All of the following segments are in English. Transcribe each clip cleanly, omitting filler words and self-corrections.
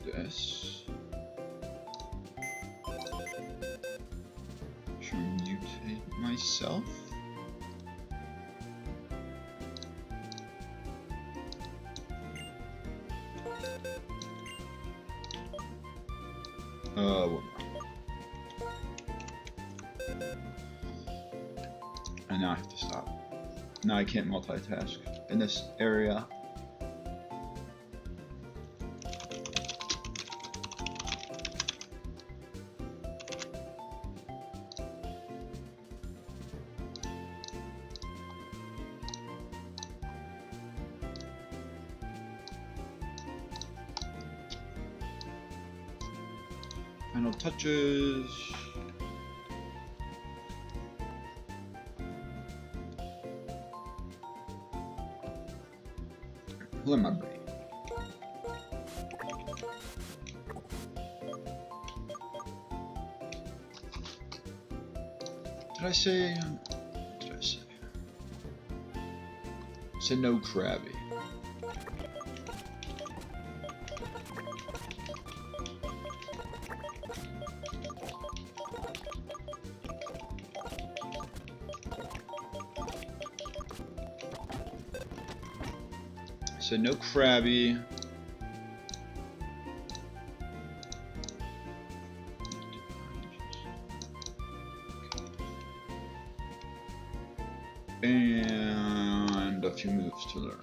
this. Should mutate myself. And now I have to stop. Now I can't multitask in this area. Final touches. Who am I bringing? Did I say? What did I say? I said no crabby. So no crabby. And a few moves to learn.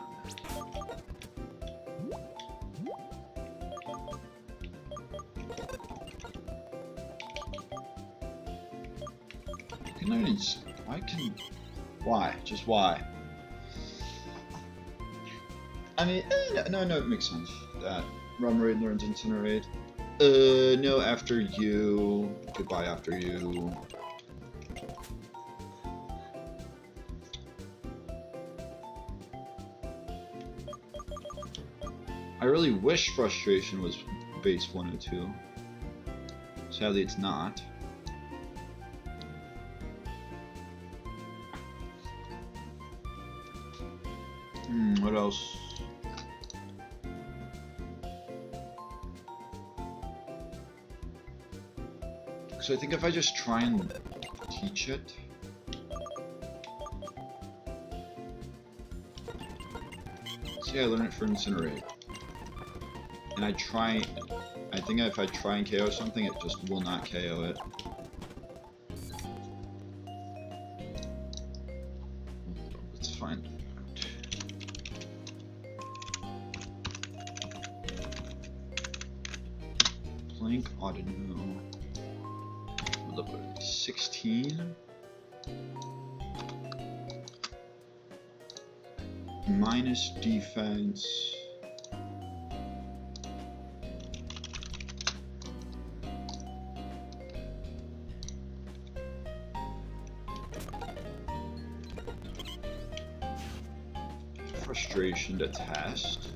Why? Just why? I mean, no, it makes sense that Run Raid learns Incinerate. No, after you. Goodbye after you. I really wish Frustration was base 102. Sadly, it's not. What else? So I think if I just try and teach it, see, I learn it for Incinerate, and I think if I try and KO something, it just will not KO it. Let's find out. Plank ought to know. 16 minus defense. Frustration to test.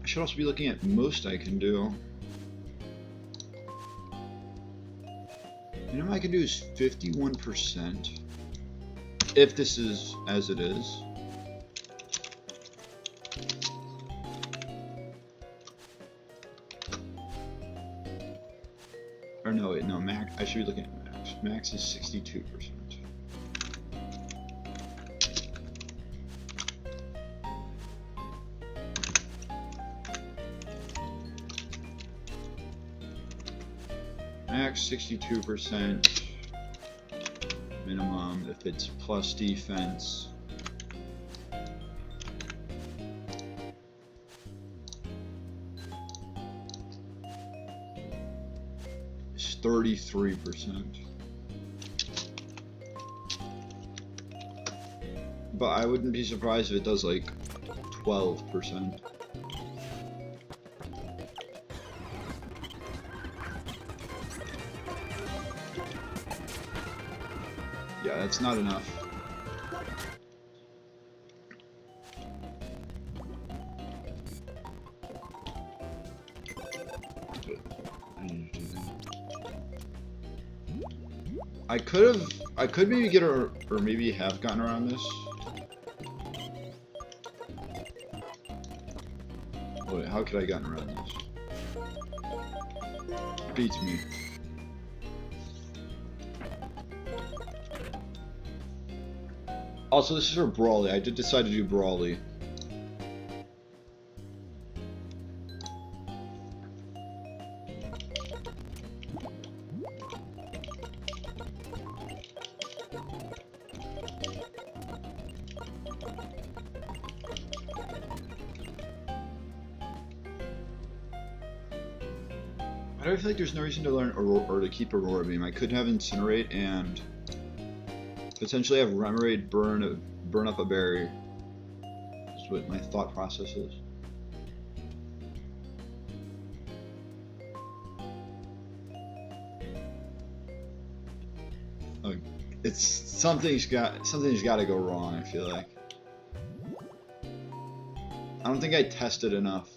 I should also be looking at most I can do. You know what I can do is 51%. If this is as it is. Or no, wait, no, max. I should be looking at max. Max is 62%. Max 62% minimum if it's plus defense. It's 33%. But I wouldn't be surprised if it does like 12%. Yeah, that's not enough. I could maybe get or maybe have gotten around this. Wait, how could I gotten around this? Beats me. Also, this is for Brawly. I did decide to do Brawly. I feel like there's no reason to learn or to keep Aurora Beam. I could have Incinerate and potentially have Remoraid burn up a berry. That's what my thought process is. Oh, it's something's got to go wrong. I feel like I don't think I tested enough.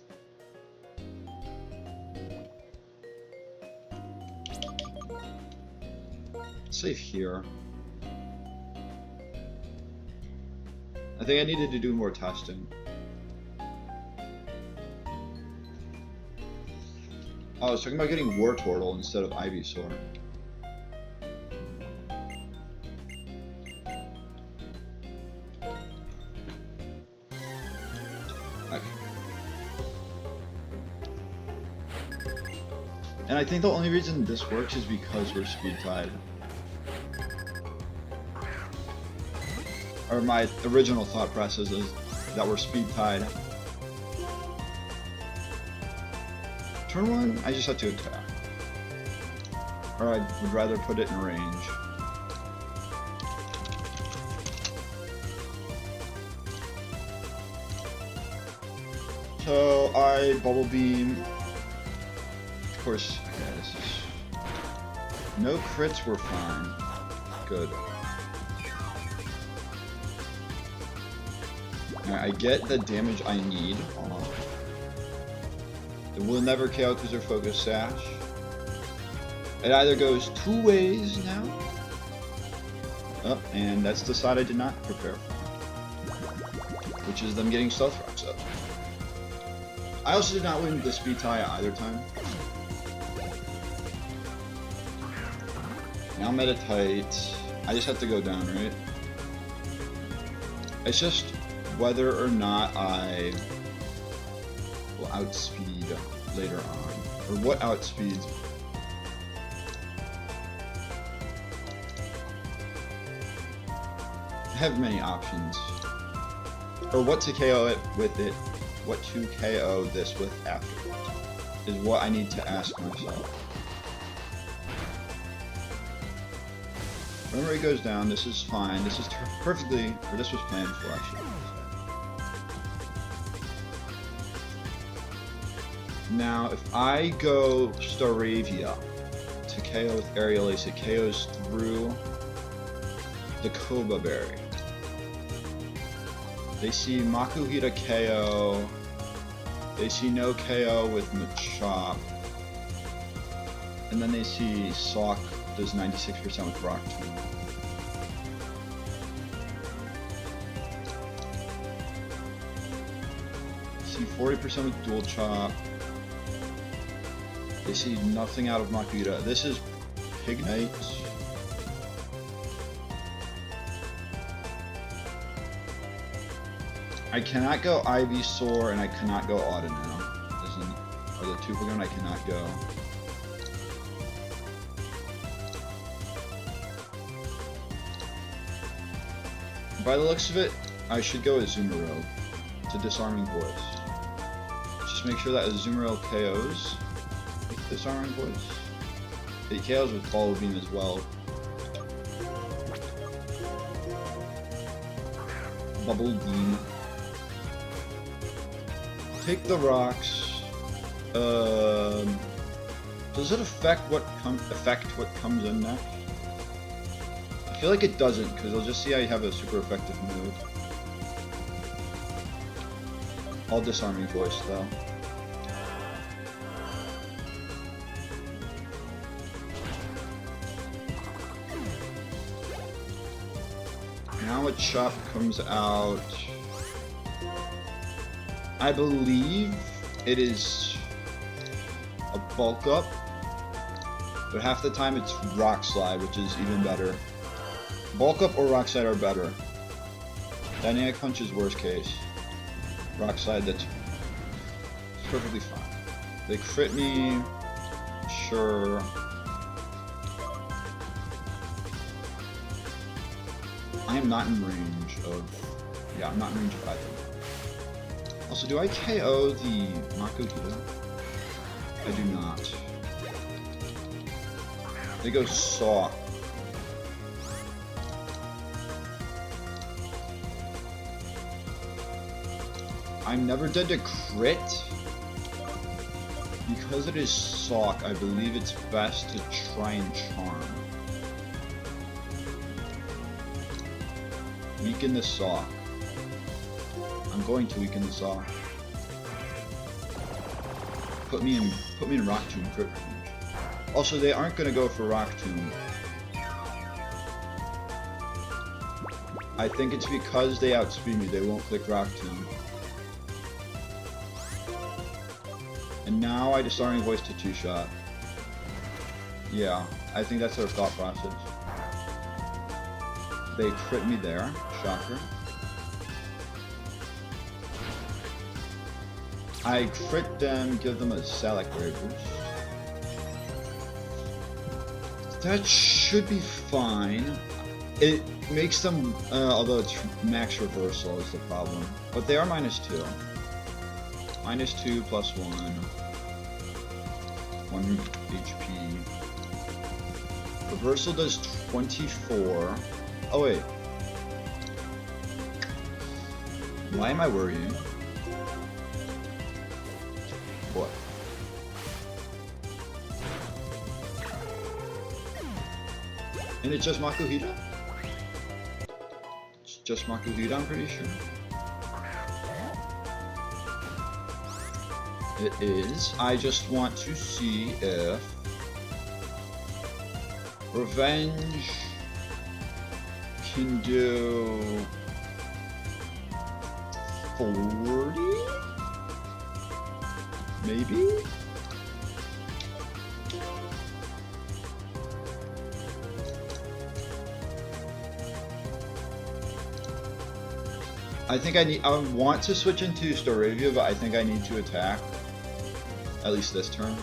Save here. I think I needed to do more testing. Oh, I was talking about getting Wartortle instead of Ivysaur. Okay. And I think the only reason this works is because we're speed tied. Or my original thought process is that we're speed tied. Turn one, I just have to attack. Or I would rather put it in range. So I Bubble Beam. Of course, okay, this is... No crits were fine. Good. I get the damage I need. It will never KO because they're Focus Sash. It either goes two ways now. Oh, and that's the side I did not prepare for. Which is them getting Stealth Rocks up. I also did not win the speed tie either time. Now Meditite. I just have to go down, right? It's just whether or not I will outspeed later on, or what outspeeds. I have many options, or what to KO it with it, what to KO this with afterwards, is what I need to ask myself. Whenever it goes down, this is fine. This is perfectly, or this was planned for, actually. Now, if I go Staravia to KO with Aerial Ace, it KOs through the Koba Berry. They see Makuhita KO. They see no KO with Machop. And then they see Sock does 96% with Rock Tomb. See 40% with Dual Chop. They see nothing out of Makuhita. This is Pignite. I cannot go Ivysaur and I cannot go Audino. Those are the two Pokemon I cannot go. By the looks of it, I should go Azumarill to Disarming Voice. Just make sure that Azumarill KOs. Disarming Voice. It KOs with Ball Beam as well. Bubble Beam. Take the rocks. Does it affect what comes in next? I feel like it doesn't, because I'll just see I have a super effective move. All Disarming Voice though. Now a Chop comes out. I believe it is a bulk up, but half the time it's rock slide, which is even better. Bulk up or rock slide are better. Dynamic punch is worst case. Rock slide, that's perfectly fine. They crit me, sure. I am not in range of, yeah, I'm not in range of either. Also, do I KO the Makuhita? I do not. They go Saw. I'm never dead to crit. Because it is Sock, I believe it's best to try and charm. Weaken the Sock. I'm going to weaken the Sock. Put me in Rock Tomb crit range. Also, they aren't gonna go for Rock Tomb. I think it's because they outspeed me, they won't click Rock Tomb. And now I disarming voice to 2-shot. Yeah, I think that's their thought process. They crit me there, shocker. I crit them, give them a Salak Ray boost. That should be fine. It makes them, although it's max reversal is the problem. But they are -2. -2 plus 1 HP. Reversal does 24. Oh wait. Why am I worrying? What? And it's just Makuhita? It's just Makuhita, I'm pretty sure. It is. I just want to see if Revenge can do 40? Maybe? I think I want to switch into Storavia, but I think I need to attack. At least this turn.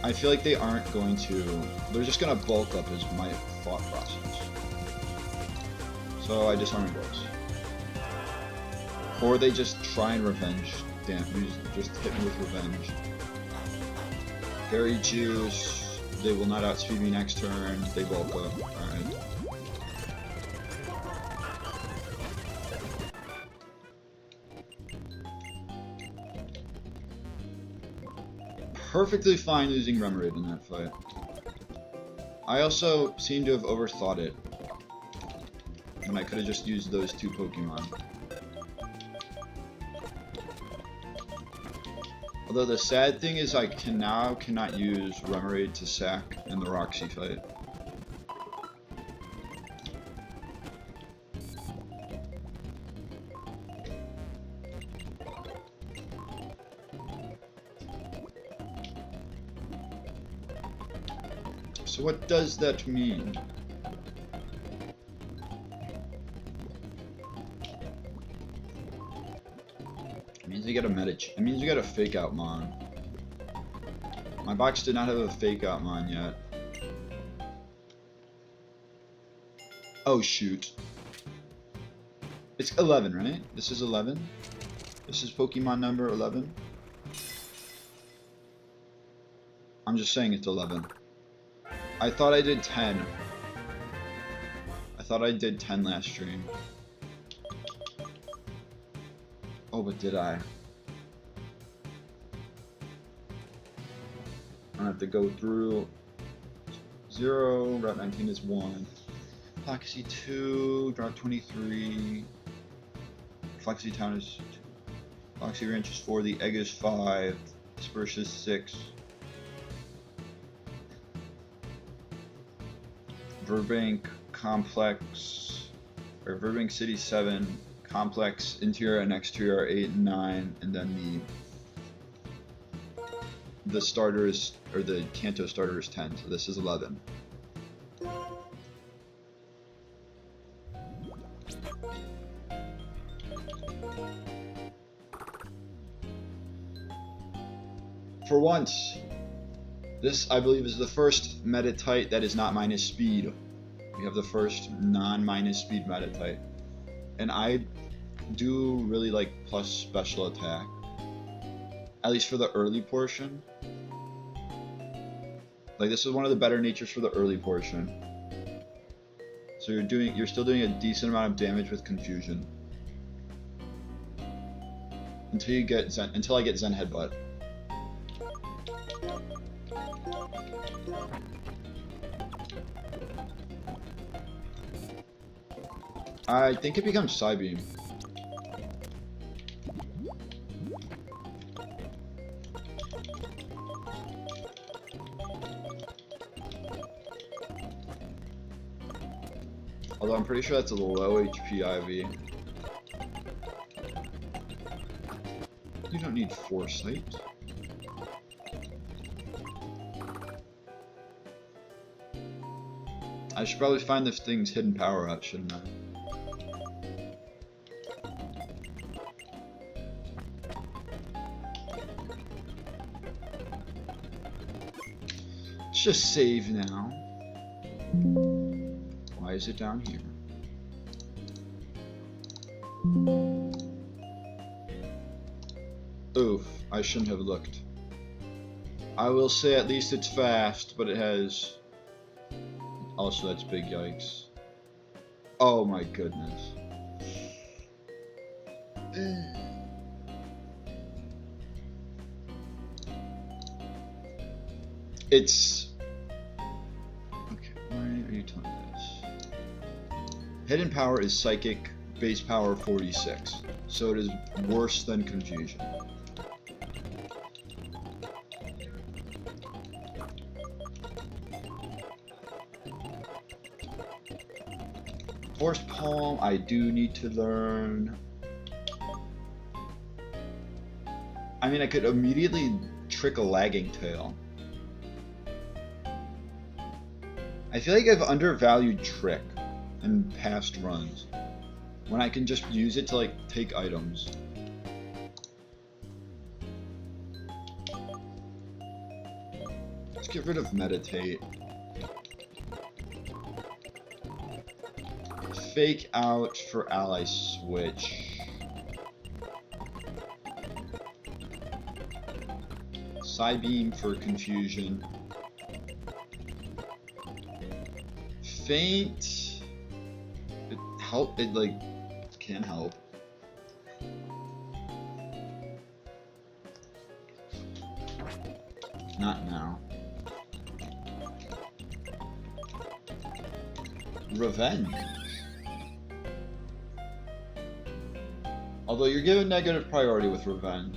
I feel like they aren't going to... They're just going to bulk up is my thought process. So I disarm voice. Or they just try and revenge. Damn, just hit me with revenge. Berry Juice. They will not outspeed me next turn. They bulk up. Alright. Perfectly fine losing Remoraid in that fight. I also seem to have overthought it. And I could have just used those 2 Pokemon. Although the sad thing is I cannot use Remoraid to sack in the Roxy fight. So what does that mean? It means you get a It means you get a Fake Out Mon. My box did not have a Fake Out Mon yet. Oh shoot. It's 11, right? This is 11? This is Pokemon number 11? I'm just saying it's 11. I thought I did 10. I thought I did 10 last stream. Oh, but did I? I have to go through 0, Route 19 is 1. Foxy 2, Route 23. Foxy Town is 2. Foxy Ranch is 4, the Egg is 5. Disperse is 6. Burbank Complex, or Burbank City 7, complex, interior, and exterior are 8 and 9, and then the starters, or the Kanto starter is 10, so this is 11. For once, this, I believe, is the first meta type that is not minus speed. We have the first non-minus speed meta type. And I do really like plus special attack. At least for the early portion. Like, this is one of the better natures for the early portion. So you're still doing a decent amount of damage with confusion. Until you get until I get Zen Headbutt. I think it becomes Psybeam. Although I'm pretty sure that's a low HP IV. You don't need Foresight. I should probably find this thing's hidden power up, shouldn't I? Let's just save now. Why is it down here? Oof, I shouldn't have looked. I will say at least it's fast, but it has... Also, that's big yikes. Oh my goodness. It's... Okay, why are you telling me this? Hidden power is psychic, base power 46. So it is worse than confusion. Force Palm, I do need to learn. I mean, I could immediately trick a Lagging Tail. I feel like I've undervalued Trick in past runs, when I can just use it to, like, take items. Let's get rid of Meditate. Fake Out for Ally Switch. Psybeam for Confusion. Faint. It like can help. Not now. Revenge. Although you're given negative priority with Revenge.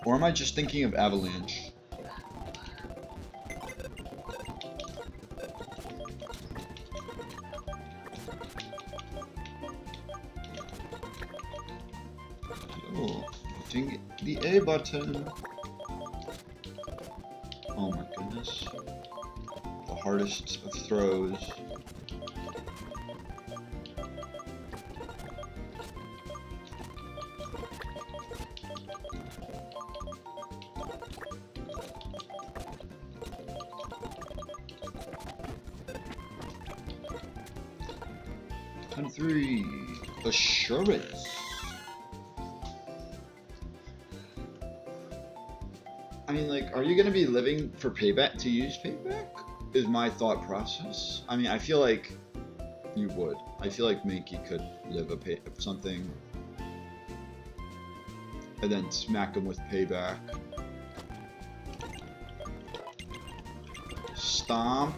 Or am I just thinking of Avalanche? Oh, hitting the A button. Oh my goodness. The hardest of throws. And 3. Assurance. I mean, like, are you gonna be living for payback to use payback? Is my thought process. I mean, I feel like you would. I feel like Mankey could live something and then smack him with payback. Stomp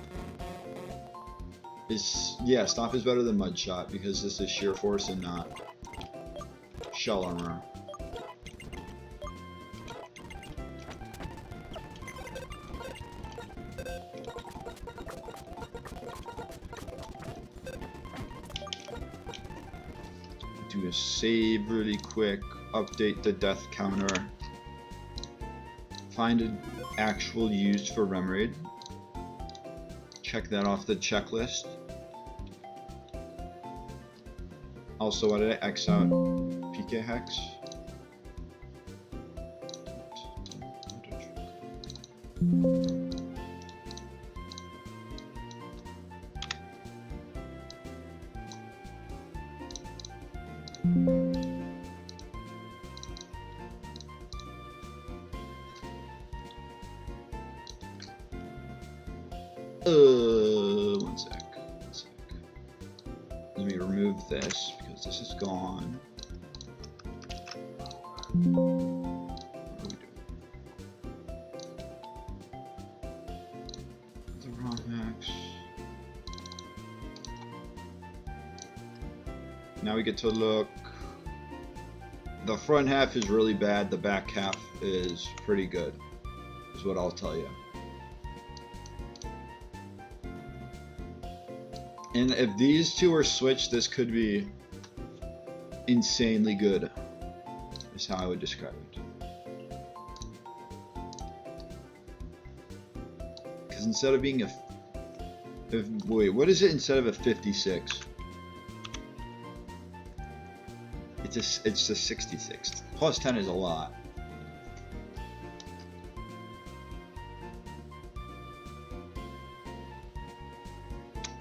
is, yeah, Stomp is better than Mudshot because this is sheer force and not shell armor. do a save really quick, update the death counter, find an actual used for Remoraid, check that off the checklist. Also, why did I X out PK Hex? One sec. Let me remove this because this is gone. What are we doing? The wrong hex. Now we get to look. The front half is really bad. The back half is pretty good, is what I'll tell you. And if these two are switched, this could be insanely good, is how I would describe it. Because instead of being wait, what is it instead of a 56? It's a 66. Plus 10 is a lot.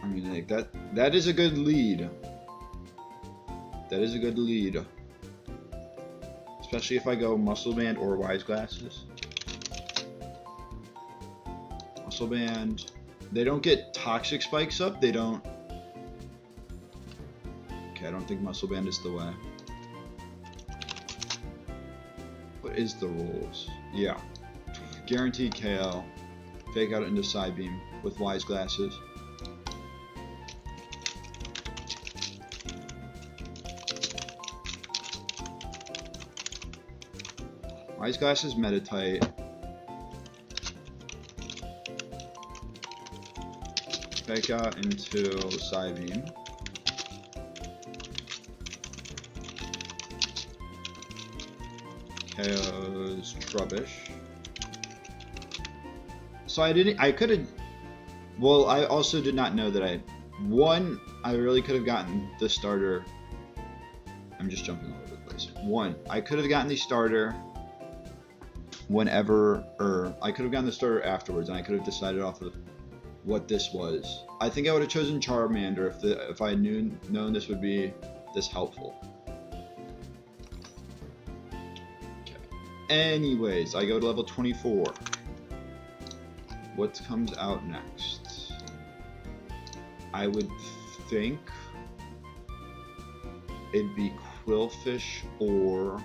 I mean, like that is a good lead. That is a good lead. Especially if I go Muscle Band or Wise Glasses. Muscle Band, they don't get toxic spikes up. They don't. Okay, I don't think Muscle Band is the way. What is the rules? Yeah. Guaranteed KO. Fake out into Side Beam with Wise Glasses. Wise Glasses, Meditite. Fake out into Side Beam. KO's Trubbish. So I could have, well, I also did not know that I really could have gotten the starter. I'm just jumping all over the place. I could have gotten the starter whenever, or I could have gotten the starter afterwards, and I could have decided off of what this was. I think I would have chosen Charmander if I had known this would be this helpful. Anyways, I go to level 24. What comes out next? I would think it'd be Quillfish or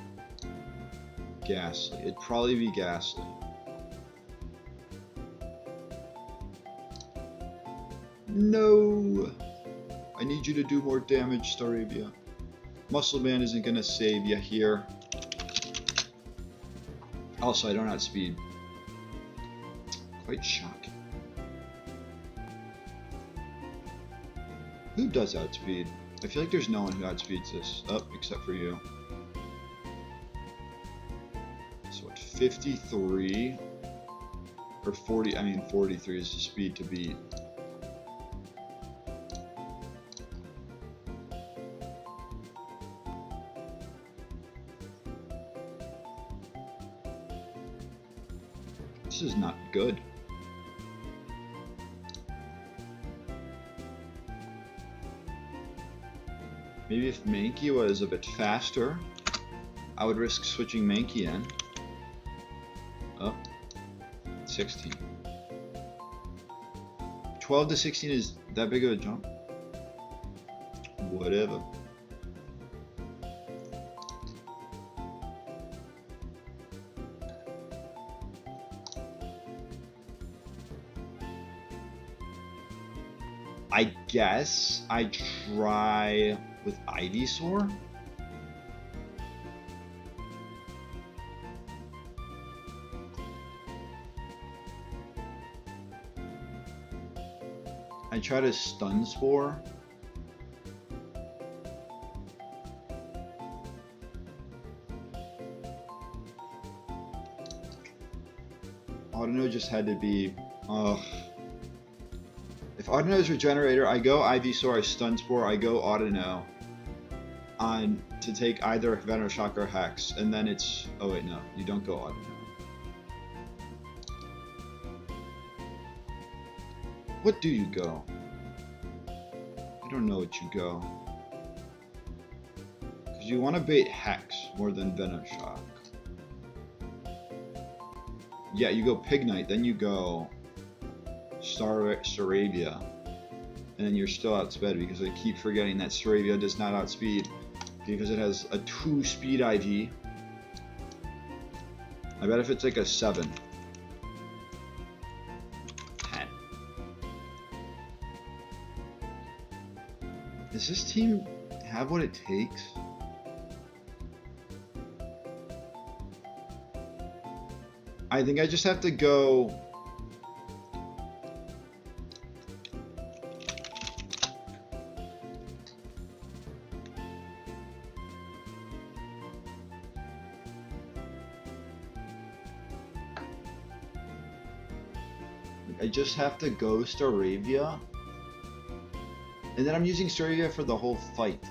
Ghastly. It'd probably be Ghastly. No! I need you to do more damage, Staravia. Muscle Band isn't gonna save you here. Also, I don't outspeed. Quite shocking. Who does outspeed? I feel like there's no one who outspeeds this. Except for you. So what, 53? Or 40, I mean 43 is the speed to beat. This is not good. Maybe if Mankey was a bit faster, I would risk switching Mankey in. Oh, 16. 12 to 16 is that big of a jump? Whatever. I guess I try with Ivysaur. I try to Stun Spore. just had to be... Ugh. If Audino's Regenerator, I go Ivysaur, I Stun Spore, I go Audino on to take either Venoshock or Hex, and then it's... Oh wait, no, you don't go Audino. What do you go? I don't know what you go. Because you want to bait Hex more than Venoshock. Yeah, you go Pignite, then you go Staravia, and then you're still outsped because I keep forgetting that Staravia does not outspeed because it has a 2 speed IV. I bet if it's like a 7. 10. Does this team have what it takes? I think I just have to go... I just have to go Staravia. And then I'm using Staravia for the whole fight.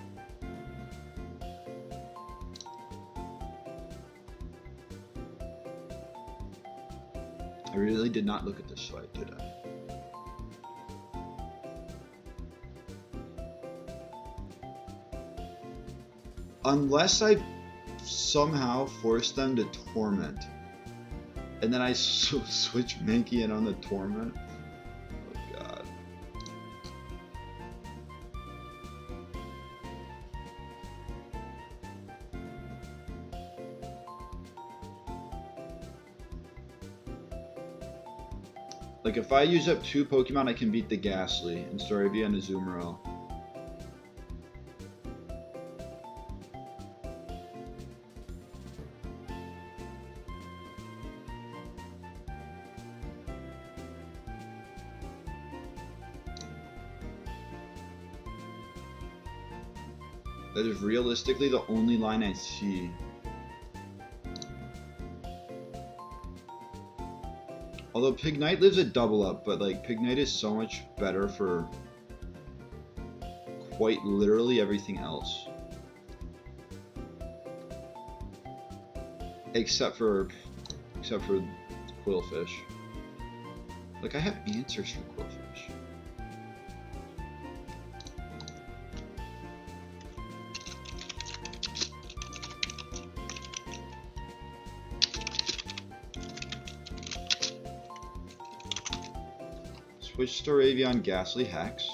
I really did not look at this fight, did I? Unless I somehow force them to Torment. And then I switch Mankey in on the Torment. Oh god. Like if I use up 2 Pokemon, I can beat the Ghastly and Staravia and Azumarill. That is realistically the only line I see. Although Pignite lives a double up, but like Pignite is so much better for quite literally everything else. Except for Quillfish. Like I have answers for Quillfish. Switch Staravia on Ghastly Hex.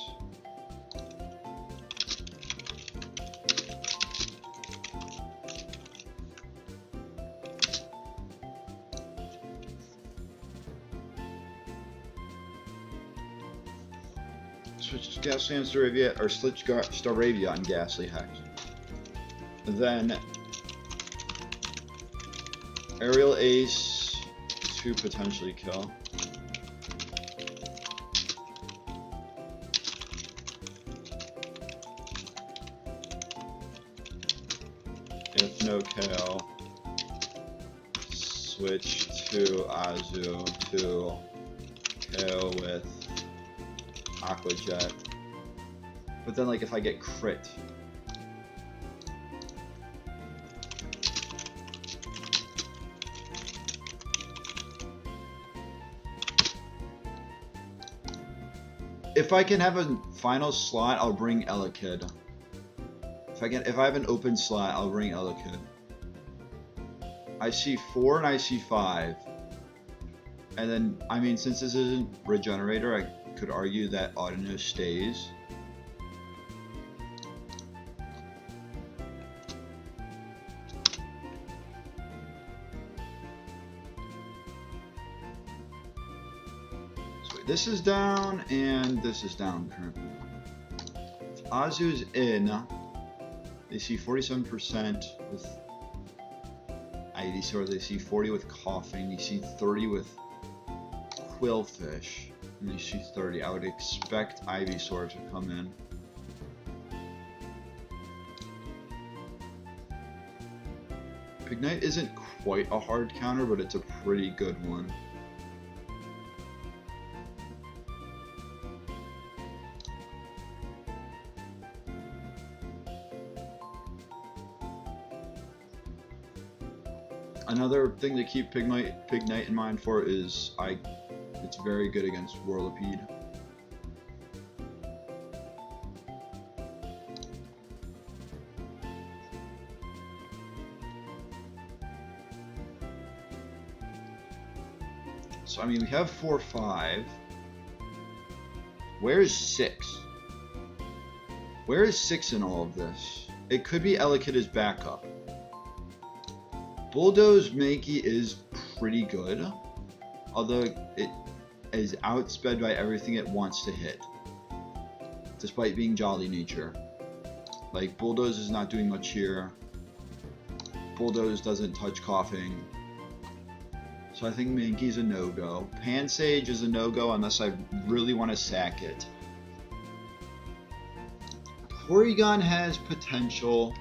Switch Ghastly on Staravia, or switch Staravia on Ghastly Hex. Then Aerial Ace to potentially kill. If no KO, switch to Azu to KO with Aqua Jet. But then like if I get crit, if I can have a final slot, I'll bring Elekid. If I have an open slot, I'll bring Elekid. I see 4 and I see 5. And then, I mean, since this isn't Regenerator, I could argue that Audino stays. So this is down, and this is down currently. If Azu's in, they see 47% with Ivysaur, they see 40 with Coughing, you see 30 with Quillfish, and you see 30. I would expect Ivysaur to come in. Pignite isn't quite a hard counter, but it's a pretty good one. Another thing to keep Pignite in mind for is it's very good against Whirlipede. So I mean, we have 4-5. Where is 6? Where is 6 in all of this? It could be Elekid's backup. Bulldoze Mankey is pretty good, although it is outsped by everything it wants to hit, despite being Jolly Nature. Like, Bulldoze is not doing much here. Bulldoze doesn't touch Coughing. So I think Mankey's a no-go. Pansage is a no-go unless I really want to sack it. Porygon has potential,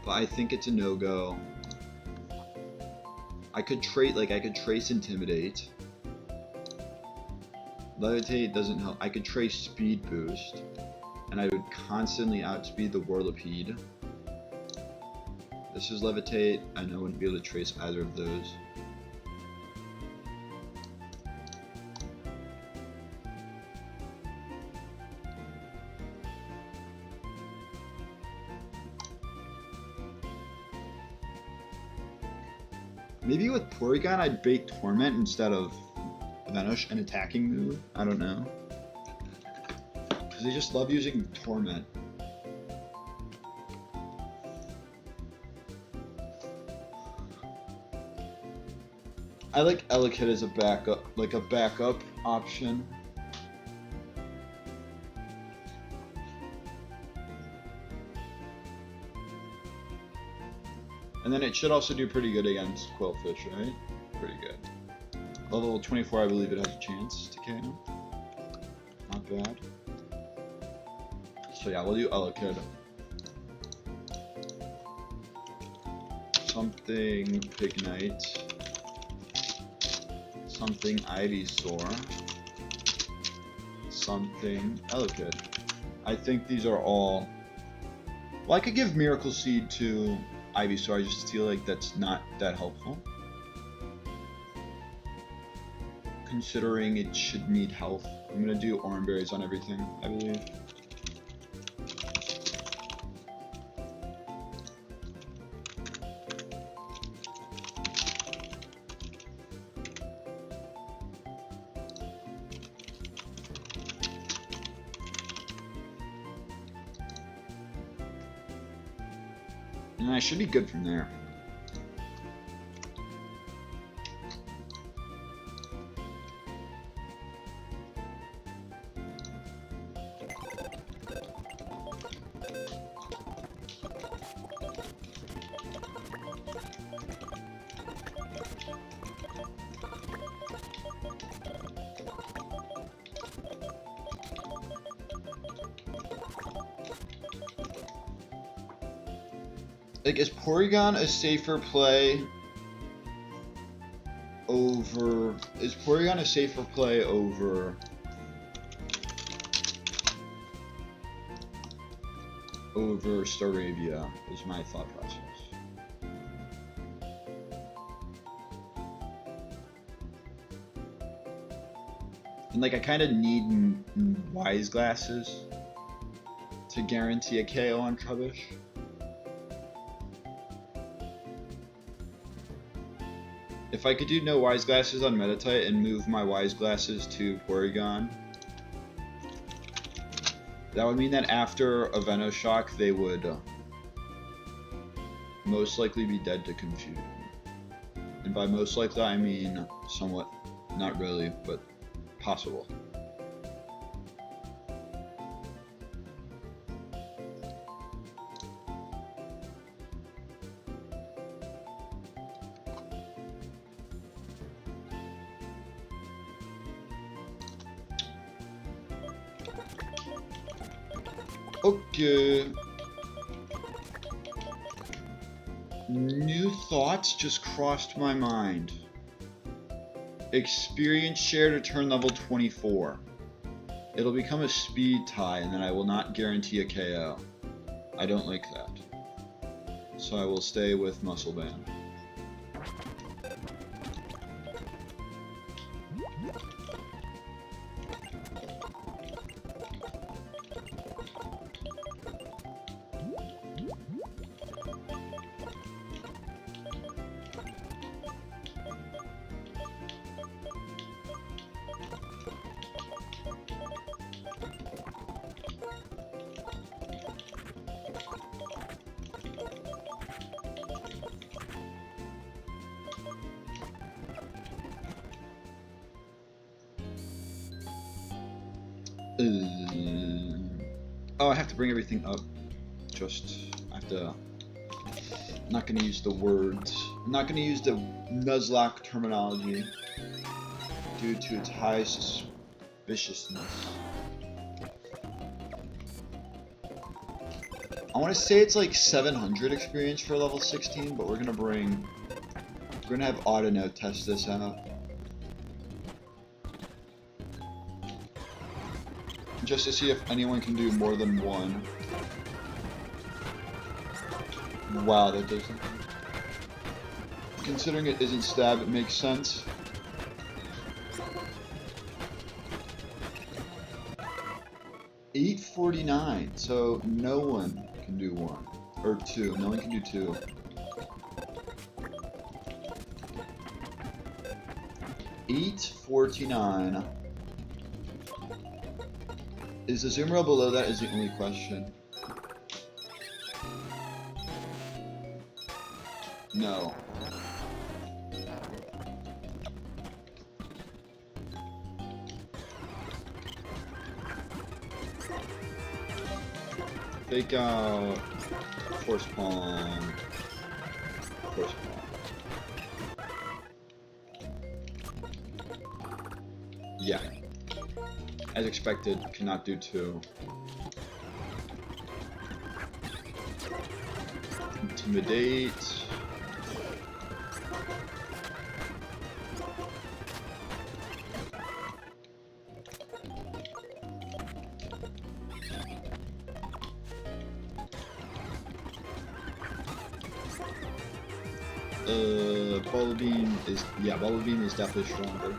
but I think it's a no-go. I could trace Intimidate. Levitate doesn't help. I could trace Speed Boost, and I would constantly outspeed the Whirlipede. This is Levitate. I know I wouldn't be able to trace either of those. Maybe with Porygon I'd bait Torment instead of Venosh, an attacking move. I don't know. Because they just love using Torment. I like Elekid as a backup, like a backup option. And then it should also do pretty good against Quillfish, right? Pretty good. Level 24, I believe it has a chance to KO. Not bad. So yeah, we'll do Elekid. Something Pignite. Something Ivysaur. Something Elekid. I think these are all... Well, I could give Miracle Seed to Ivysaur, I just feel like that's not that helpful, considering it should need health. I'm gonna do Oran Berries on everything, I believe. And I should be good from there. Like, is Porygon a safer play over... Is Porygon a safer play over... over Staravia, is my thought process. And, like, I kind of need Wise Glasses to guarantee a KO on Trubbish. If I could do no Wise Glasses on Meditite and move my Wise Glasses to Porygon, that would mean that after a Venoshock, they would most likely be dead to Confusion. And by most likely, I mean somewhat, not really, but possible. Okay. New thoughts just crossed my mind. Experience share to turn level 24. It'll become a speed tie, and then I will not guarantee a KO. I don't like that. So I will stay with Muscle Band. Oh, I have to bring everything up. I have to. I'm not gonna use the words. I'm not gonna use the Nuzlocke terminology due to its high suspiciousness. I want to say it's like 700 experience for level 16, but we're gonna have Autono test this out. Just to see if anyone can do more than one. Wow, that doesn't... Considering it isn't stab, it makes sense. $8.49, so no one can do one. Or two, no one can do two. $8.49. Is the zoom rail below that is the only question. No. Fake out. Force palm. Force palm. Yeah. As expected, cannot do two. Intimidate. Ball beam is, yeah, ball beam is definitely stronger.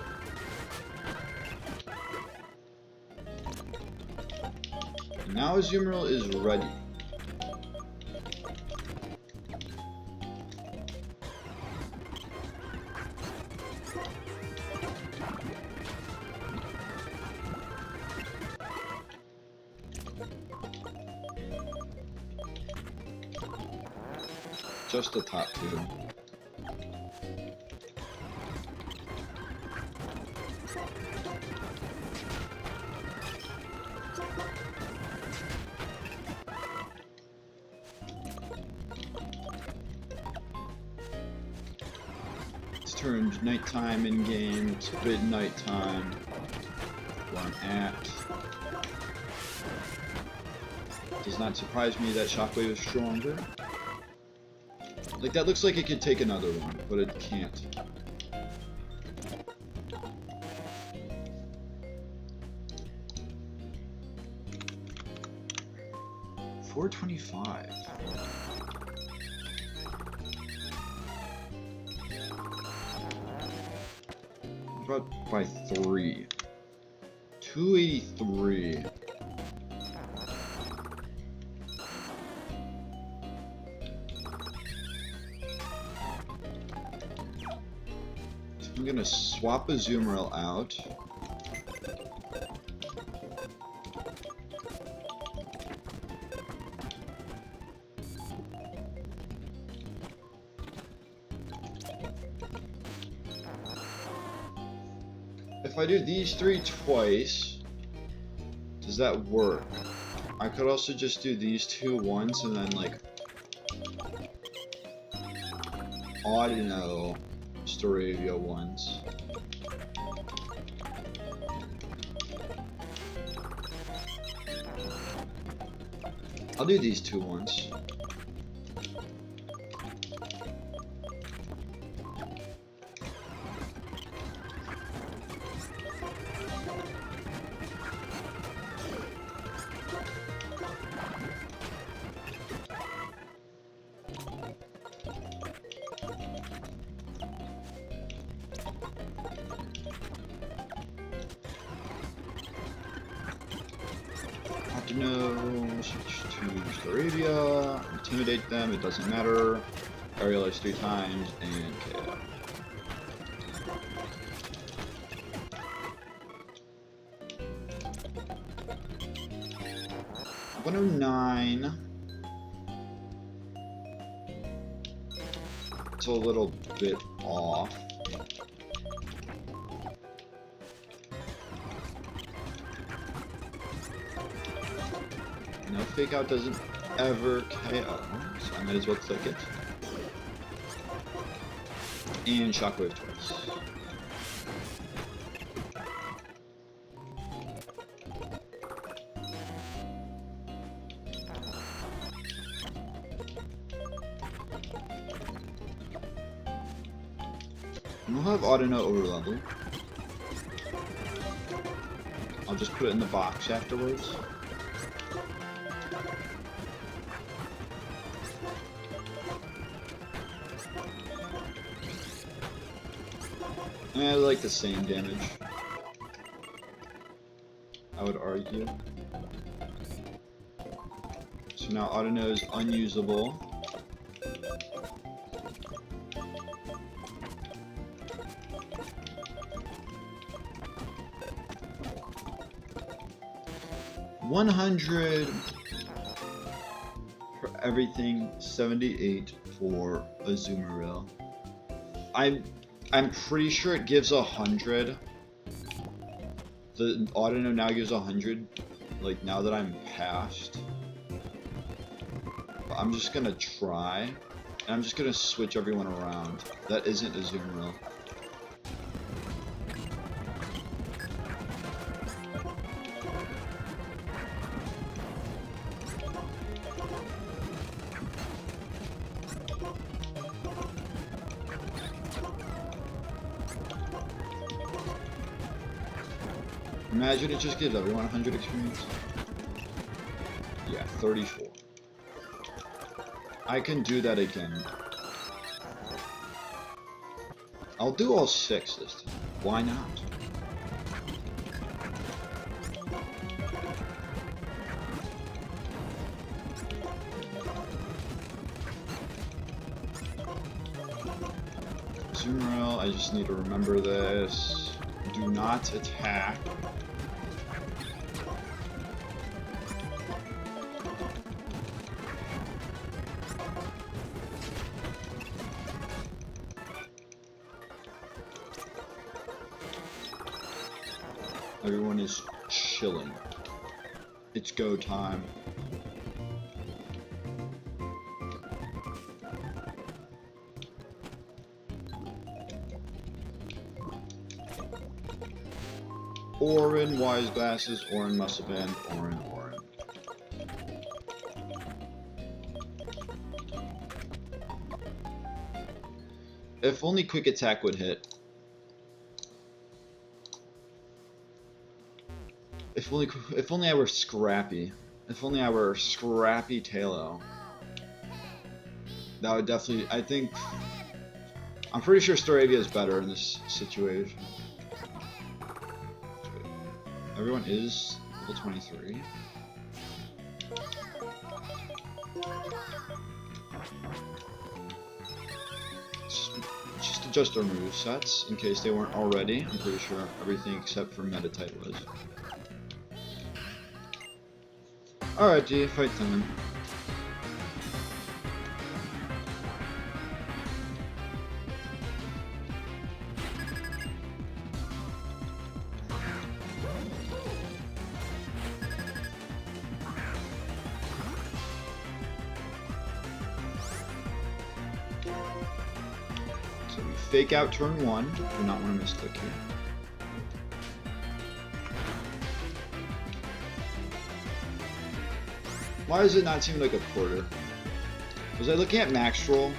Now Azumarill is ready. Just the top two. It's turned nighttime in game. It's midnight time. Where I'm at. Does not surprise me that Shockwave is stronger. Like, that looks like it could take another one, but it can't. $4.25. About by 3. $2.83. I'm gonna swap a Azumarill out. If I do these three twice, does that work? I could also just do these two once and then like Audino Staravia ones. I'll do these two once. No, switch to Staravia, intimidate them, it doesn't matter. Aerialize 3 times, and KO. $109. It's a little bit off. No, Fake Out doesn't ever KO, so I might as well click it. And Shockwave twice. And we'll have Autono over level. I'll just put it in the box afterwards. I like the same damage, I would argue. So now Autono is unusable. $100 for everything, 78 for Azumarill. I'm pretty sure it gives 100. The Autono now gives 100, like now that I'm past. But I'm just gonna try, and I'm just gonna switch everyone around. That isn't Azumarill. Imagine it just gives everyone 100 experience. Yeah, 34. I can do that again. I'll do all 6 this time. Why not? Azumarill, I just need to remember this. Do not attack. Everyone is chilling. It's go time. Orin, Wise Glasses, Orin, Muscle Band, Orin. If only Quick Attack would hit. If only I were Scrappy. If only I were Scrappy Tailo. That would definitely, I'm pretty sure Staravia is better in this situation. Everyone is level 23. Just adjust our movesets in case they weren't already. I'm pretty sure everything except for Meditite was. Alright, G, fight time. So we Fake Out turn 1. Do not want to misclick here. Why does it not seem like a quarter? Was I looking at max roll?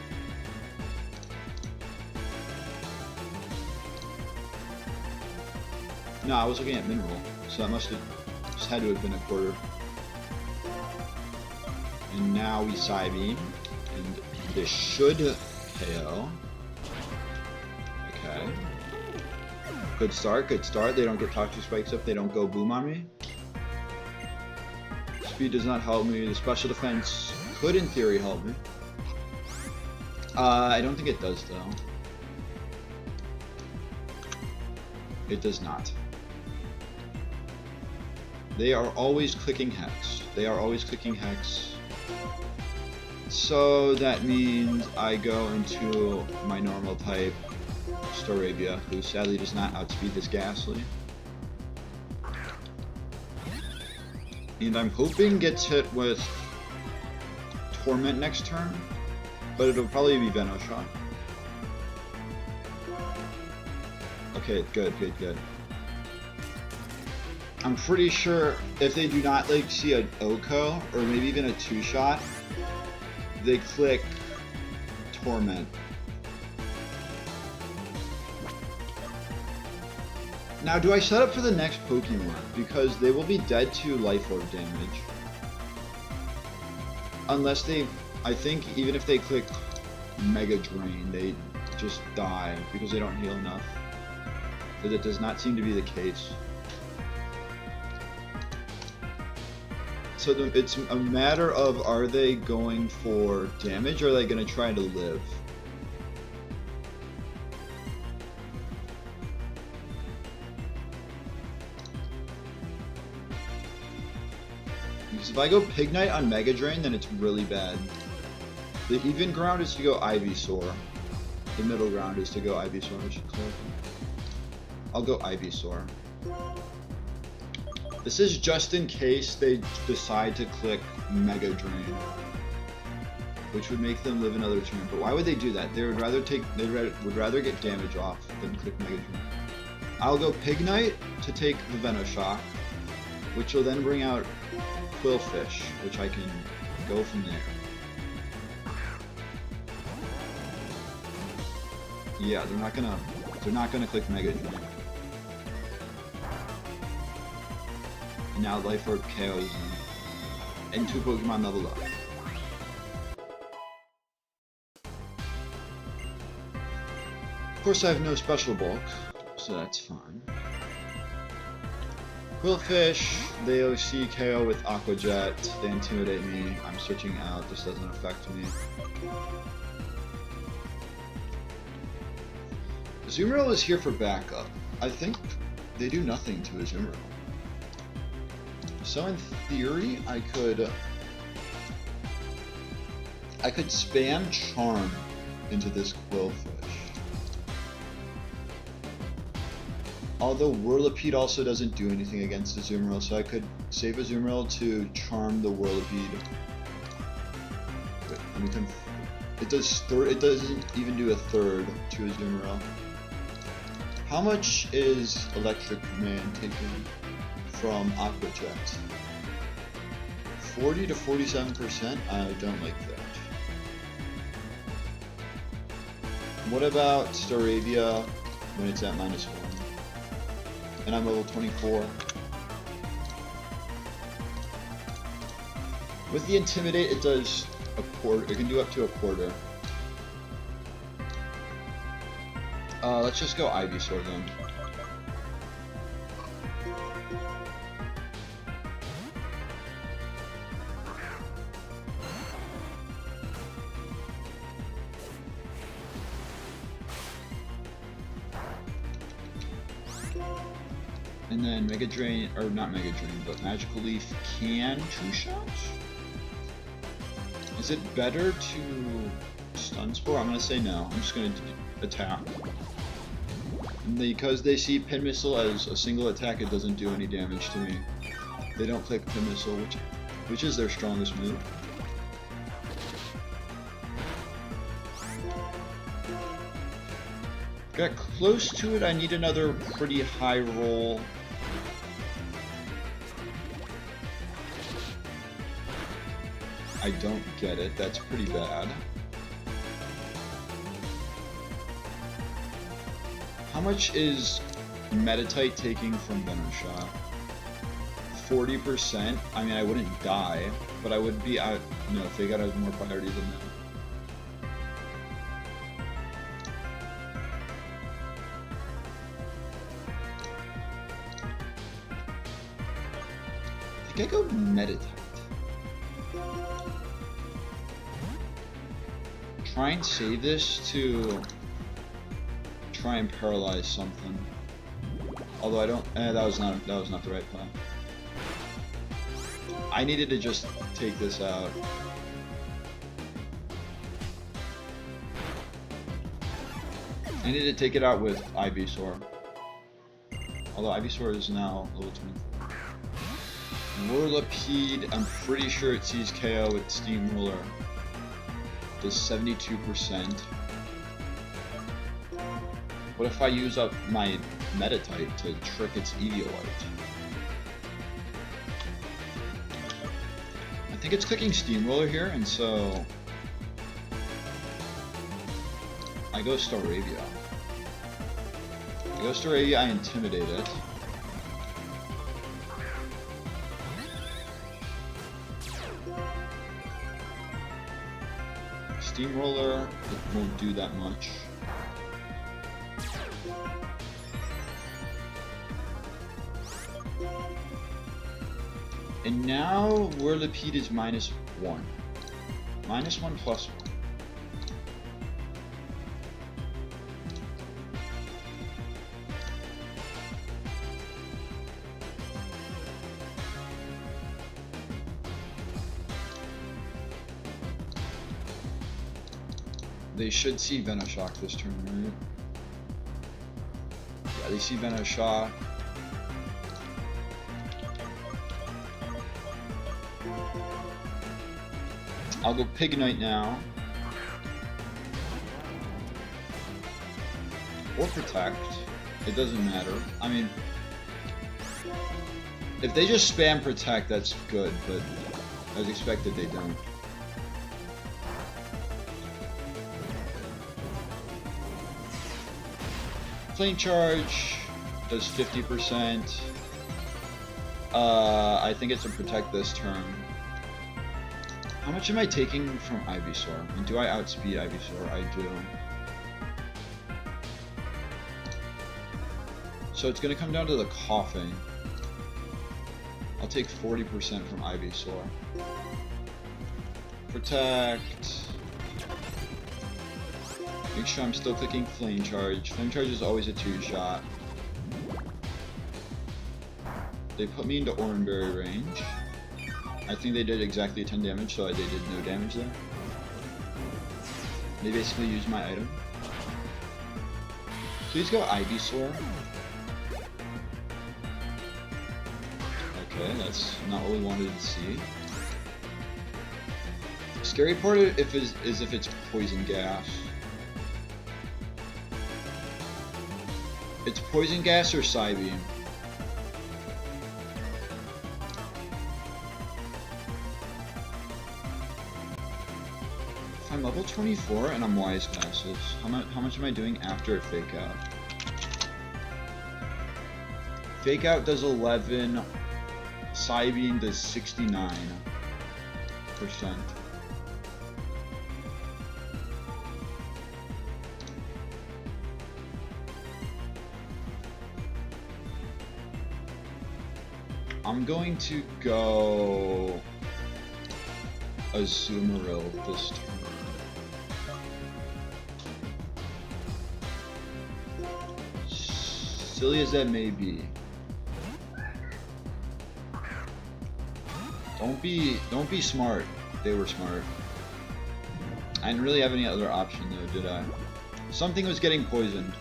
No, I was looking at min roll, so that must have just had to have been a quarter. And now we Psybeam, and this should KO. Okay. Good start, good start. They don't get Toxic Spikes up, they don't go boom on me. Speed does not help me. The special defense could, in theory, help me. I don't think it does, though. It does not. They are always clicking Hex. They are always clicking Hex. So that means I go into my normal type, Staravia, who sadly does not outspeed this Ghastly. And I'm hoping gets hit with Torment next turn, but it'll probably be Venoshock. Okay, good. I'm pretty sure if they do not like see an Oko or maybe even a 2-shot, they click Torment. Now, do I set up for the next Pokemon? Because they will be dead to Life Orb damage. Unless they, I think even if they click Mega Drain, they just die because they don't heal enough. But that does not seem to be the case. So it's a matter of, are they going for damage or are they going to try to live? Because if I go Pignite on Mega Drain, then it's really bad. The even ground is to go Ivysaur. The middle ground is to go Ivysaur, which is close. I'll go Ivysaur. This is just in case they decide to click Mega Drain, which would make them live another turn. But why would they do that? They would rather would rather get damage off than click Mega Drain. I'll go Pignite to take the Venoshock, which will then bring out Quillfish, which I can go from there. Yeah, they're not gonna click Mega Drain. And now Life Orb KOs them. And 2 Pokemon level up. Of course I have no special bulk, so that's fine. Quillfish, they OC KO with Aqua Jet, they intimidate me, I'm switching out, this doesn't affect me. Azumarill is here for backup. I think they do nothing to Azumarill. So in theory, I could spam Charm into this Quillfish. Although Whirlipede also doesn't do anything against Azumarill, so I could save Azumarill to Charm the Whirlipede. It doesn't even do a third to Azumarill. How much is Electric Command taken from Aqua Jet? 40 to 47%? I don't like that. What about Staravia when it's at -1? And I'm level 24. With the Intimidate, it does a quarter. It can do up to a quarter. Let's just go Ivysaur then. And then Mega Drain, or not Mega Drain, but Magical Leaf can 2-shot? Is it better to Stun Spore? I'm gonna say no. I'm just gonna attack. And because they see Pin Missile as a single attack, it doesn't do any damage to me. They don't click Pin Missile, which is their strongest move. Got close to it. I need another pretty high roll. I don't get it. That's pretty bad. How much is Meditite taking from Venoshock? 40%? I mean, I wouldn't die, but I would be out. No, if they got a more priority than that. I think I go Meditite. Try and save this to try and paralyze something. Although I don't. That was not the right plan. I needed to just take this out. I needed to take it out with Ivysaur. Although Ivysaur is now level 24. Whirlipede, I'm pretty sure it sees KO with Steamroller. Does 72%. What if I use up my Meta-type to trick its Eviolite? I think it's clicking Steamroller here, and so I go Staravia. I go Staravia, I intimidate it. Steamroller, it won't do that much. And now Whirlipede is -1. -1 +1. They should see Venoshock this turn, right? Yeah, they see Venoshock. I'll go Pignite now. Or Protect. It doesn't matter. I mean, if they just spam Protect, that's good, but as expected, they don't. Flame Charge does 50%. I think it's a Protect this turn. How much am I taking from Ivysaur? And do I outspeed Ivysaur? I do. So it's gonna come down to the coughing. I'll take 40% from Ivysaur. Protect. Make sure I'm still clicking Flame Charge. Flame Charge is always a 2-shot. They put me into Oranberry range. I think they did exactly 10 damage, so they did no damage there. They basically used my item. Please go Ivysaur. Okay, that's not what we wanted to see. Scary part is if it's Poison Gas. It's Poison Gas or Psybeam. I'm level 24 and I'm Wise Glasses. How much am I doing after a Fake Out? Fake Out does 11. Psybeam does 69%. I'm going to go Azumarill this turn. Silly as that may be. Don't be smart. They were smart. I didn't really have any other option though, did I? Something was getting poisoned.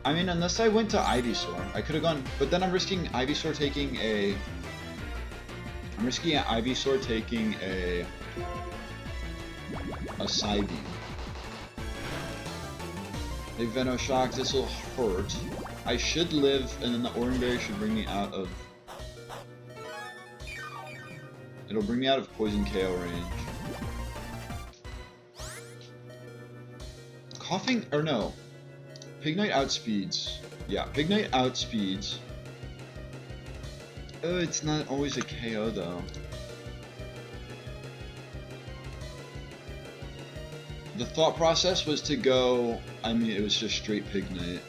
I mean, unless I went to Ivysaur, I could have gone, but then I'm risking Ivysaur taking a... I'm risking Ivysaur taking a Psybeam. They Venoshock, this will hurt. I should live, and then the Oranberry should bring me out of... It'll bring me out of Poison KO range. Coughing, or no. Pignite outspeeds. Yeah, Pignite outspeeds. Oh, it's not always a KO though. The thought process was to go, I mean, it was just straight Pignite.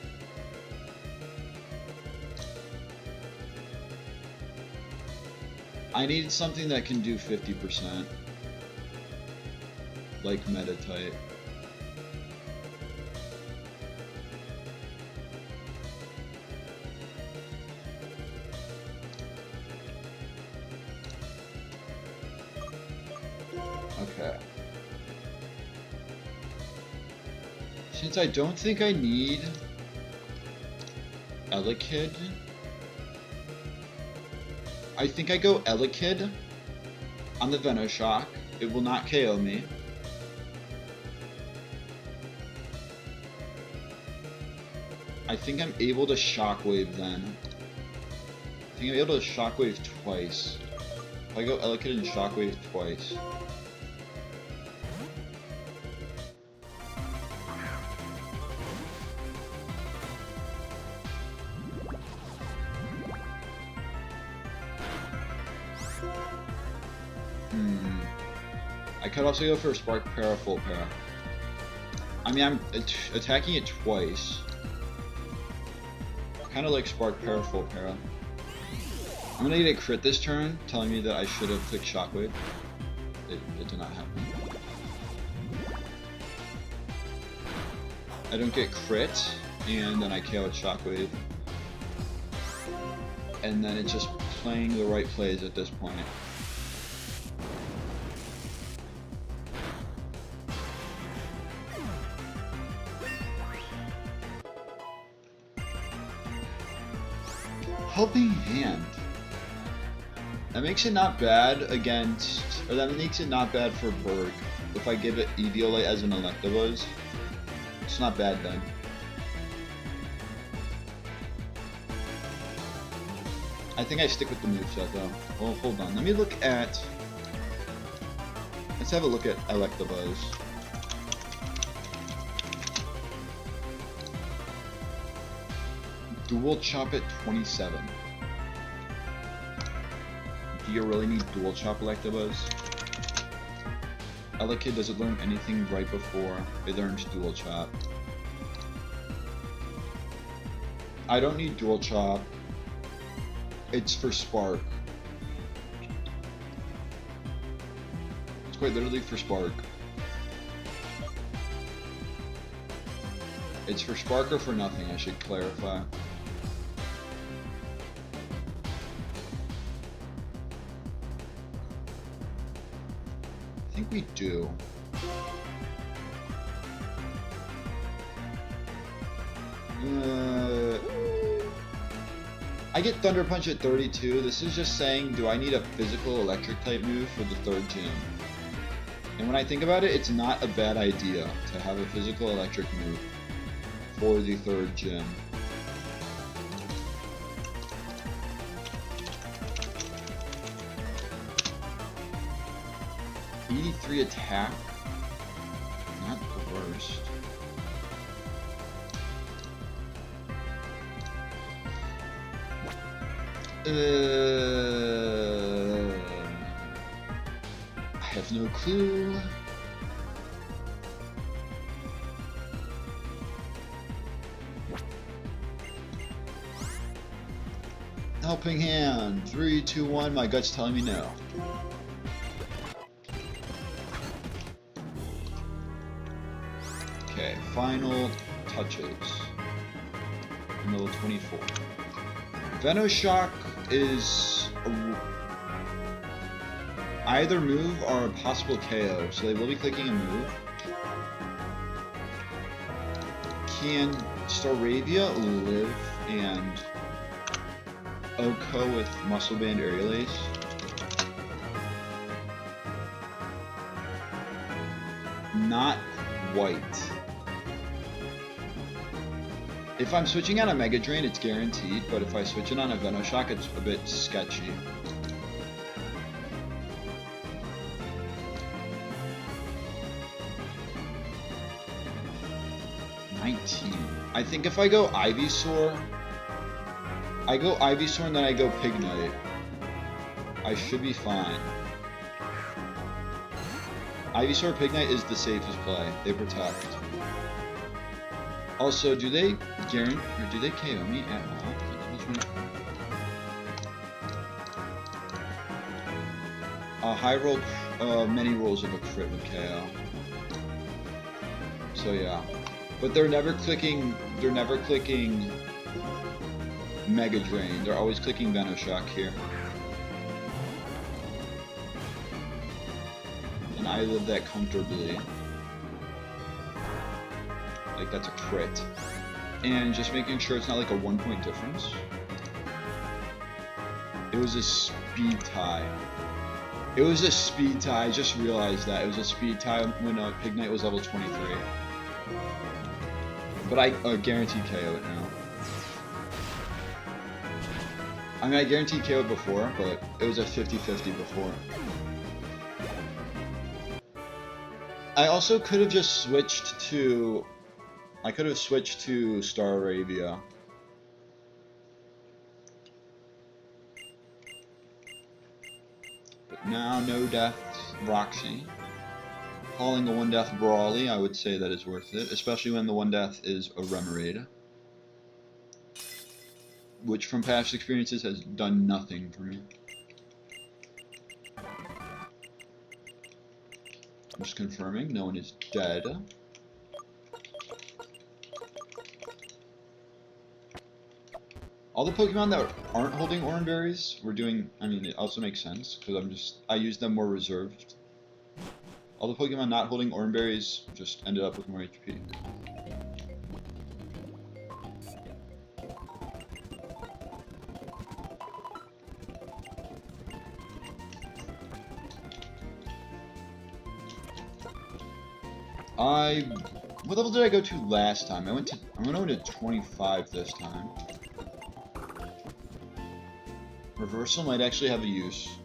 I needed something that can do 50%. Like Meta-type. Okay. Since I don't think I need Elekid, I think I go Elekid on the Venoshock. It will not KO me. I think I'm able to Shockwave then. I think I'm able to Shockwave twice. If I go Elekid and Shockwave twice. I could also go for a Spark Para Full Para. I mean, I'm attacking it twice. Kind of like Spark Para Full Para. I'm gonna get a crit this turn, telling me that I should have clicked Shockwave. It did not happen. I don't get crit, and then I KO with Shockwave. And then it's just playing the right plays at this point. Helping Hand. That makes it not bad against, or that makes it not bad for Berg. If I give it Eviolite as an Electabuzz, it's not bad then. I think I stick with the moveset though. Well, hold on. Let me look at. Let's have a look at Electabuzz. Dual Chop at 27. Do you really need Dual Chop Electabuzz? Elekid doesn't learn anything right before it learns Dual Chop. I don't need Dual Chop. It's for Spark. It's quite literally for Spark. It's for Spark or for nothing, I should clarify. I think we do. I get Thunder Punch at 32. This is just saying, do I need a physical electric type move for the third gym? And when I think about it, it's not a bad idea to have a physical electric move for the third gym. '83 attack. Not the worst. I have no clue. Helping Hand. 3, 2, 1. My gut's telling me no. Okay, final touches. Middle 24. Venoshock is either move or a possible KO, so they will be clicking a move. Can Staravia live and Oko with Muscle Band Aerial Ace? Not quite. If I'm switching on a Mega Drain, it's guaranteed, but if I switch it on a Venoshock, it's a bit sketchy. I think if I go Ivysaur, and then I go Pignite, I should be fine. Ivysaur Pignite is the safest play. They protect. Also, do they guarantee or do they KO me at all? High roll, many rolls of a crit with KO. So yeah, but they're never clicking. They're never clicking Mega Drain. They're always clicking Venoshock here. And I live that comfortably. Like, that's a crit. And just making sure it's not like a 1-point difference. It was speed tie. It was a speed tie. I just realized that. It was a speed tie when Pignite was level 23. But I guaranteed KO it now. I mean, I guaranteed KO it before, but it was a 50-50 before. I also could have just switched to... I could have switched to Star Arabia. But now, no deaths, Roxy. Calling a 1-death Brawly, I would say that is worth it, especially when the 1-death is a Remoraid. Which, from past experiences, has done nothing for me. I'm just confirming, no one is dead. All the Pokemon that aren't holding Oranberries, we're doing, I mean, it also makes sense, because I use them more reserved. All the Pokemon not holding Oranberries just ended up with more HP. What level did I go to last time? I'm going to 25 this time. Reversal might actually have a use.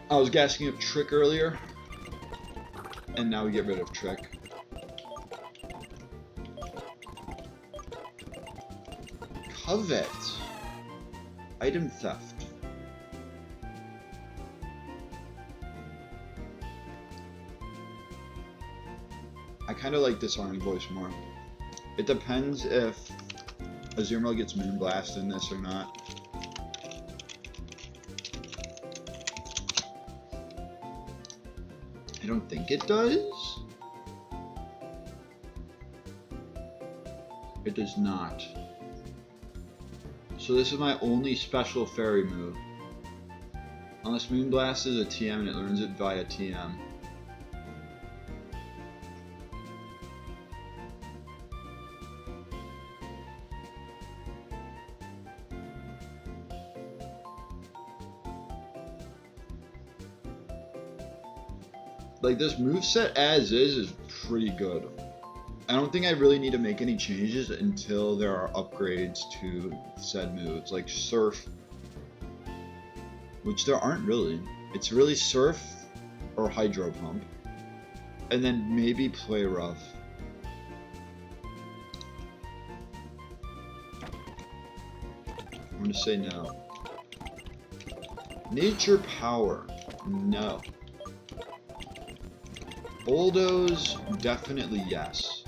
I was gassing up Trick earlier, and now we get rid of Trick. Covet. Item theft. I kind of like Disarming Voice more. It depends if Azumarill gets Moonblast in this or not. I don't think it does. It does not. So this is my only special fairy move. Unless Moonblast is a TM and it learns it via TM. Like, this moveset as is pretty good. I don't think I really need to make any changes until there are upgrades to said moves, like Surf, which there aren't really. It's really Surf or Hydro Pump, and then maybe Play Rough. I'm gonna say no. Nature Power, no. Bulldoze, definitely yes.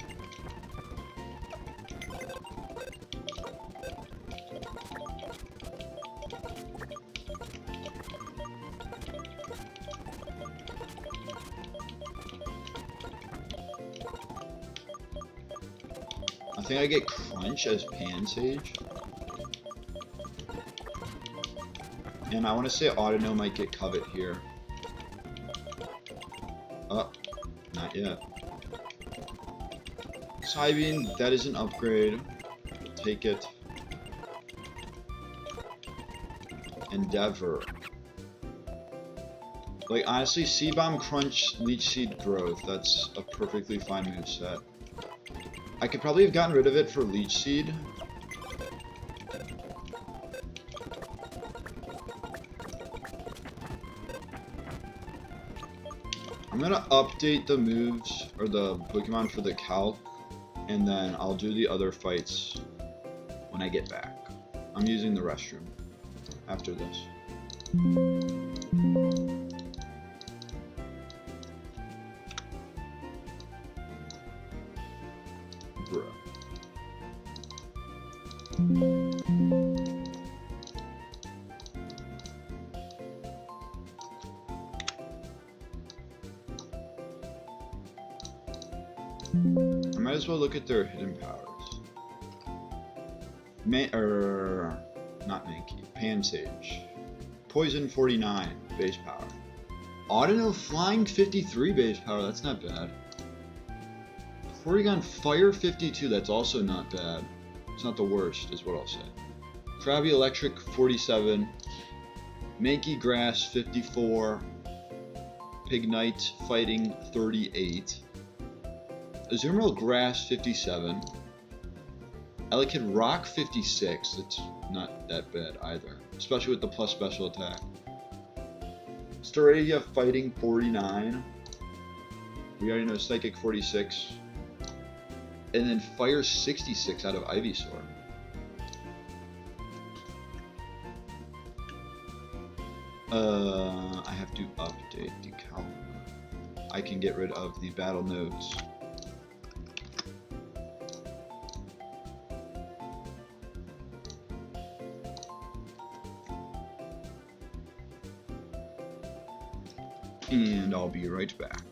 I think I get Crunch as Pansage. And I want to say Audino might get Covet here. Oh. Not yet. Psybeam, that is an upgrade. Take it. Endeavor. Like, honestly, C-Bomb, Crunch, Leech Seed, Growth. That's a perfectly fine moveset. I could probably have gotten rid of it for Leech Seed. I'm gonna update the moves, or the Pokemon for the Calc, and then I'll do the other fights when I get back. I'm using the restroom after this. Bruh. I might as well look at their hidden powers. Not Mankey, Pansage. Poison 49, base power. Audino Flying 53 base power, that's not bad. Porygon Fire 52, that's also not bad. It's not the worst, is what I'll say. Krabby Electric 47, Mankey Grass 54, Pignite Fighting 38, Azumarill Grass 57, Elekid Rock 56, it's not that bad either, especially with the plus special attack. Staravia Fighting 49, we already know Psychic 46, and then Fire 66 out of Ivysaur. I have to update the calc. I can get rid of the battle nodes. And I'll be right back.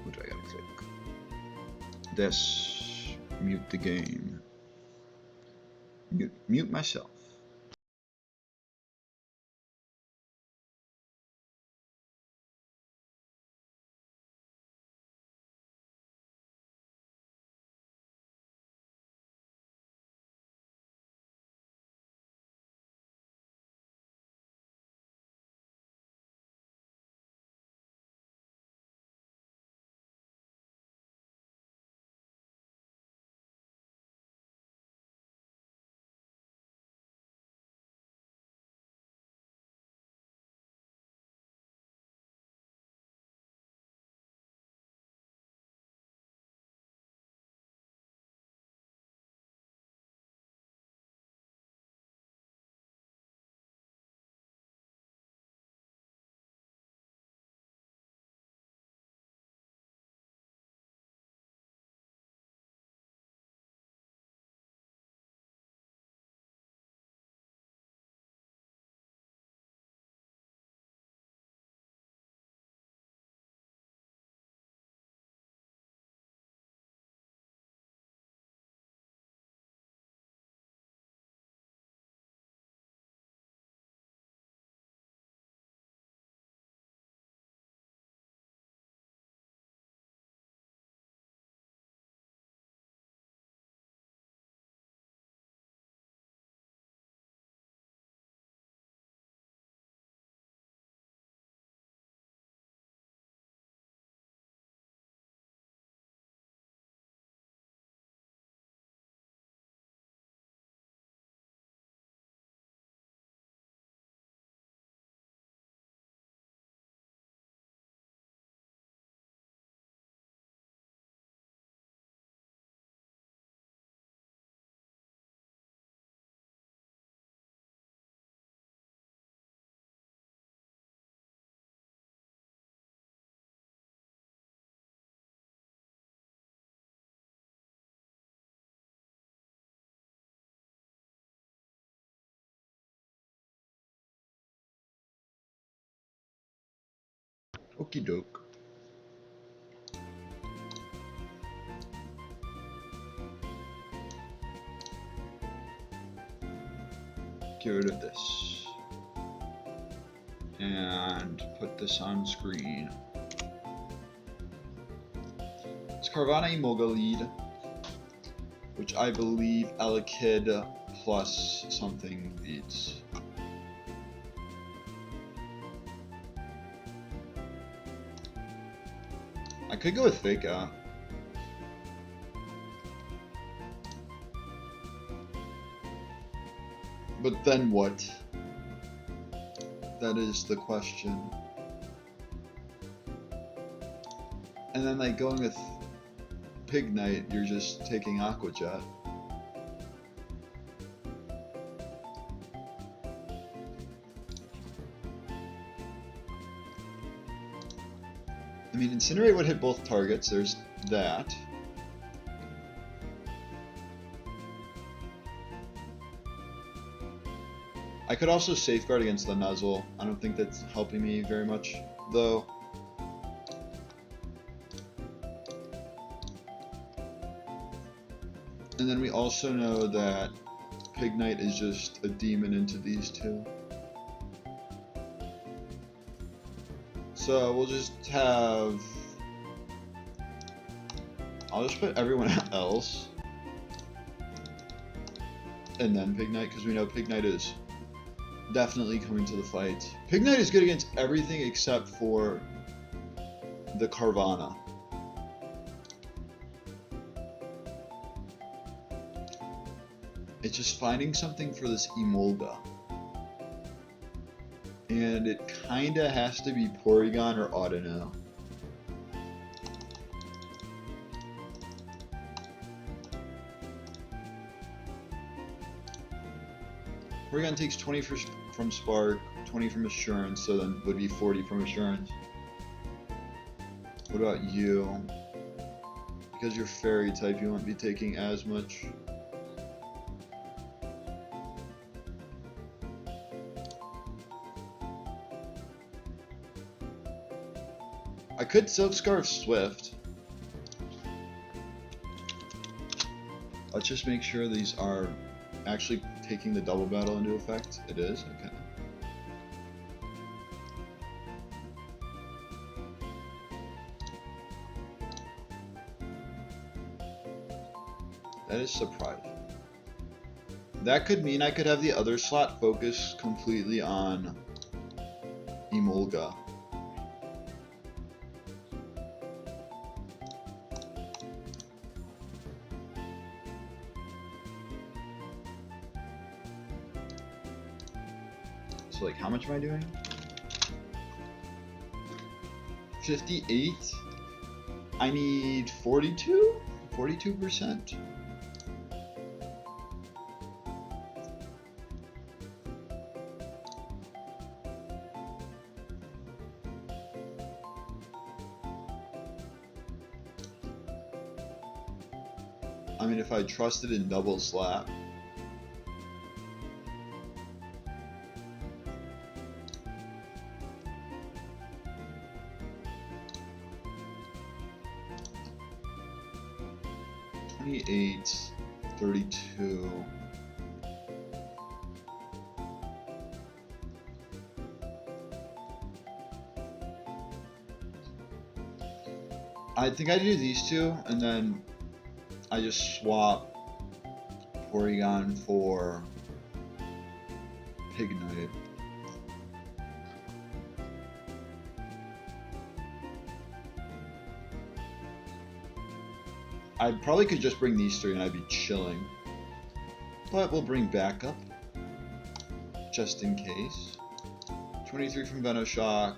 What do I gotta click? This. Mute the game. Mute myself. Okie doke. Get rid of this. And put this on screen. It's Carvanha Emolga lead, which I believe Elekid plus something beats. I could go with Fake Out. But then what? That is the question. And then like going with Pignite, you're just taking Aqua Jet. I mean, Incinerate would hit both targets, there's that. I could also Safeguard against the Nuzzle. I don't think that's helping me very much, though. And then we also know that Pignite is just a demon into these two. So we'll just have... I'll just put everyone else. and then Pignite, because we know Pignite is definitely coming to the fight. Pignite is good against everything except for the Carvana. It's just finding something for this Emolga. And it kinda has to be Porygon or Audino. Porygon takes 20 from Spark, 20 from Assurance, so then would be 40 from Assurance. What about you? Because you're Fairy type, you won't be taking as much. I could Silk Scarf Swift. Let's just make sure these are actually taking the double battle into effect. It is? Okay. That is surprising. That could mean I could have the other slot focus completely on Emolga. So like, how much am I doing? 58? I need 42? 42%? I mean, if I trusted in double slap. $28, $32. I think I do these two, and then I just swap Porygon for Pignite. I probably could just bring these three and I'd be chilling. But we'll bring backup, just in case. 23 from Venoshock.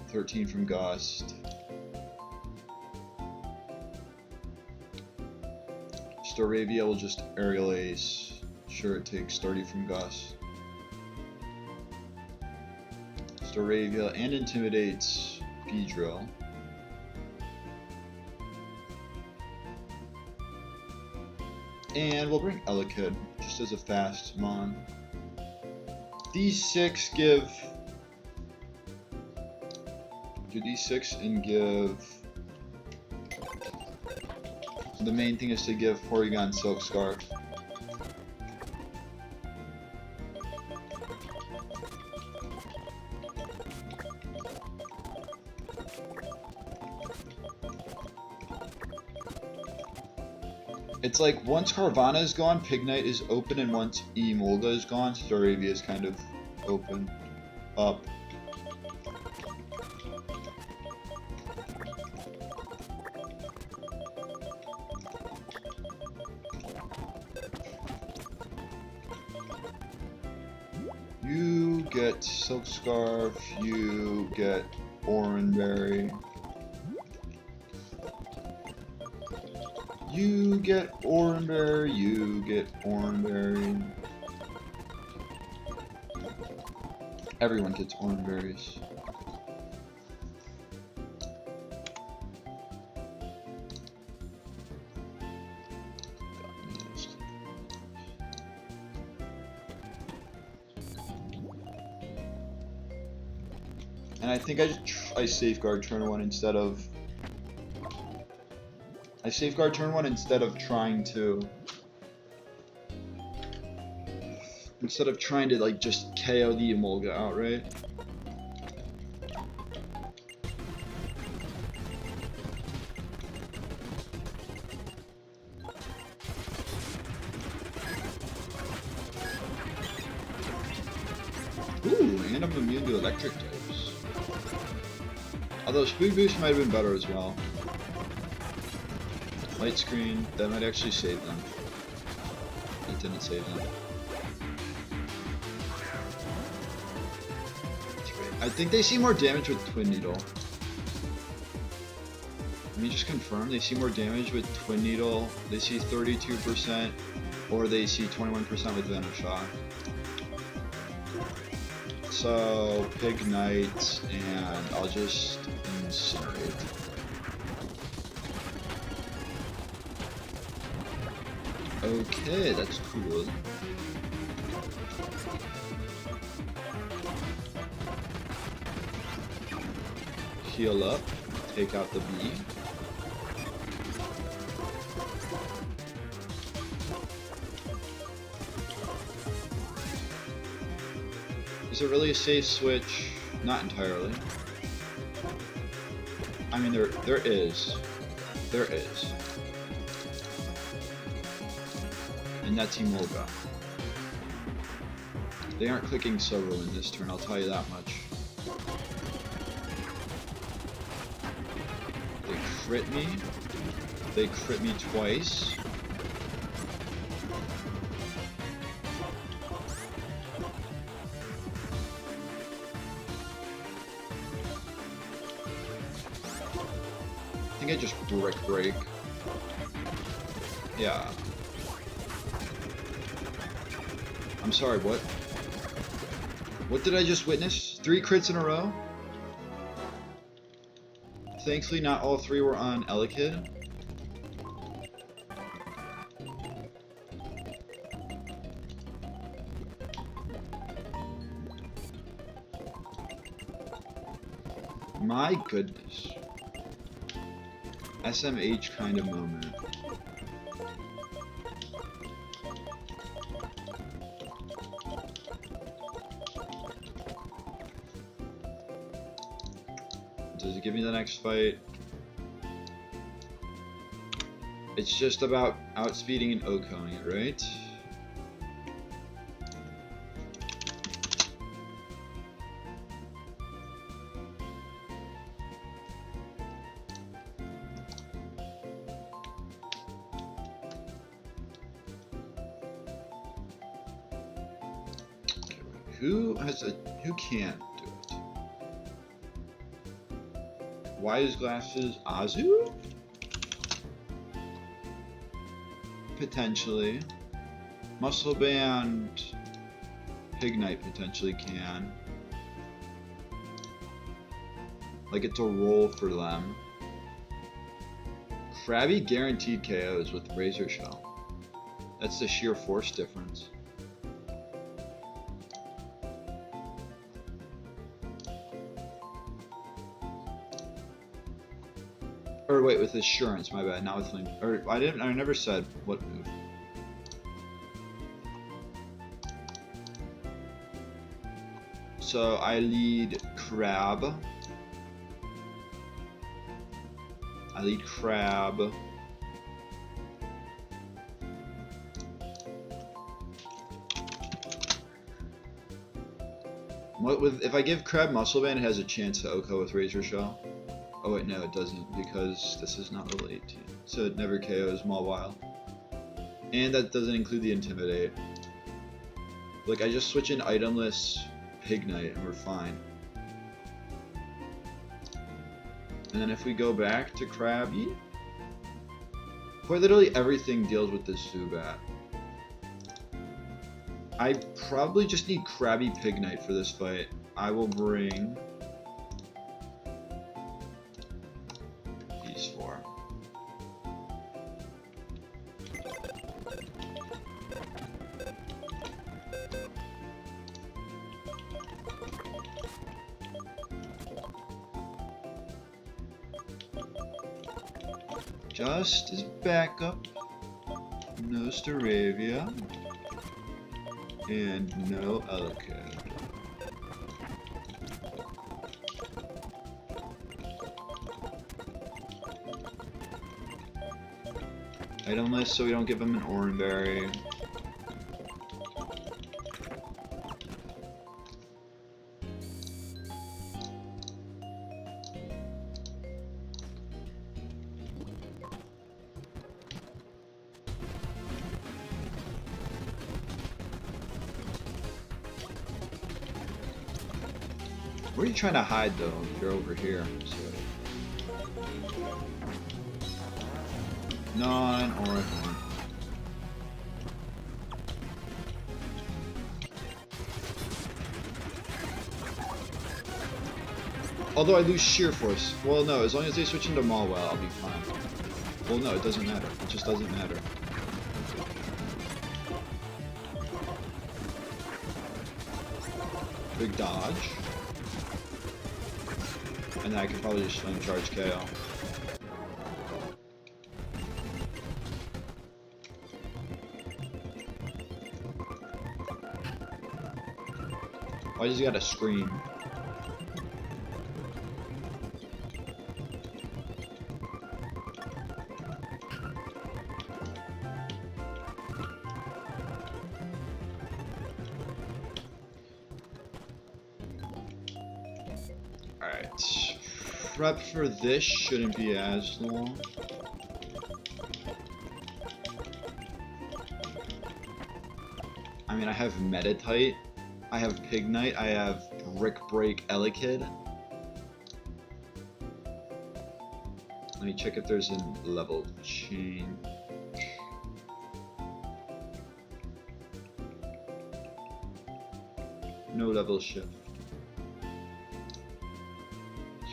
13 from Gust. Staravia will just Aerial Ace. Sure, it takes 30 from Gust. Staravia and intimidates Beedrill. And we'll bring Elekid, just as a fast mon. These 6 give... Do these 6 and give... The main thing is to give Porygon Silk Scarf. It's like, once Carvana is gone, Pignite is open, and once Emolga is gone, Staravia is kind of open. Up. You get Silk Scarf, you get Oranberry. You get Oranberry, you get Oranberry. Everyone gets Oranberries. And I think I safeguard turn 1 instead of... I safeguard turn 1 instead of trying to... like just KO the Emolga outright. Ooh, and I'm immune to electric types. Although Speed Boost might have been better as well. Light Screen, that might actually save them. It didn't save them. I think they see more damage with Twin Needle. Let me just confirm, they see more damage with Twin Needle. They see 32%, or they see 21% with Venom Shock. So, Pignite, and I'll just Incinerate. Okay, that's cool. Heal up, take out the bee. Is it really a safe switch? Not entirely. I mean, there is. There is. And that team will go. They aren't clicking Solo in this turn, I'll tell you that much. They crit me. They crit me twice. I think I just break. Yeah. I'm sorry, what? What did I just witness? 3 crits in a row? Thankfully, not all 3 were on Elekid. My goodness. SMH kind of moment. Does it give me the next fight? It's just about outspeeding and OHKOing it, right? Who can't do it? Wise Glasses Azu? Potentially. Muscle Band Pignite potentially can. Like it's a roll for them. Krabby guaranteed KOs with Razor Shell. That's the sheer force difference. Or wait, with Assurance, my bad, not with Flame. Or I never said what move. So I lead Crab. If I give Crab Muscle Band, it has a chance to OHKO with Razor Shell. Oh wait, no, it doesn't, because this is not level 18. So it never KOs Mawile. And that doesn't include the Intimidate. Like, I just switch in itemless Pignite and we're fine. And then if we go back to Krabby, quite literally everything deals with this Zubat. I probably just need Krabby Pignite for this fight. I will bring these 4. Just as backup, no Staravia, and no Elekid. Itemless so we don't give him an Oranberry. Where are you trying to hide though? You're over here. So. Non-orphan. Although I lose sheer force. Well, no, as long as they switch into Malwell, I'll be fine. Well, no, it doesn't matter. It just doesn't matter. Big dodge. And then I could probably just swing charge KO. I just gotta scream. Alright. Prep for this shouldn't be as long. I mean, I have Metatite. I have Pignite, I have Brick Break Elekid. Let me check if there's a level change. No level shift.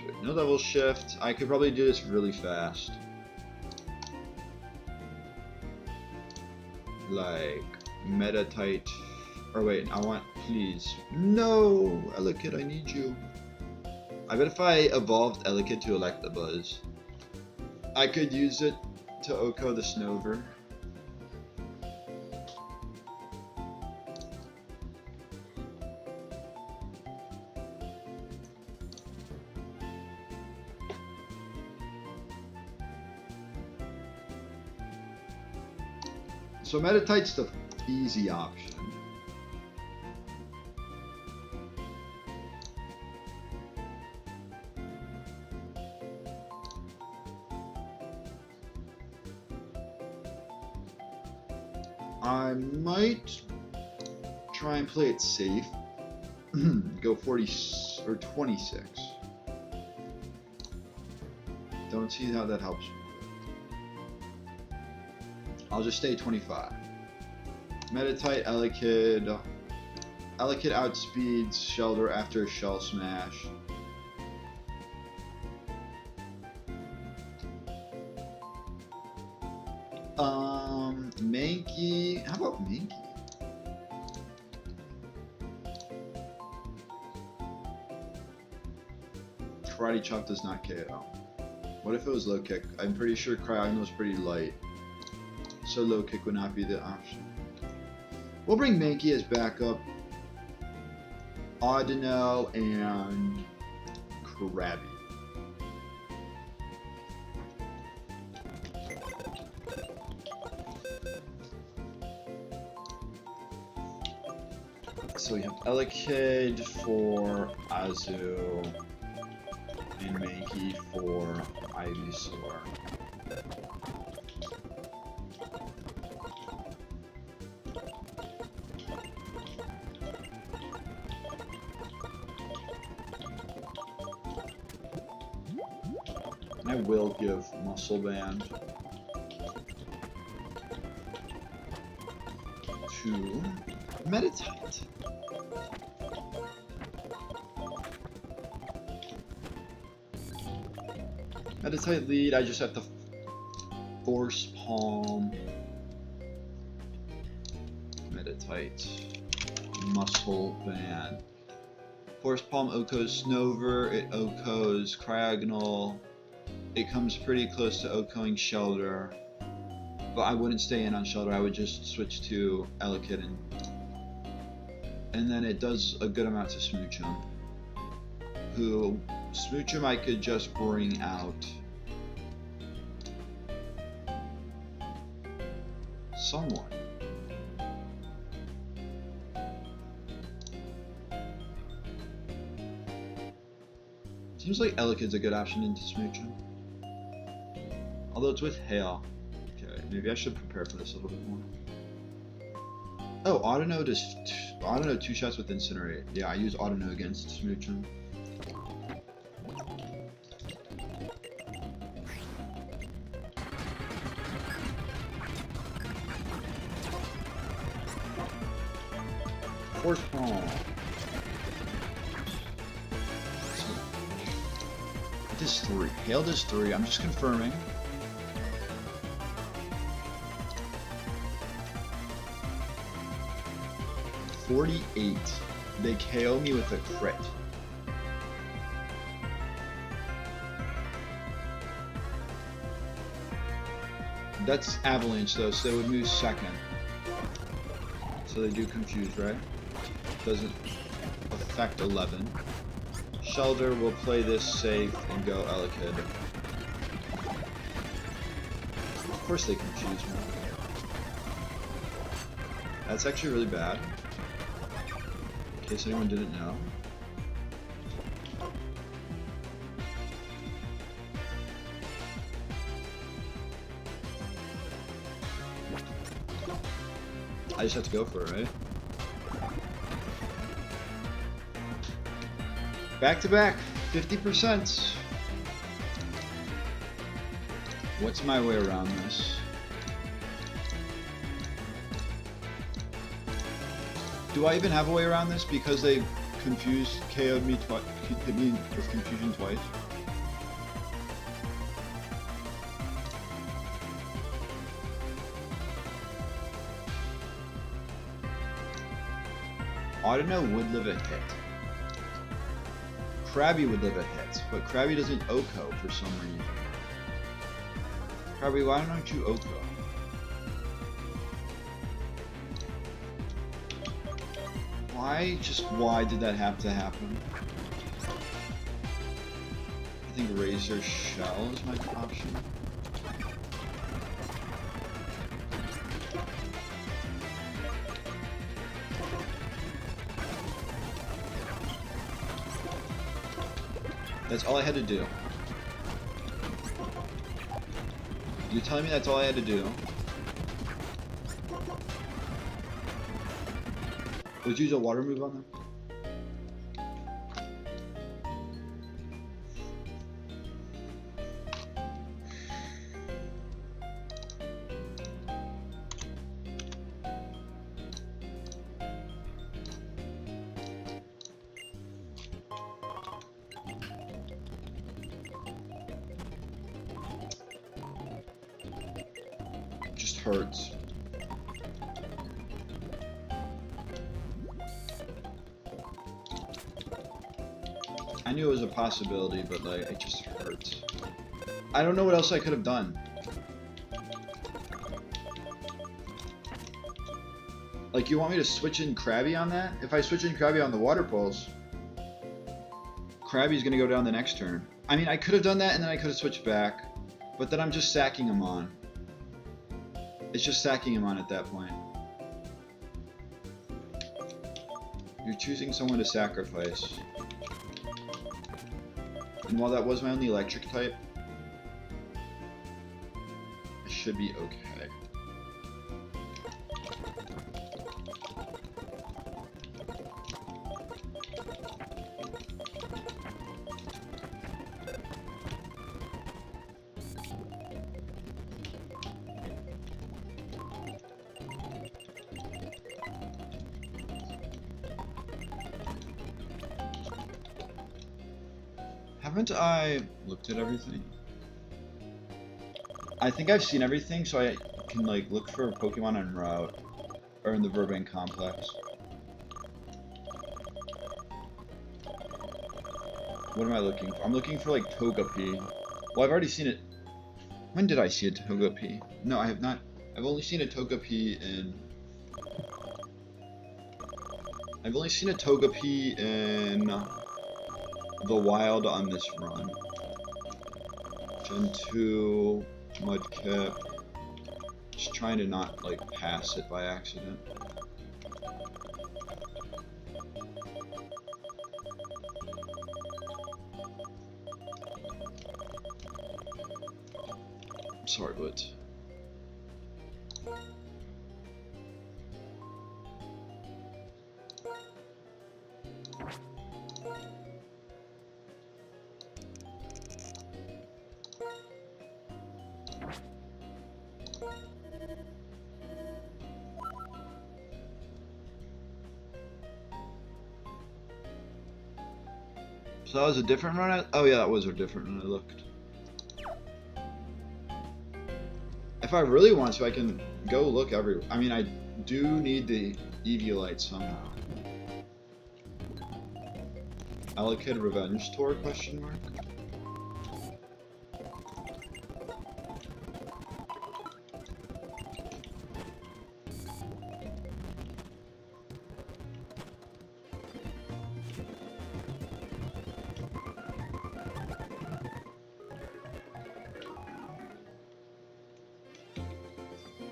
Sweet. No level shift. I could probably do this really fast. Like Metatite. Or wait, I want, please. No! Elekid, I need you. I bet if I evolved Elekid to Electabuzz, I could use it to Oko the Snover. So Metatite's the easy option. I might try and play it safe. Go 40 or 26. Don't see how that helps me. I'll just stay 25. Metatite, Elekid. Elekid outspeeds Shelter after Shell Smash. Mankey. How about Mankey? Karate Chop does not KO. What if it was low kick? I'm pretty sure Cryogonal is pretty light, so low kick would not be the option. We'll bring Mankey as backup. Audino and Krabby. So we have Elekid for Azu and Mankey for Ivysaur. I will give Muscle Band to Metatite. Metatite lead, I just have to Force Palm. Metatite. Muscle Band. Force Palm Oko's Snover, it Oko's Cryogonal. It comes pretty close to Okoing Shelter. But I wouldn't stay in on Shelter, I would just switch to Elekid and then it does a good amount to Smoochum. Who Smoochum I could just bring out someone. Seems like Elekid's a good option into Smoochum. Although it's with Hail. Okay, maybe I should prepare for this a little bit more. Oh, Audino does Audino 2 shots with Incinerate. Yeah, I use Audino against Smoochum. Force Palm. It is 3. Hailed is 3. I'm just confirming. $48. They KO me with a crit. That's Avalanche though, so they would move second. So they do confuse, right? Doesn't affect 11. Shelter will play this safe and go Elekid. Of course they confuse me. That's actually really bad. In case anyone didn't know. I just have to go for it, right? Back to back, 50%. What's my way around this? Do I even have a way around this? Because they confused, KO'd me twice, hit me with confusion twice. Audino would live a hit. Krabby would live a hit, but Krabby doesn't Oko for some reason. Krabby, why don't you Oko? Why did that have to happen? I think Razor Shell is my option. That's all I had to do. You're telling me that's all I had to do? Would you use a water move on them? Just hurts. I knew it was a possibility, but like, it just hurts. I don't know what else I could have done. Like, you want me to switch in Krabby on that? If I switch in Krabby on the water pulse, Krabby's gonna go down the next turn. I mean, I could have done that and then I could have switched back, but then I'm just sacking him on. It's just sacking him on at that point. You're choosing someone to sacrifice. And while that was my only electric type, I should be okay. Haven't I looked at everything? I think I've seen everything, so I can like look for Pokemon en route or in the Burbank complex. What am I looking for? I'm looking for like Togepi. Well, I've already seen it. When did I see a Togepi? No, I have not. I've only seen a Togepi in. I've only seen a Togepi in the wild on this run. Gen 2, Mudkip. Just trying to not like pass it by accident. I'm sorry, but So that was a different run? Oh yeah, that was a different run I looked. If I really want to, I can go look everywhere. I mean, I do need the Eviolite somehow. Allocated Revenge Tour, question mark?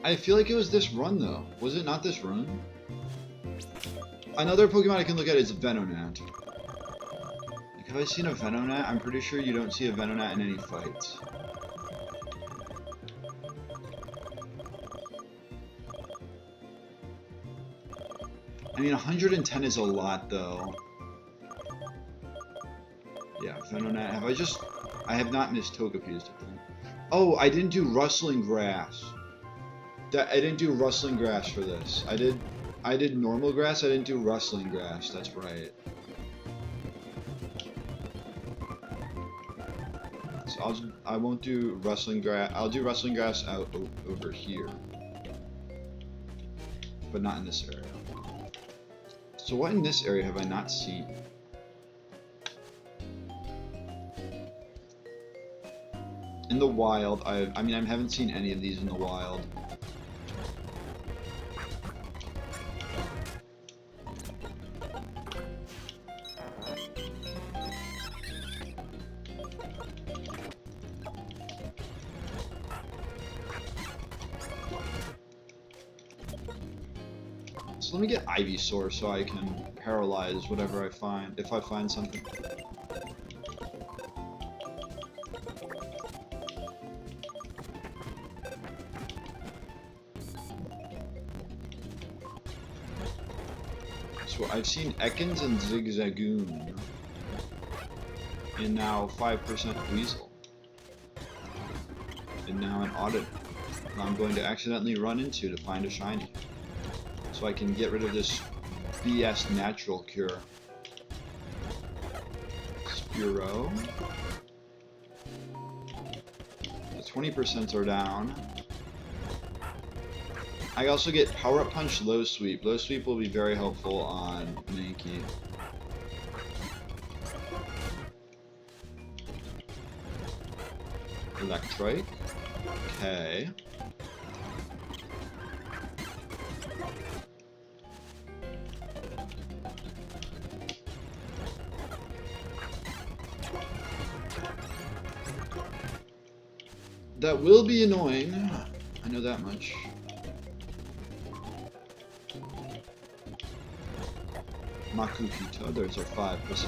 I feel like it was this run though. Was it not this run? Another Pokemon I can look at is Venonat. Like, have I seen a Venonat? I'm pretty sure you don't see a Venonat in any fights. I mean, 110 is a lot though. Yeah, Venonat. I have not missed Togepi's. Oh, I didn't do Rustling Grass. I didn't do Rustling Grass for this. I did normal grass, I didn't do Rustling Grass, that's right. So I won't do Rustling Grass, I'll do Rustling Grass out over here. But not in this area. So what in this area have I not seen? In the wild, I mean, I haven't seen any of these in the wild. So let me get Ivysaur so I can paralyze whatever I find, if I find something. So I've seen Ekans and Zigzagoon. And now 5% Weasel. And now an Audit that I'm going to accidentally run into to find a shiny. So I can get rid of this BS natural cure. Spearow. The 20% are down. I also get Power Up Punch, Low Sweep. Low Sweep will be very helpful on Mankey. Electrike. Okay. That will be annoying. I know that much. Makukito, there's our 5%.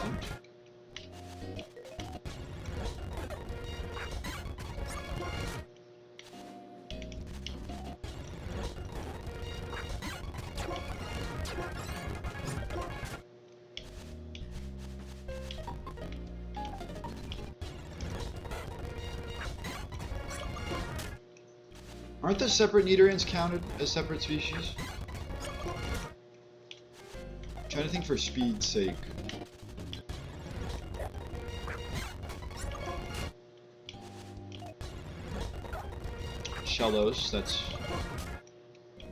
Aren't the separate Nidorans counted as separate species? I'm trying to think for speed's sake. Shellos, that's...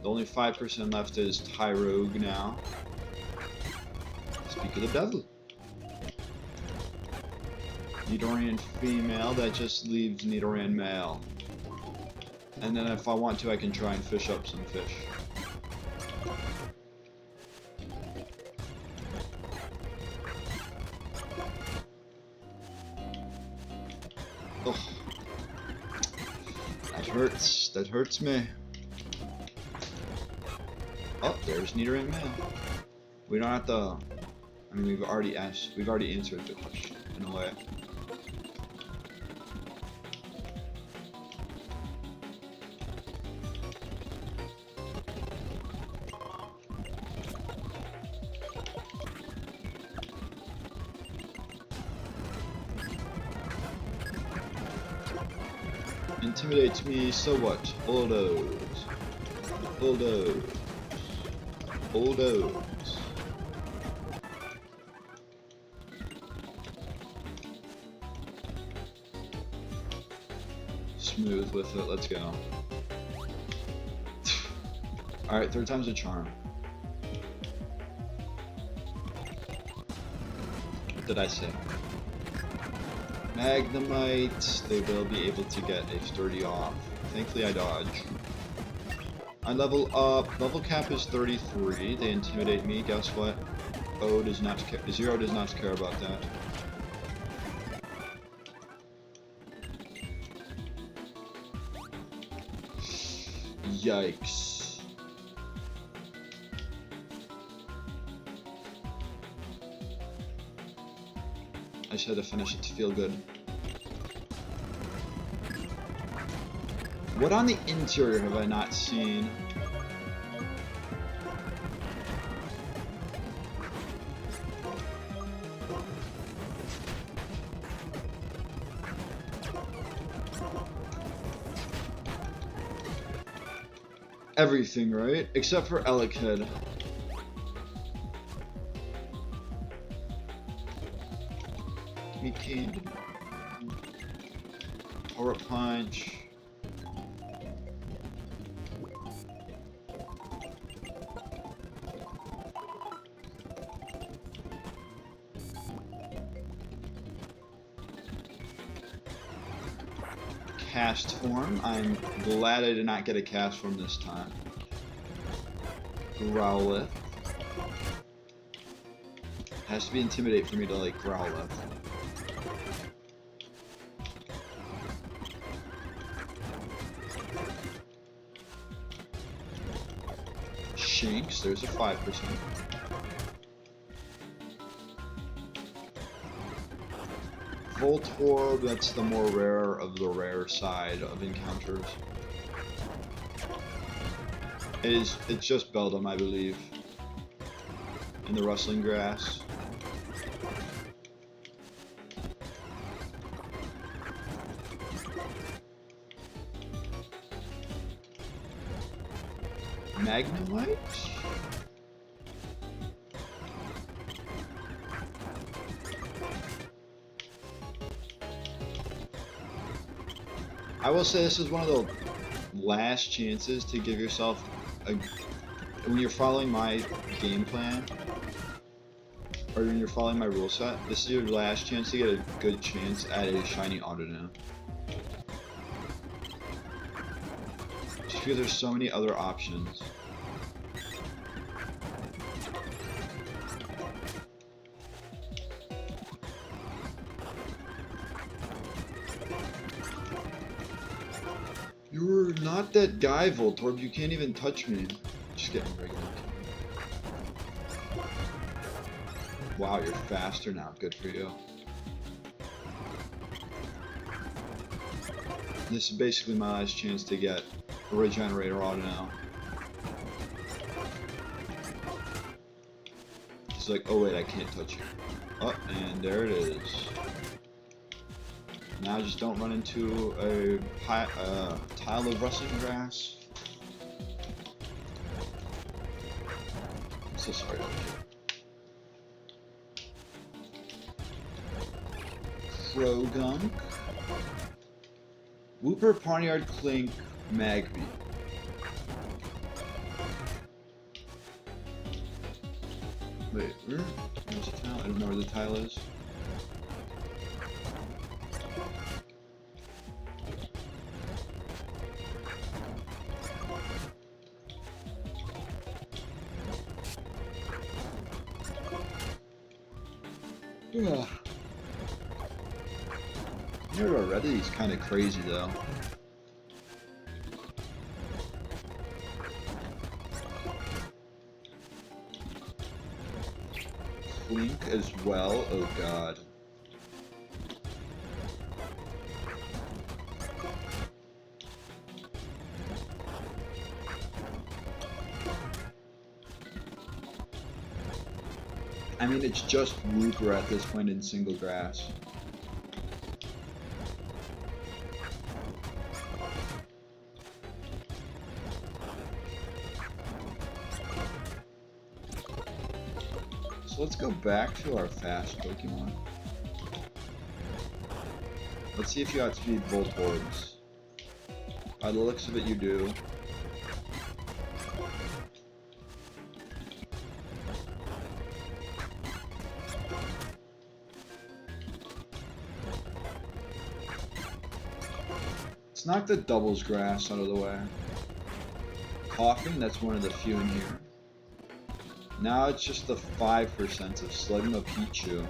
The only 5% left is Tyrogue now. Speak of the devil. Nidorian female, that just leaves Nidoran male. And then if I want to, I can try and fish up some fish. Ugh. That hurts. That hurts me. Oh, there's Nidoran male. We don't have to... I mean, we've already answered the question, in a way. Intimidates me, so what? Bulldoze. Bulldoze. Bulldoze. smooth with it. Let's go. Alright, third time's a charm. What did I say? Magnemite. They will be able to get a sturdy off. Thankfully I dodge. I level up. Level cap is 33. They intimidate me. Guess what? O does not care. Zero does not care about that. Yikes. I just had to finish it to feel good. What on the interior have I not seen? Everything, right? Except for Elekid. Me candy. Aura Punch. Cast form. I'm glad I did not get a cast form this time. Growlithe. Has to be Intimidate for me to like Growlithe. Shanks, there's a 5%. Voltorb, that's the more rare of the rare side of encounters. It's just Beldum, I believe. In the rustling grass. Magnemite? I will say this is one of the last chances to give yourself a... When you're following my game plan, or when you're following my rule set, this is your last chance to get a good chance at a shiny Audino. Just because there's so many other options. You're not that guy, Voltorb. You can't even touch me. Just getting regular. Wow, you're faster now. Good for you. This is basically my last chance to get a Regenerator auto now. It's like, oh wait, I can't touch you. Oh, and there it is. Now just don't run into a tile of rustling grass. I'm so sorry. Krogunk. Wooper, Pawniard, Clink, Magby. Wait, where's the tile? I don't know where the tile is. Yeah. Here already, he's kind of crazy though. Link as well. Oh god. I mean, it's just Wooper at this point in single grass. So let's go back to our fast Pokemon. Let's see if you outspeed Voltorbs. By the looks of it, you do. Let's knock the doubles grass out of the way. Coughing, that's one of the few in here. Now it's just the 5% of Slugma Pichu.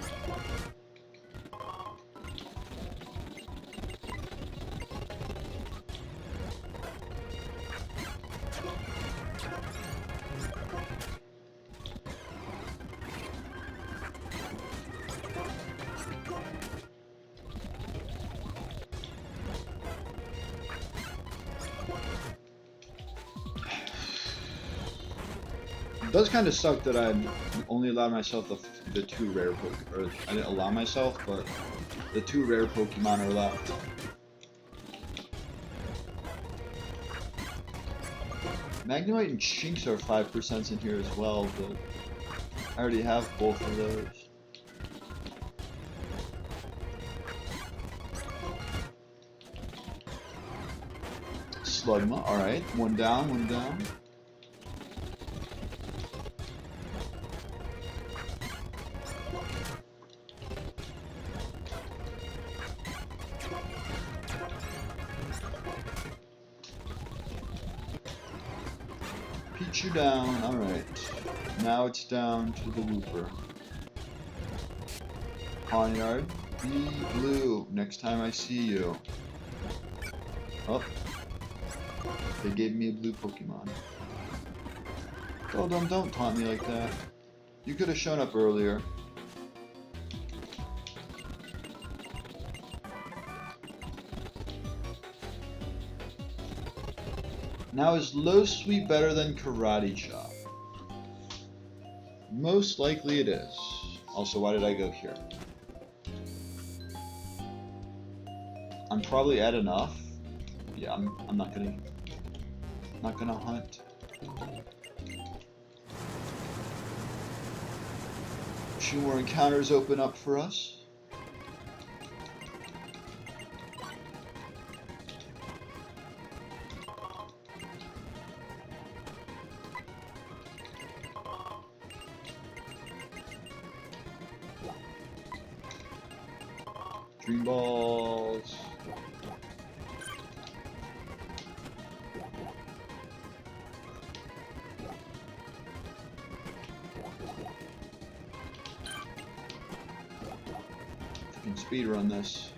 It does kind of suck that I only allowed myself the 2 rare Pokemon, or I didn't allow myself, but the 2 rare Pokemon are left. Magnemite and Chinks are 5% in here as well, but I already have both of those. Slugma, alright, one down, one down. Pichu down, alright. Now it's down to the Wooper. Pawniard, be blue next time I see you. Oh. They gave me a blue Pokemon. Goldum, don't taunt me like that. You could have shown up earlier. Now, is Low Sweet better than Karate Chop? Most likely it is. Also, why did I go here? I'm probably at enough. Yeah, I'm not gonna hunt. 2 more encounters open up for us. Dream balls. Can speed run this.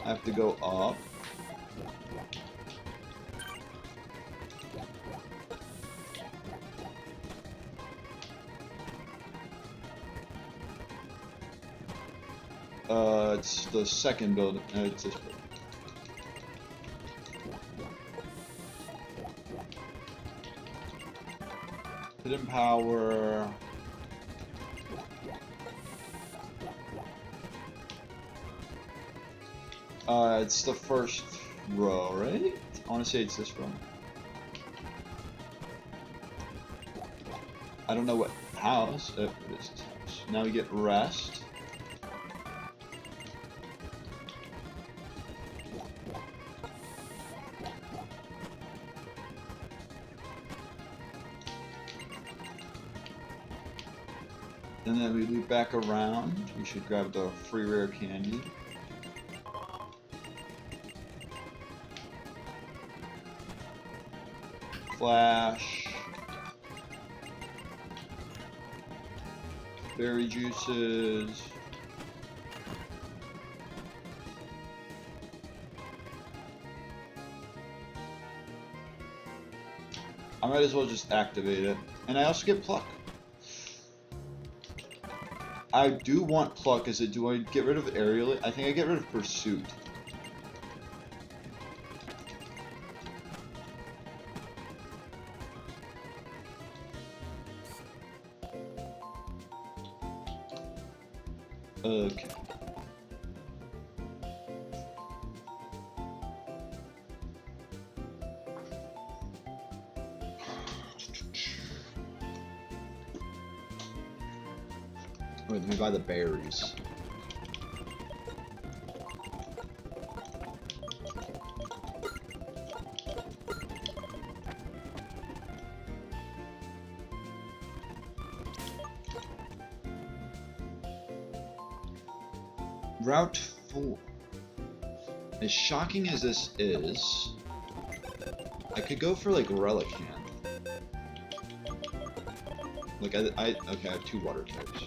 I have to go up. It's the second building. It's this building. Hidden power. It's the first row, right? I want to say it's this row. I don't know what house. It is this house. Now we get rest. And then we loop back around. We should grab the free rare candy. Flash. Berry juices. I might as well just activate it. And I also get Pluck. I do want Pluck. Do I get rid of Aerial? I think I get rid of Pursuit. Okay. Wait, let me buy the berries. Route 4. As shocking as this is, I could go for like Relican. Like okay, I have 2 water types.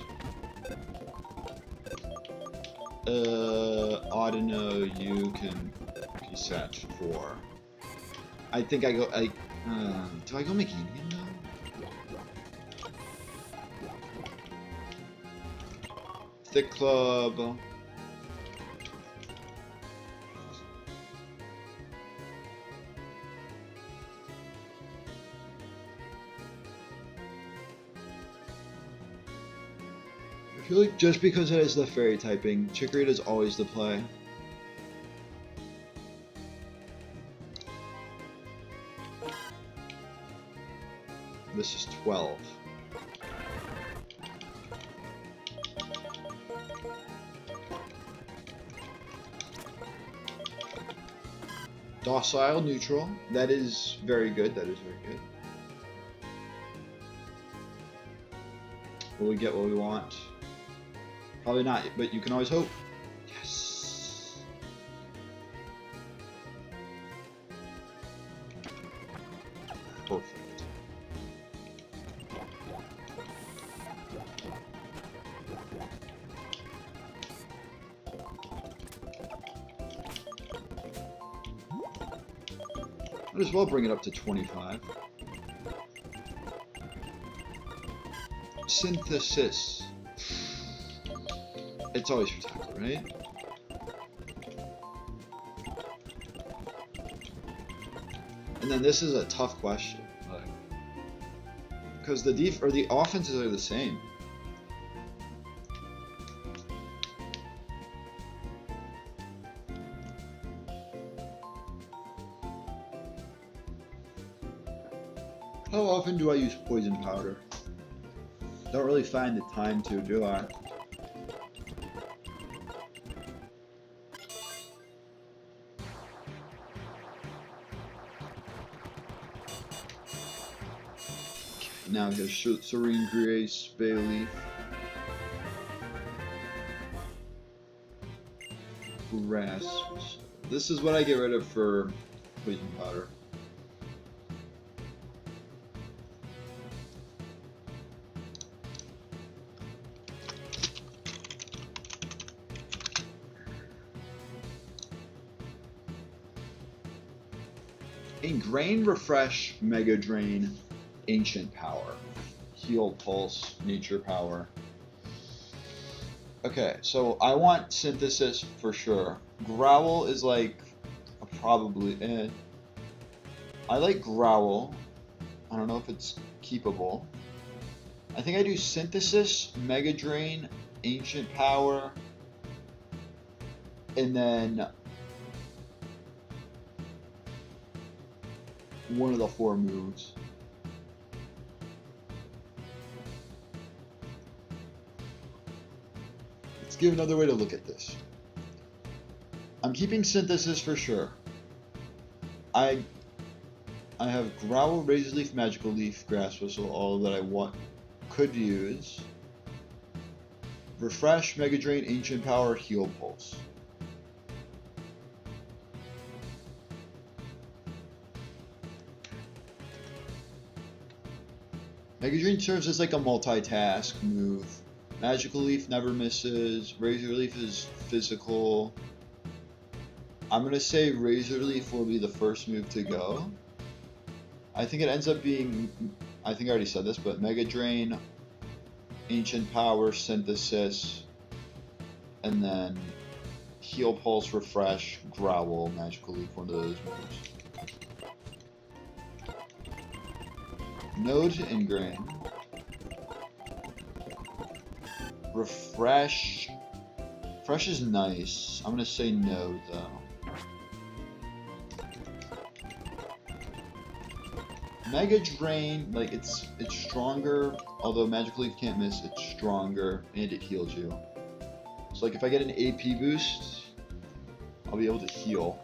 Audino, you can P-Satch 4. I think I go, do I go Meganium though? Thick Club. I feel like just because it has the fairy typing, Chikorita is always the play. This is 12. Docile, neutral. That is very good. That is very good. Will we get what we want? Probably not, but you can always hope. Yes. Perfect. Might as well bring it up to 25. Synthesis. It's always for tackle, right? And then this is a tough question, because the offenses are the same. How often do I use poison powder? Don't really find the time to, do I? Now here's Serene Grace, Bayleaf, Grass. This is what I get rid of for poison powder. Ingrain, Refresh, Mega Drain, Ancient Power, Heal Pulse, Nature Power. Okay, so I want Synthesis for sure. Growl is like probably I like Growl. I don't know if it's keepable. I think I do Synthesis, Mega Drain, Ancient Power, and then one of the 4 moves. Let's give another way to look at this. I'm keeping Synthesis for sure. I have Growl, Razor Leaf, Magical Leaf, Grass Whistle, all that I could use. Refresh, Mega Drain, Ancient Power, Heal Pulse. Mega Drain serves as like a multitask move. Magical Leaf never misses. Razor Leaf is physical. I'm going to say Razor Leaf will be the first move to go. I think it ends up being, I think I already said this, but Mega Drain, Ancient Power, Synthesis, and then Heal Pulse, Refresh, Growl, Magical Leaf, one of those moves. No to Ingrain. Refresh. Refresh is nice. I'm gonna say no though. Mega Drain, like it's stronger although Magic Leaf can't miss, it's stronger and it heals you. So like if I get an AP boost, I'll be able to heal.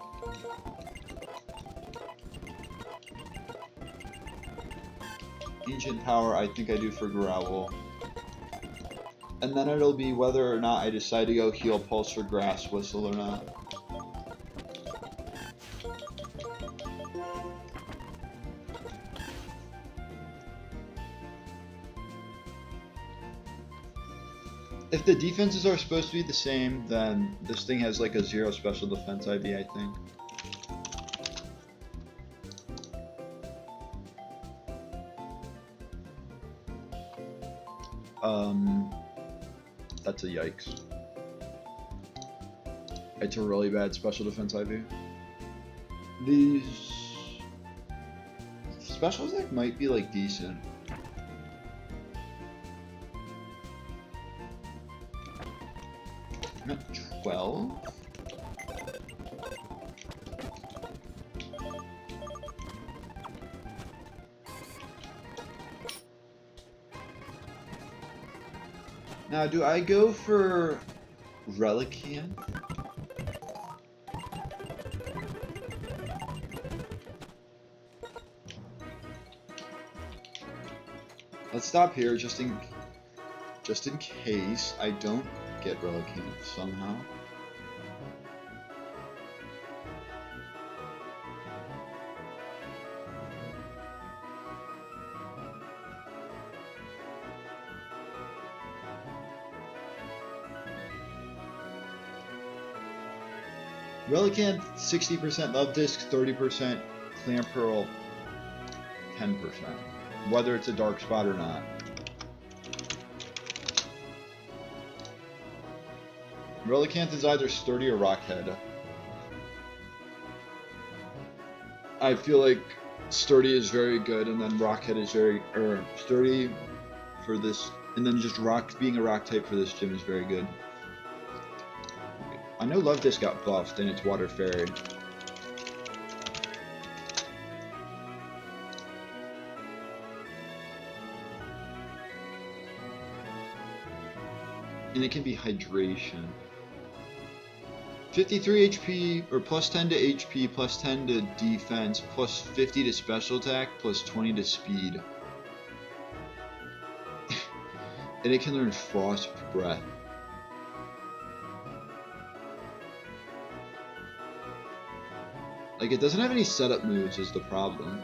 Ancient Power, I think I do for Growl. And then it'll be whether or not I decide to go heal Pulse or Grass Whistle or not. If the defenses are supposed to be the same, then this thing has like a 0 special defense IV, I think. That's a yikes. It's a really bad special defense IV. These specials like might be like decent. I'm at 12. Now, do I go for Relicanth? Let's stop here just in case I don't get Relicanth somehow. Relicanth 60% Love Disc, 30% Clamp Pearl, 10%. Whether it's a dark spot or not. Relicanth is either Sturdy or Rockhead. I feel like Sturdy is very good, and then Rockhead is very, Sturdy for this, and then just being a Rock type for this gym is very good. I know Love Disc got buffed, and it's Water Fairy. And it can be Hydration. 53 HP, or plus 10 to HP, plus 10 to defense, plus 50 to special attack, plus 20 to speed. And it can learn Frost Breath. Like, it doesn't have any setup moves is the problem.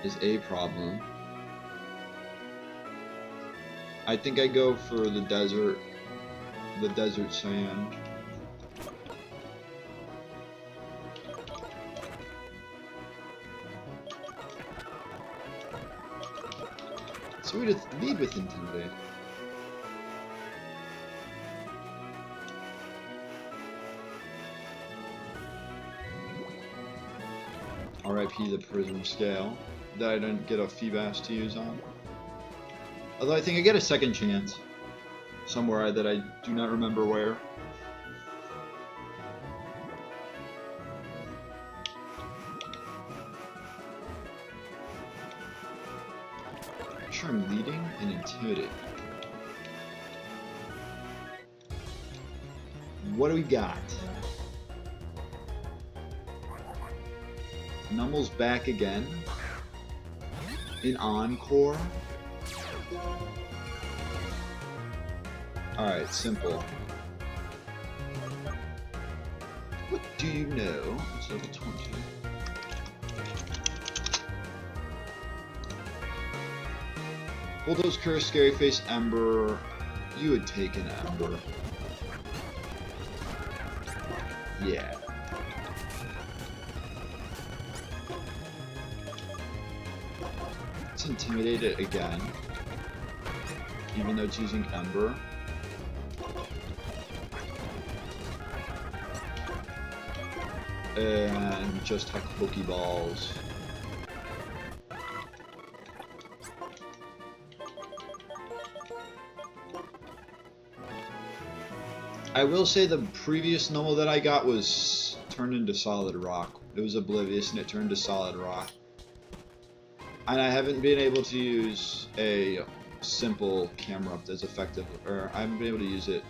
Is a problem. I think I go for the desert sand. So we just lead with Intimidate. RIP the Prism Scale that I didn't get a Feebas to use on. Although I think I get a second chance somewhere that I do not remember where. I'm sure I'm leading and Intimidate. What do we got? Numble's back again. In Encore. Alright, simple. What do you know? It's level 20. Bulldoze Curse, Scary Face, Ember. You would take an Ember. Yeah. Let's Intimidate it again. Even though it's using Ember. And just heck Pokeballs. I will say the previous normal that I got was turned into Solid Rock. It was Oblivious and it turned to Solid Rock. And I haven't been able to use a simple camera up as effective, or I haven't been able to use it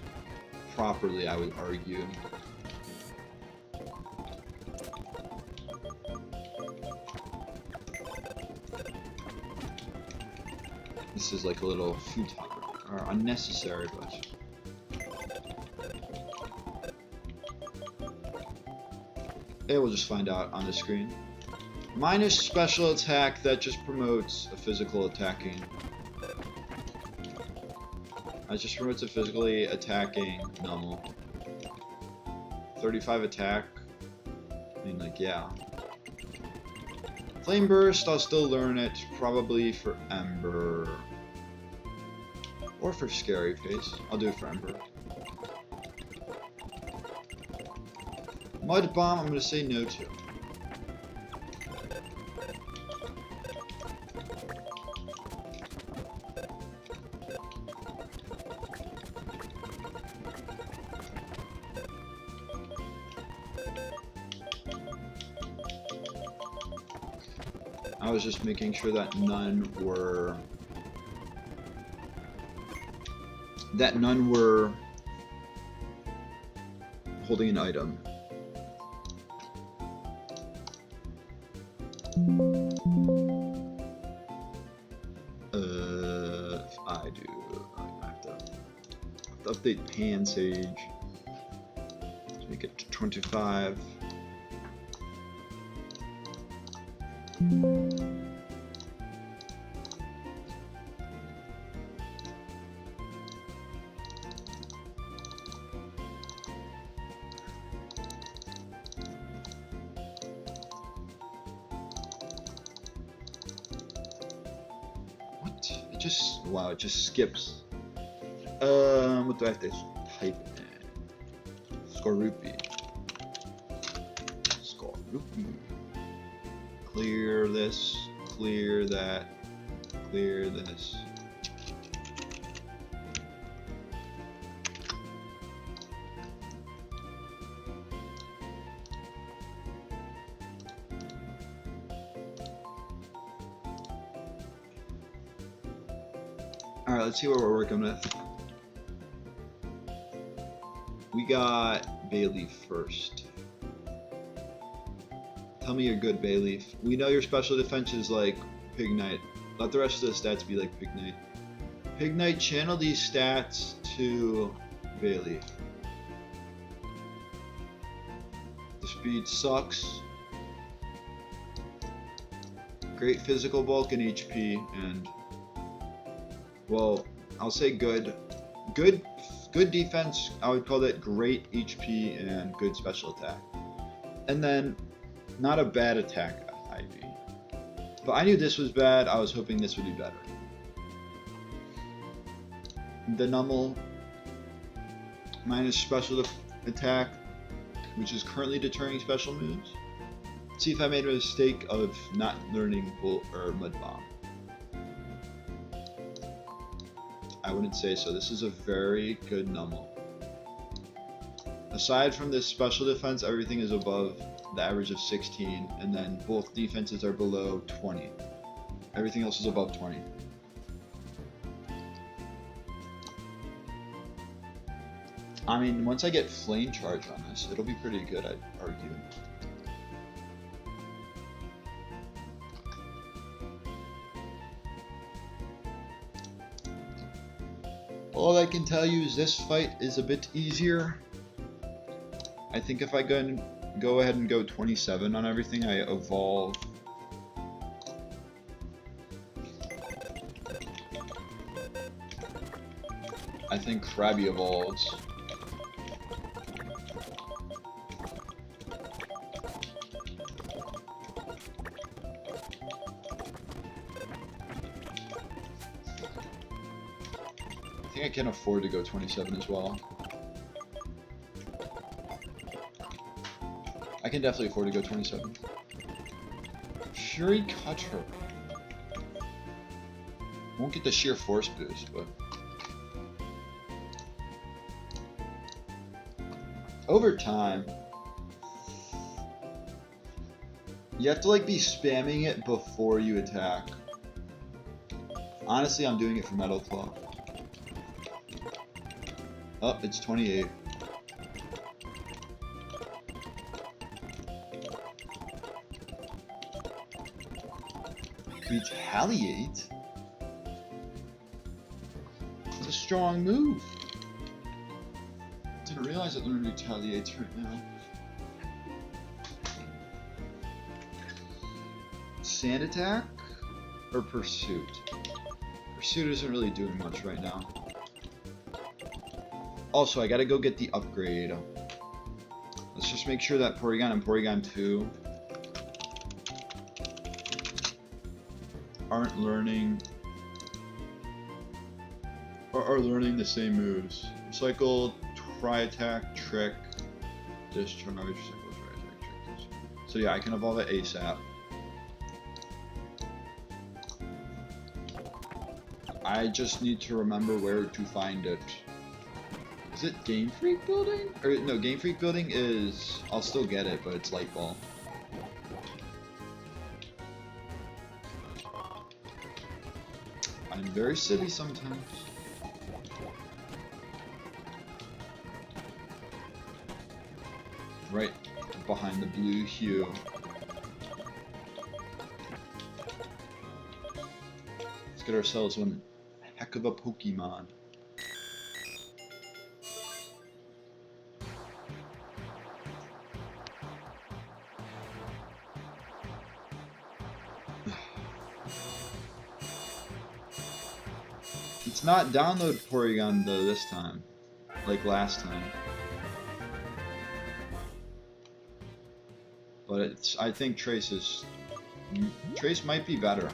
properly, I would argue. This is like a little futile, or unnecessary, but... yeah, we'll just find out on the screen. Minus special attack, that just promotes a physical attacking. That just promotes a physically attacking normal. 35 attack. I mean, like, yeah. Flame Burst, I'll still learn it, probably for Ember. Or for Scary Face. I'll do it for Ember. Mud Bomb, I'm gonna say no to. I was just making sure that none were holding an item. If I do, I have to update Pan Sage to make it to 25. Wow, it just skips. What do I have to type in? Skorupi. Clear this, clear that, clear this. Alright, let's see what we're working with. We got Bayleaf first. Tell me you're good, Bayleaf. We know your special defense is like Pignite. Let the rest of the stats be like Pignite. Pignite, channel these stats to Bayleaf. The speed sucks. Great physical bulk and HP, and well, I'll say good. Good defense, I would call that great HP and good special attack. And then, not a bad attack IV. But I knew this was bad, I was hoping this would be better. The Nummel, minus special attack, which is currently deterring special moves. See if I made a mistake of not learning Bull or Mud Bomb. I wouldn't say so. This is a very good Nummel. Aside from this special defense, everything is above the average of 16, and then both defenses are below 20. Everything else is above 20. I mean, once I get Flame Charge on this, it'll be pretty good, I'd argue. All I can tell you is this fight is a bit easier. I think if I go ahead and go 27 on everything, I evolve. I think Krabby evolves. I think I can afford to go 27 as well. I can definitely afford to go 27. Fury Cutter. Won't get the sheer force boost, but over time, you have to like be spamming it before you attack. Honestly, I'm doing it for Metal Claw. Oh, it's 28. Retaliate? It's a strong move. Didn't realize it learned retaliates right now. Sand attack or pursuit? Pursuit isn't really doing much right now. Also, I gotta go get the upgrade. Let's just make sure that Porygon and Porygon 2 aren't learning or are learning the same moves. Recycle, Tri-Attack, Trick, Discharge, Recycle, Tri-Attack, Trick, Discharge. So yeah, I can evolve it ASAP. I just need to remember where to find it. Is it Game Freak Building? Or no, Game Freak Building is... I'll still get it, but it's Light Ball. I'm very silly sometimes. Right behind the blue hue. Let's get ourselves one heck of a Pokemon. It's not download Porygon though this time, like last time. But it's, I think Trace might be better.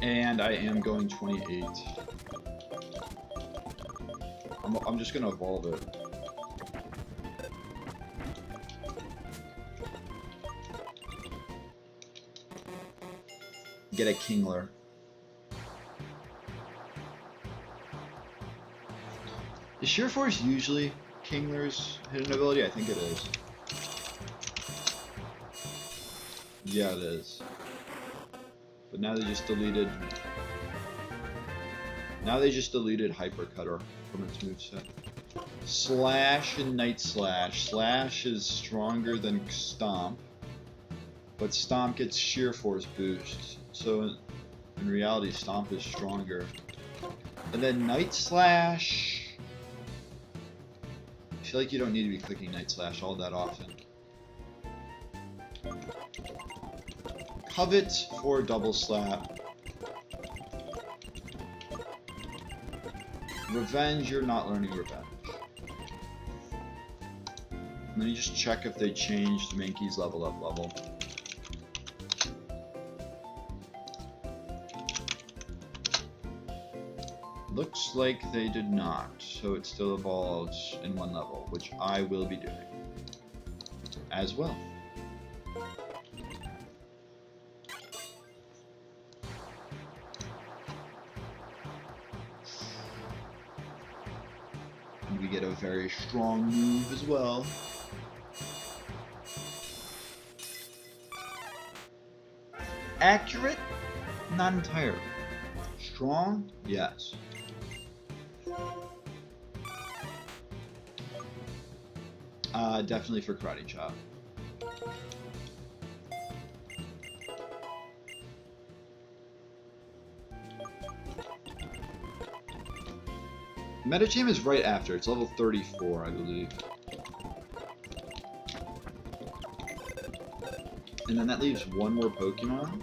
And I am going 28. I'm just gonna evolve it. Get a Kingler. Is Sheer Force usually Kingler's hidden ability? I think it is. Yeah, it is. But now they just deleted... Now they just deleted Hyper Cutter from its moveset. Slash and Night Slash. Slash is stronger than Stomp. But Stomp gets Sheer Force boost. So in reality, Stomp is stronger. And then Night Slash... I feel like you don't need to be clicking Night Slash all that often. Covet for Double Slap. Revenge, you're not learning Revenge. Let me just check if they changed Mankey's level up level. Looks like they did not, so it still evolves in one level, which I will be doing as well. And we get a very strong move as well. Accurate? Not entirely. Strong? Yes. Definitely for Karate Chop. Metagame is right after. It's level 34, I believe. And then that leaves one more Pokemon.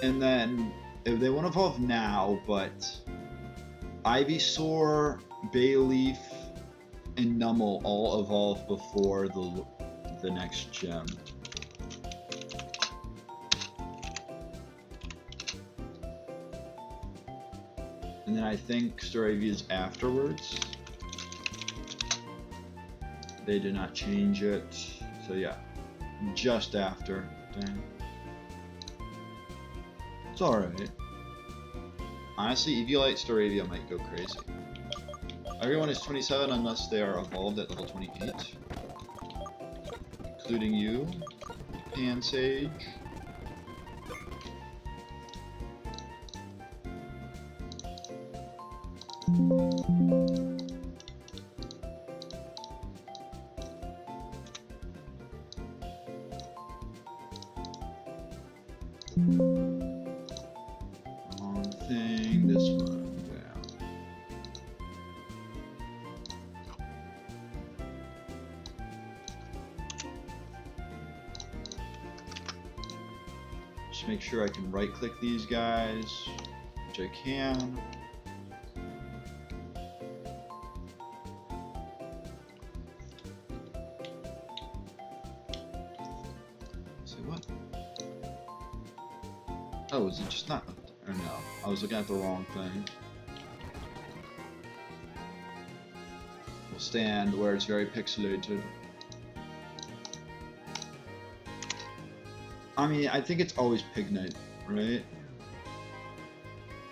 And then, if they won't evolve now, but Ivysaur, Bayleaf, and Numel all evolve before the next gem. And then I think Staravia is afterwards. They did not change it. So yeah, just after. Dang. It's alright. Honestly, Eviolite Staravia might go crazy. Everyone is 27 unless they are evolved at level 28. Including you, Pansage. Wrong thing, this one, yeah. Just make sure I can right click these guys, which I can. Oh, is it just not? Or no, I was looking at the wrong thing. We'll stand where it's very pixelated. I mean, I think it's always Pignite, right?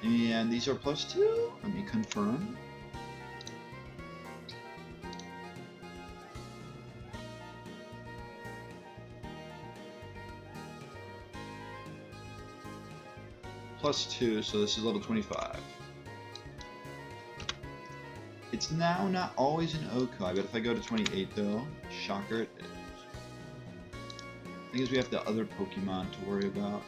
And these are +2? Let me confirm. +2, so this is level 25. It's now not always an Okai, but if I go to 28 though, shocker it is. I think we have the other Pokemon to worry about.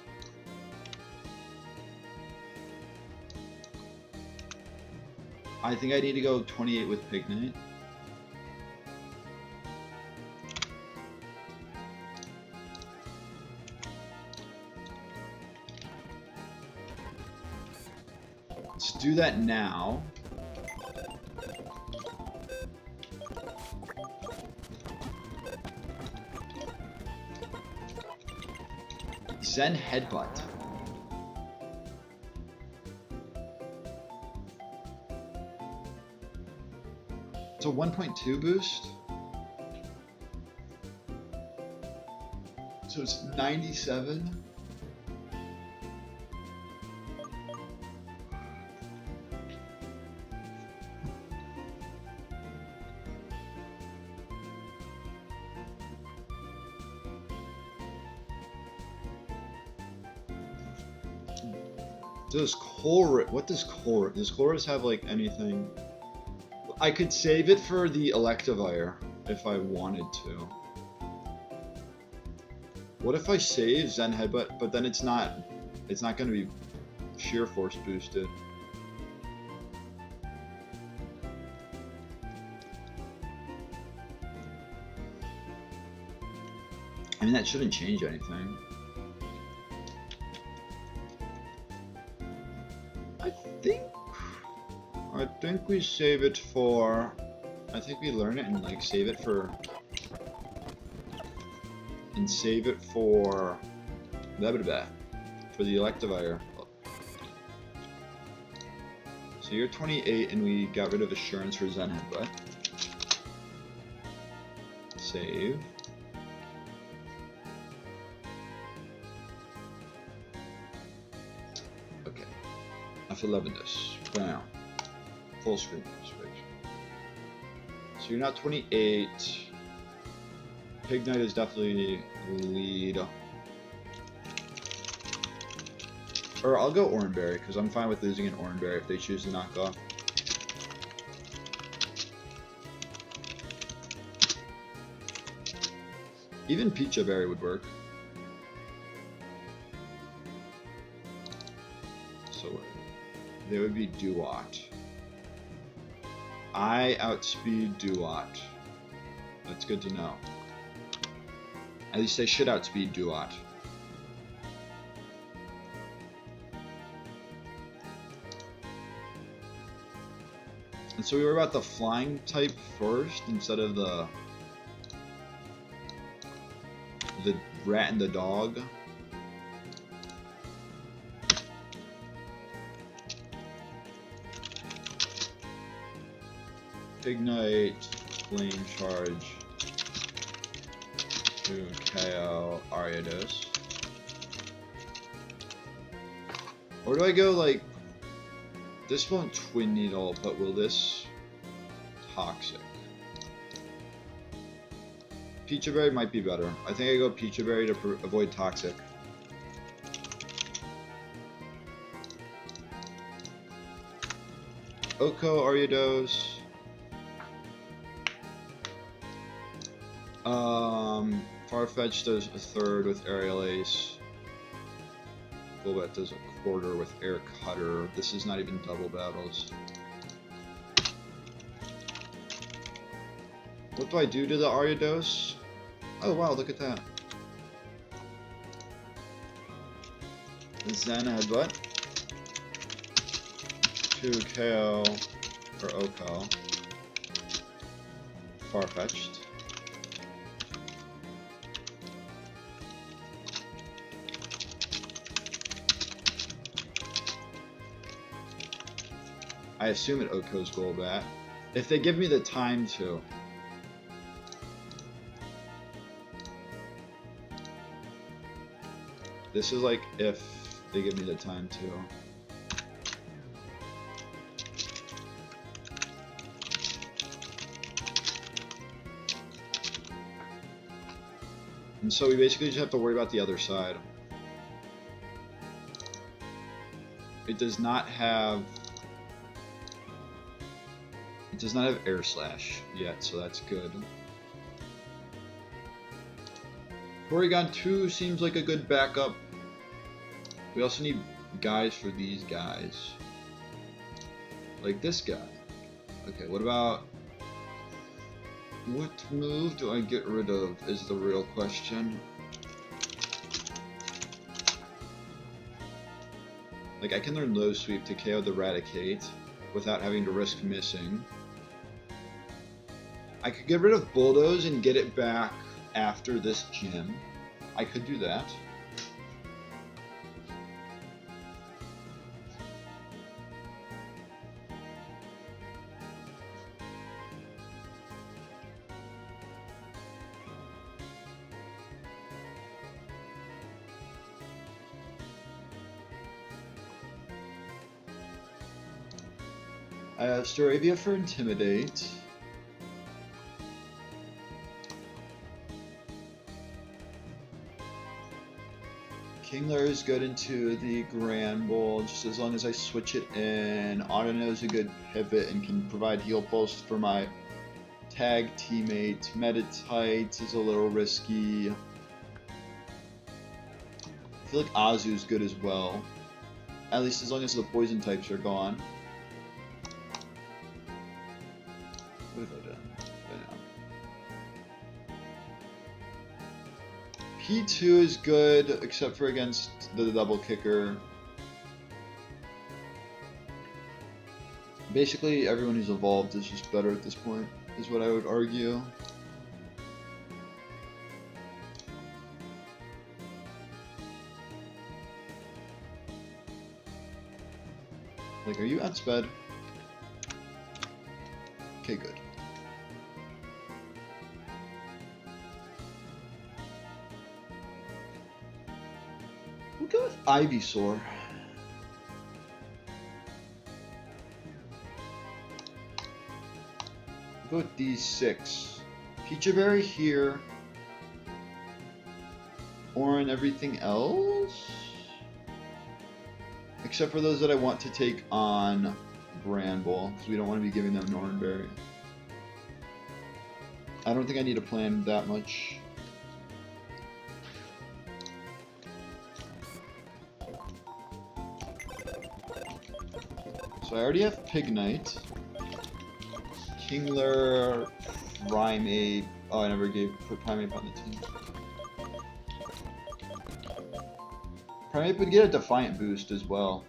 I think I need to go 28 with Pignite. Let's do that now. Zen Headbutt. It's a 1.2 boost. So it's 97. Does Chorus, what does Chorus have like anything? I could save it for the Electivire if I wanted to. What if I save Zen Headbutt, but then it's not going to be Sheer Force boosted? I mean, that shouldn't change anything. I think we save it for, I think we learn it and like save it for, blah, blah, blah, for the Electivire. So you're 28 and we got rid of Assurance for Zen Headbutt. Save. Okay. F11 this. Bam. Full screen switch. So you're not 28. Pignite is definitely lead. Or I'll go Oranberry, because I'm fine with losing an Oranberry if they choose to knock off. Even Pecha Berry would work. So they would be Duat. I outspeed Duat. That's good to know. At least I should outspeed Duat. And so we worry about the flying type first instead of the rat and the dog. Ignite, Flame Charge to KO Ariados. Or do I go like, this won't Twin Needle, but will this Toxic? Peachaberry might be better. I think I go Peachaberry to avoid Toxic. Oko, Ariados. Farfetch does a third with Aerial Ace. Golbat does a quarter with Air Cutter. This is not even double battles. What do I do to the Ariados? Oh wow, look at that. Zen Headbutt. 2 KO for Oko. Farfetched. I assume it Oko's Golbat. If they give me the time to. This is like if they give me the time to. And so we basically just have to worry about the other side. It does not have Air Slash yet, so that's good. Porygon 2 seems like a good backup. We also need guys for these guys. Like this guy. Okay, what about... What move do I get rid of is the real question. Like, I can learn Low Sweep to KO the Raticate without having to risk missing. I could get rid of Bulldoze and get it back after this gym. I could do that. I have Staravia for Intimidate. Kingler is good into the Grand Bowl, just as long as I switch it in. Autono is a good pivot and can provide heal pulse for my tag teammate. Meditite is a little risky. I feel like Azu is good as well, at least as long as the poison types are gone. What have I done? P2 is good, except for against the double kicker. Basically, everyone who's evolved is just better at this point, is what I would argue. Like, are you outsped? Okay, good. We'll go with Ivysaur. We'll go with these 6. Peachaberry here. Orin everything else? Except for those that I want to take on Bramble, because we don't want to be giving them Nornberry. I don't think I need to plan that much. So I already have Pignite, Kingler, Primeape. Oh, I never put Primeape on the team. Primeape would get a Defiant boost as well.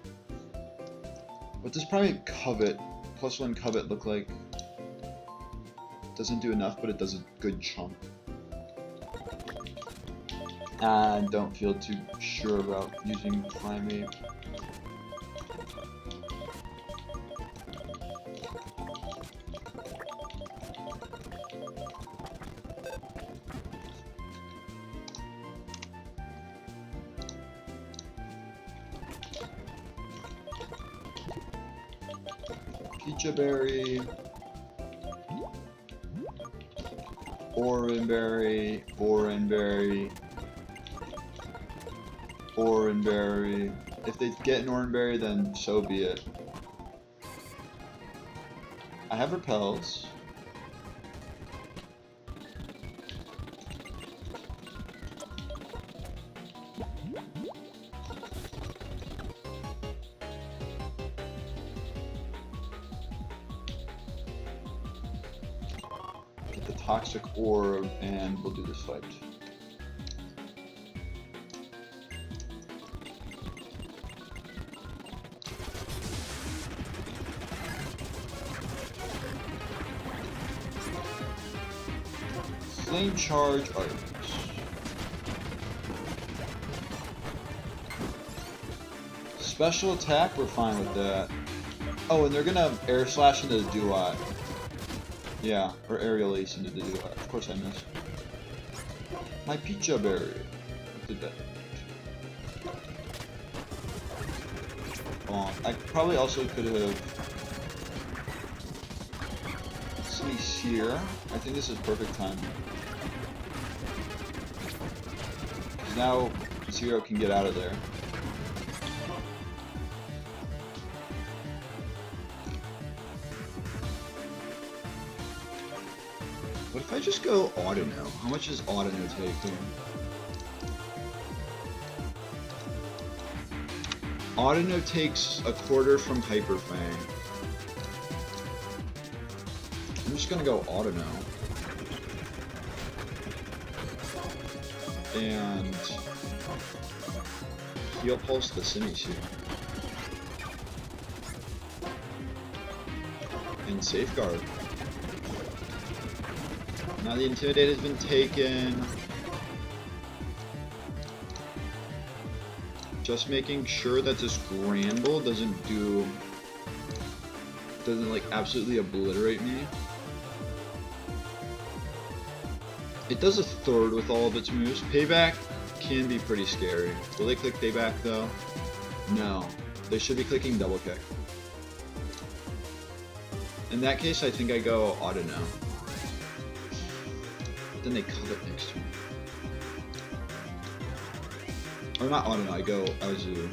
What does Primeape covet? +1 covet look like? Doesn't do enough, but it does a good chunk. I don't feel too sure about using primate. Berry, Oranberry, Oranberry, Oranberry. If they get an Oranberry, then so be it. I have repels. Toxic orb, and we'll do this fight. Flame charge items. Special attack, we're fine with that. Oh, and they're gonna air slash into the duat. Yeah, or aerial ace into the duat. Of course I missed. My pizza berry. What did that? Oh, I probably also could have. Somebody here. I think this is perfect timing. Because now Zero can get out of there. What if I just go Audino? How much is Audino taking? Audino takes a quarter from Hyper Fang. I'm just gonna go Audino. And Heal Pulse the Sinisu. And Safeguard. Now the Intimidate has been taken. Just making sure that this Granbull doesn't like absolutely obliterate me. It does a third with all of its moves. Payback can be pretty scary. Will they click Payback though? No. They should be clicking Double Kick. In that case, I think I go Audino. Then they covet next turn. Or not Audino, I go Azu.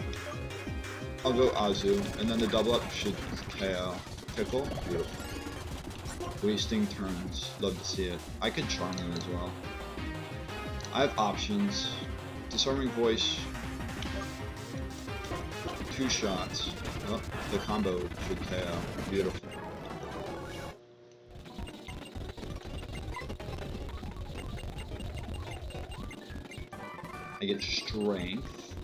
I'll go Azu, and then the double up should KO. Pickle? Beautiful. Wasting turns. Love to see it. I could charm him as well. I have options. Disarming Voice. 2 shots. Oh, the combo should KO. Beautiful. I get Strength.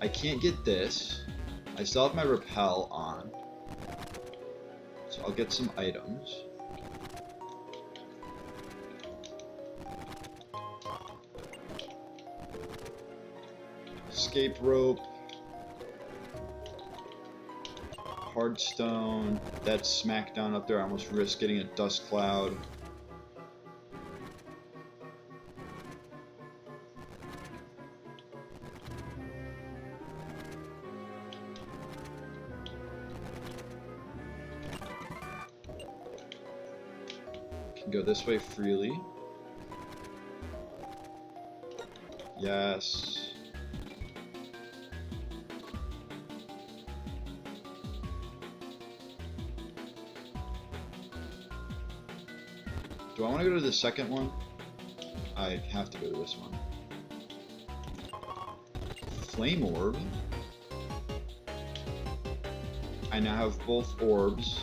I can't get this. I still have my Repel on. So I'll get some items. Escape Rope. Hardstone, that Smackdown up there, I almost risked getting a Dust Cloud. Can go this way freely. Yes. Do I want to go to the second one? I have to go to this one. Flame Orb. I now have both orbs.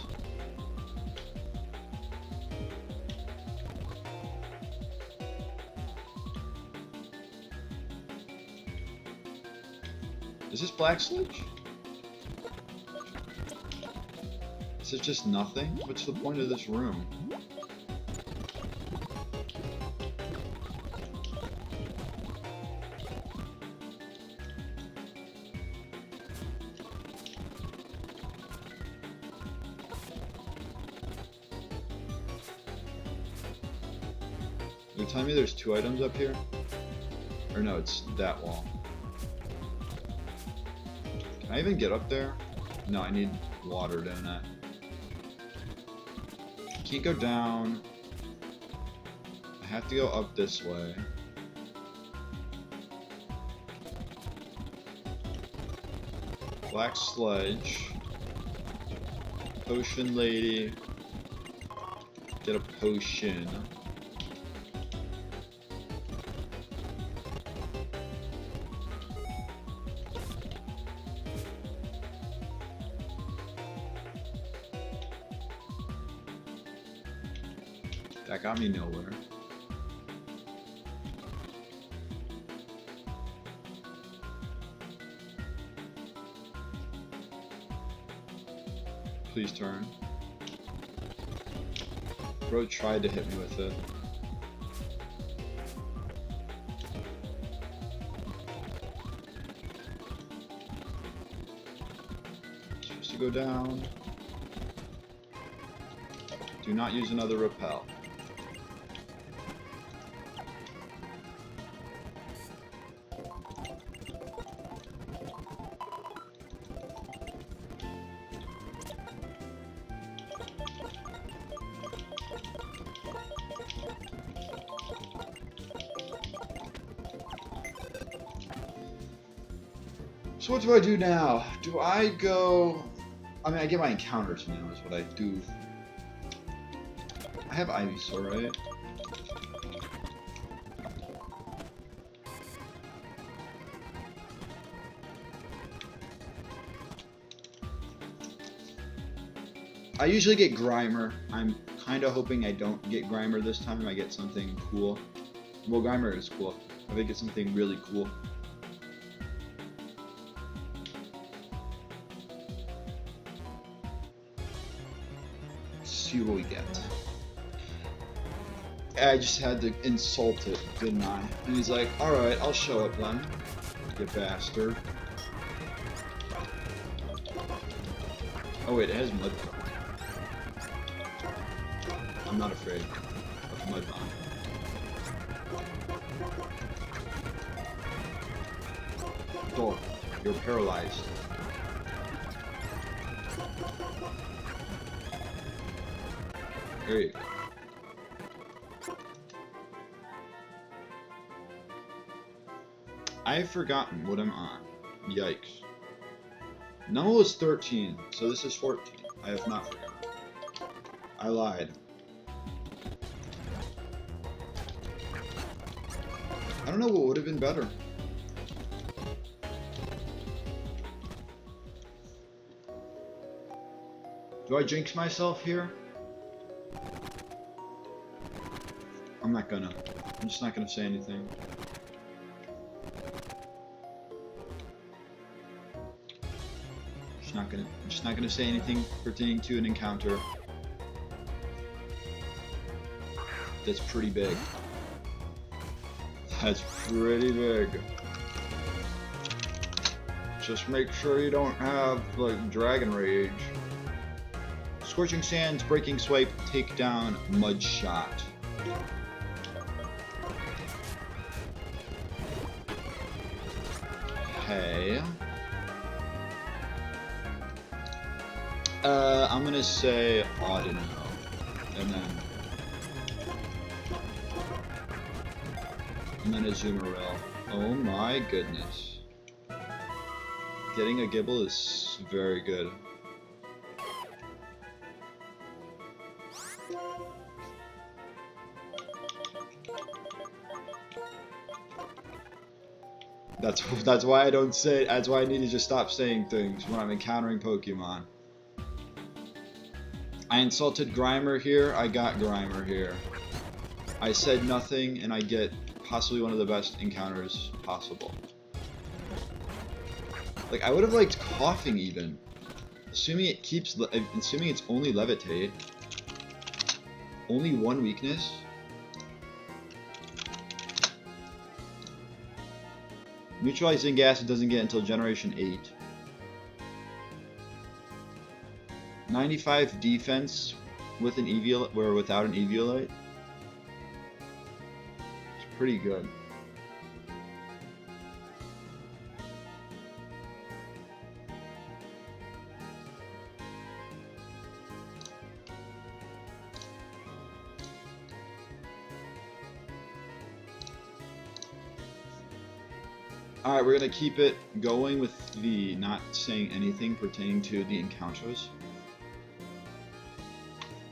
Is this black sludge? Is it just nothing? What's the point of this room? You're telling me there's 2 items up here? Or no, it's that wall. Can I even get up there? No, I need water, don't I? Can't go down. I have to go up this way. Black sludge. Potion lady. Get a potion. That got me nowhere. Please turn. Bro tried to hit me with it. Supposed to go down. Do not use another repel. So what do I do now? Do I go... I mean, I get my encounters now is what I do. I have Ivysaur, right? I usually get Grimer. I'm kind of hoping I don't get Grimer this time. I get something cool. Well, Grimer is cool. I think it's something really cool. See what we get. I just had to insult it, didn't I? And he's like, alright, I'll show up then. You bastard. Oh wait, it has mud. I'm not afraid of mud bomb. Dog, you're paralyzed. There you go. I've forgotten what I'm on. Yikes. Null is 13, so this is 14. I have not forgotten. I lied. I don't know what would have been better. Do I jinx myself here? I'm not gonna. I'm just not gonna say anything. I'm just not gonna say anything pertaining to an encounter that's pretty big. That's pretty big. Just make sure you don't have like Dragon Rage. Scorching Sands, Breaking Swipe, Takedown, Mud Shot. Okay. I'm gonna say Audino, and then a Zoomeril. Oh my goodness. Getting a Gibble is very good. That's why I don't say. That's why I need to just stop saying things when I'm encountering Pokemon. I insulted Grimer here. I got Grimer here. I said nothing, and I get possibly one of the best encounters possible. Like, I would have liked coughing even. Assuming it keeps, assuming it's only levitate. Only one weakness. Neutralizing gas it doesn't get until generation 8. 95 defense with an Eviolite, or without an Eviolite. It's pretty good. Alright, we're going to keep it going with the not saying anything pertaining to the encounters.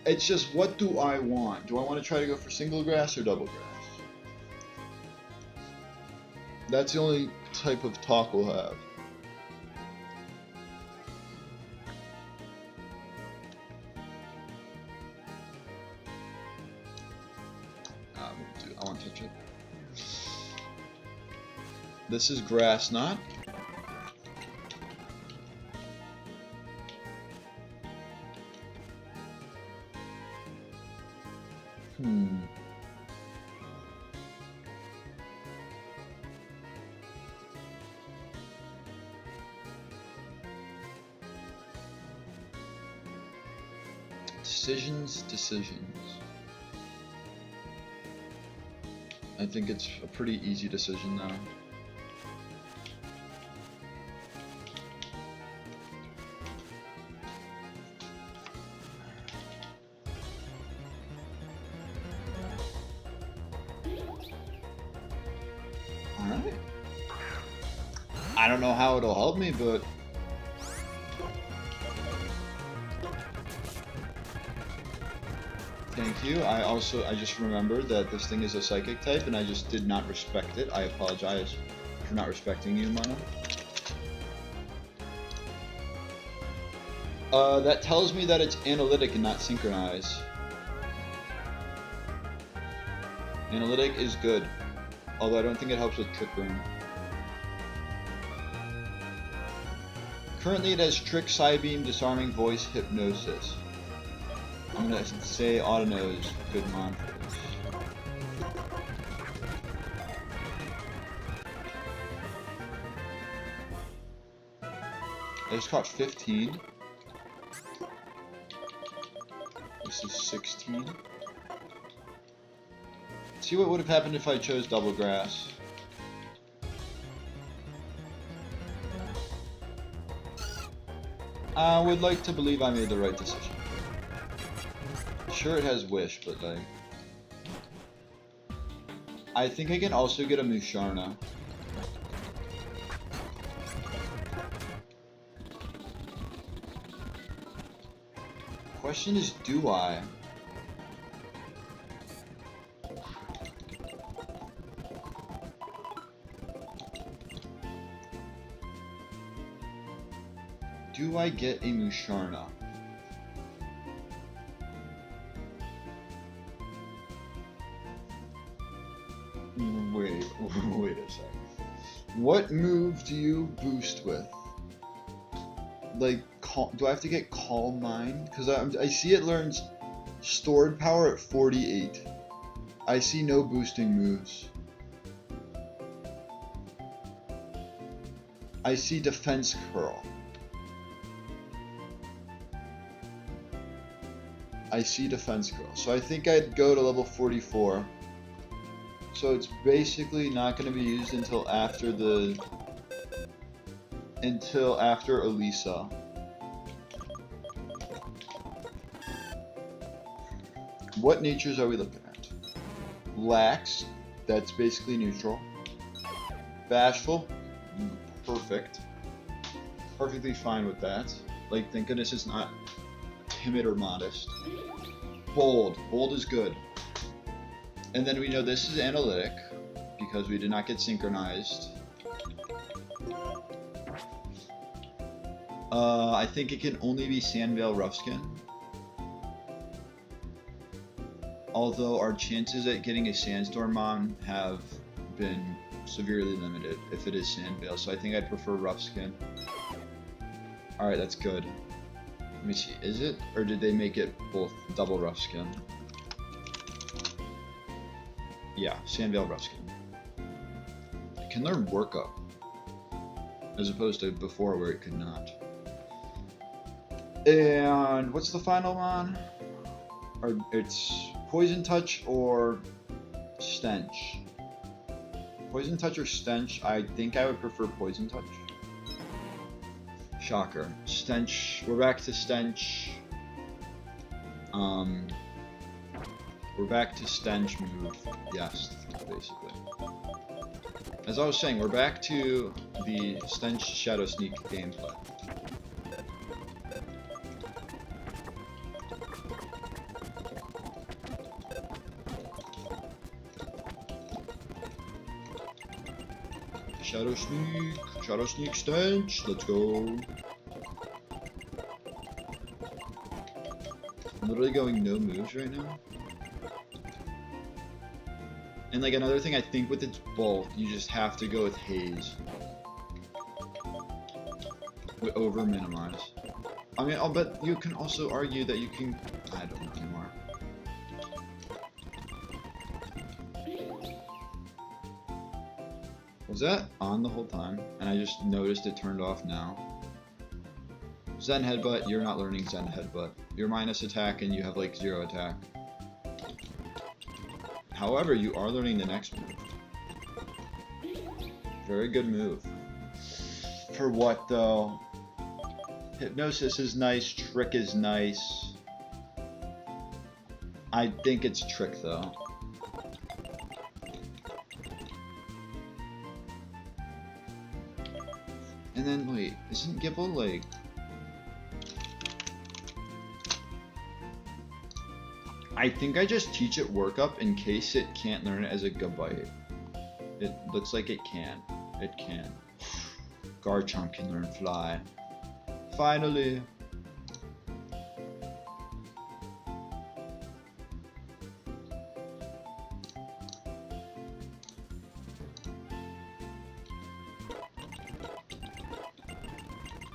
It's just, what do I want? Do I want to try to go for single grass or double grass? That's the only type of talk we'll have. I won't touch it. This is grass, not? Decisions. I think it's a pretty easy decision now. Alright. I don't know how it'll help me, but thank you. I just remembered that this thing is a psychic type and I just did not respect it. I apologize for not respecting you, Mono. That tells me that it's analytic and not synchronize. Analytic is good, although I don't think it helps with Trick Room. Currently it has Trick, Psybeam, Disarming Voice, Hypnosis. I'm gonna say Autono is good mon for this. I just caught 15. This is 16. Let's see what would have happened if I chose double grass. I would like to believe I made the right decision. Sure, it has Wish, but like, I think I can also get a Musharna. Question is, do I? Do I get a Musharna? Wait a second. What move do you boost with? Like, do I have to get Calm Mind? Because I see it learns stored power at 48. I see no boosting moves. I see Defense Curl. I see Defense Curl. So I think I'd go to level 44. So it's basically not going to be used until after Elisa. What natures are we looking at? Lax, that's basically neutral. Bashful, perfect. Perfectly fine with that. Like, thank goodness it's not timid or modest. Bold, bold is good. And then we know this is analytic, because we did not get synchronized. I think it can only be Sandvale Roughskin. Although our chances at getting a Sandstorm Mon have been severely limited if it is Sandvale, so I think I'd prefer Rough Skin. Alright, that's good. Let me see, is it? Or did they make it both double Rough Skin? Yeah, Sandvale Rough Skin. It can learn Workup, as opposed to before where it could not. And what's the final one? Or it's Poison Touch or Stench. Poison Touch or Stench? I think I would prefer Poison Touch. Shocker. Stench. We're back to Stench. We're back to Stench move. Yes, basically. As I was saying, we're back to the Stench Shadow Sneak gameplay. Shadow Sneak Stench, let's go. I'm literally going no moves right now. And like another thing, I think with its bulk, you just have to go with Haze. With over minimize. I mean, I'll bet you can also argue that you can, I don't know anymore. Was that on the whole time? And I just noticed it turned off now. Zen Headbutt, you're not learning Zen Headbutt. You're minus attack and you have like 0 attack. However, you are learning the next move. Very good move. For what though? Hypnosis is nice, Trick is nice. I think it's Trick though. And then, wait, isn't Gibble like... I think I just teach it Workup in case it can't learn it as a Gabite. It looks like it can. It can. Garchomp can learn Fly. Finally!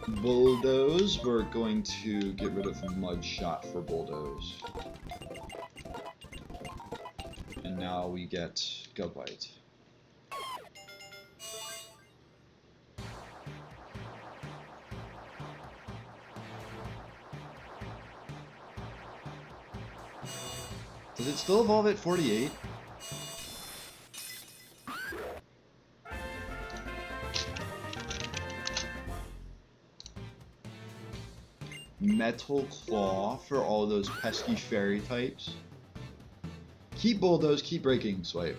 Bulldoze, we're going to get rid of Mud Shot for Bulldoze. And now we get Gabite. Does it still evolve at 48? Metal Claw for all those pesky fairy types. Keep Bulldoze, keep Breaking Swipe.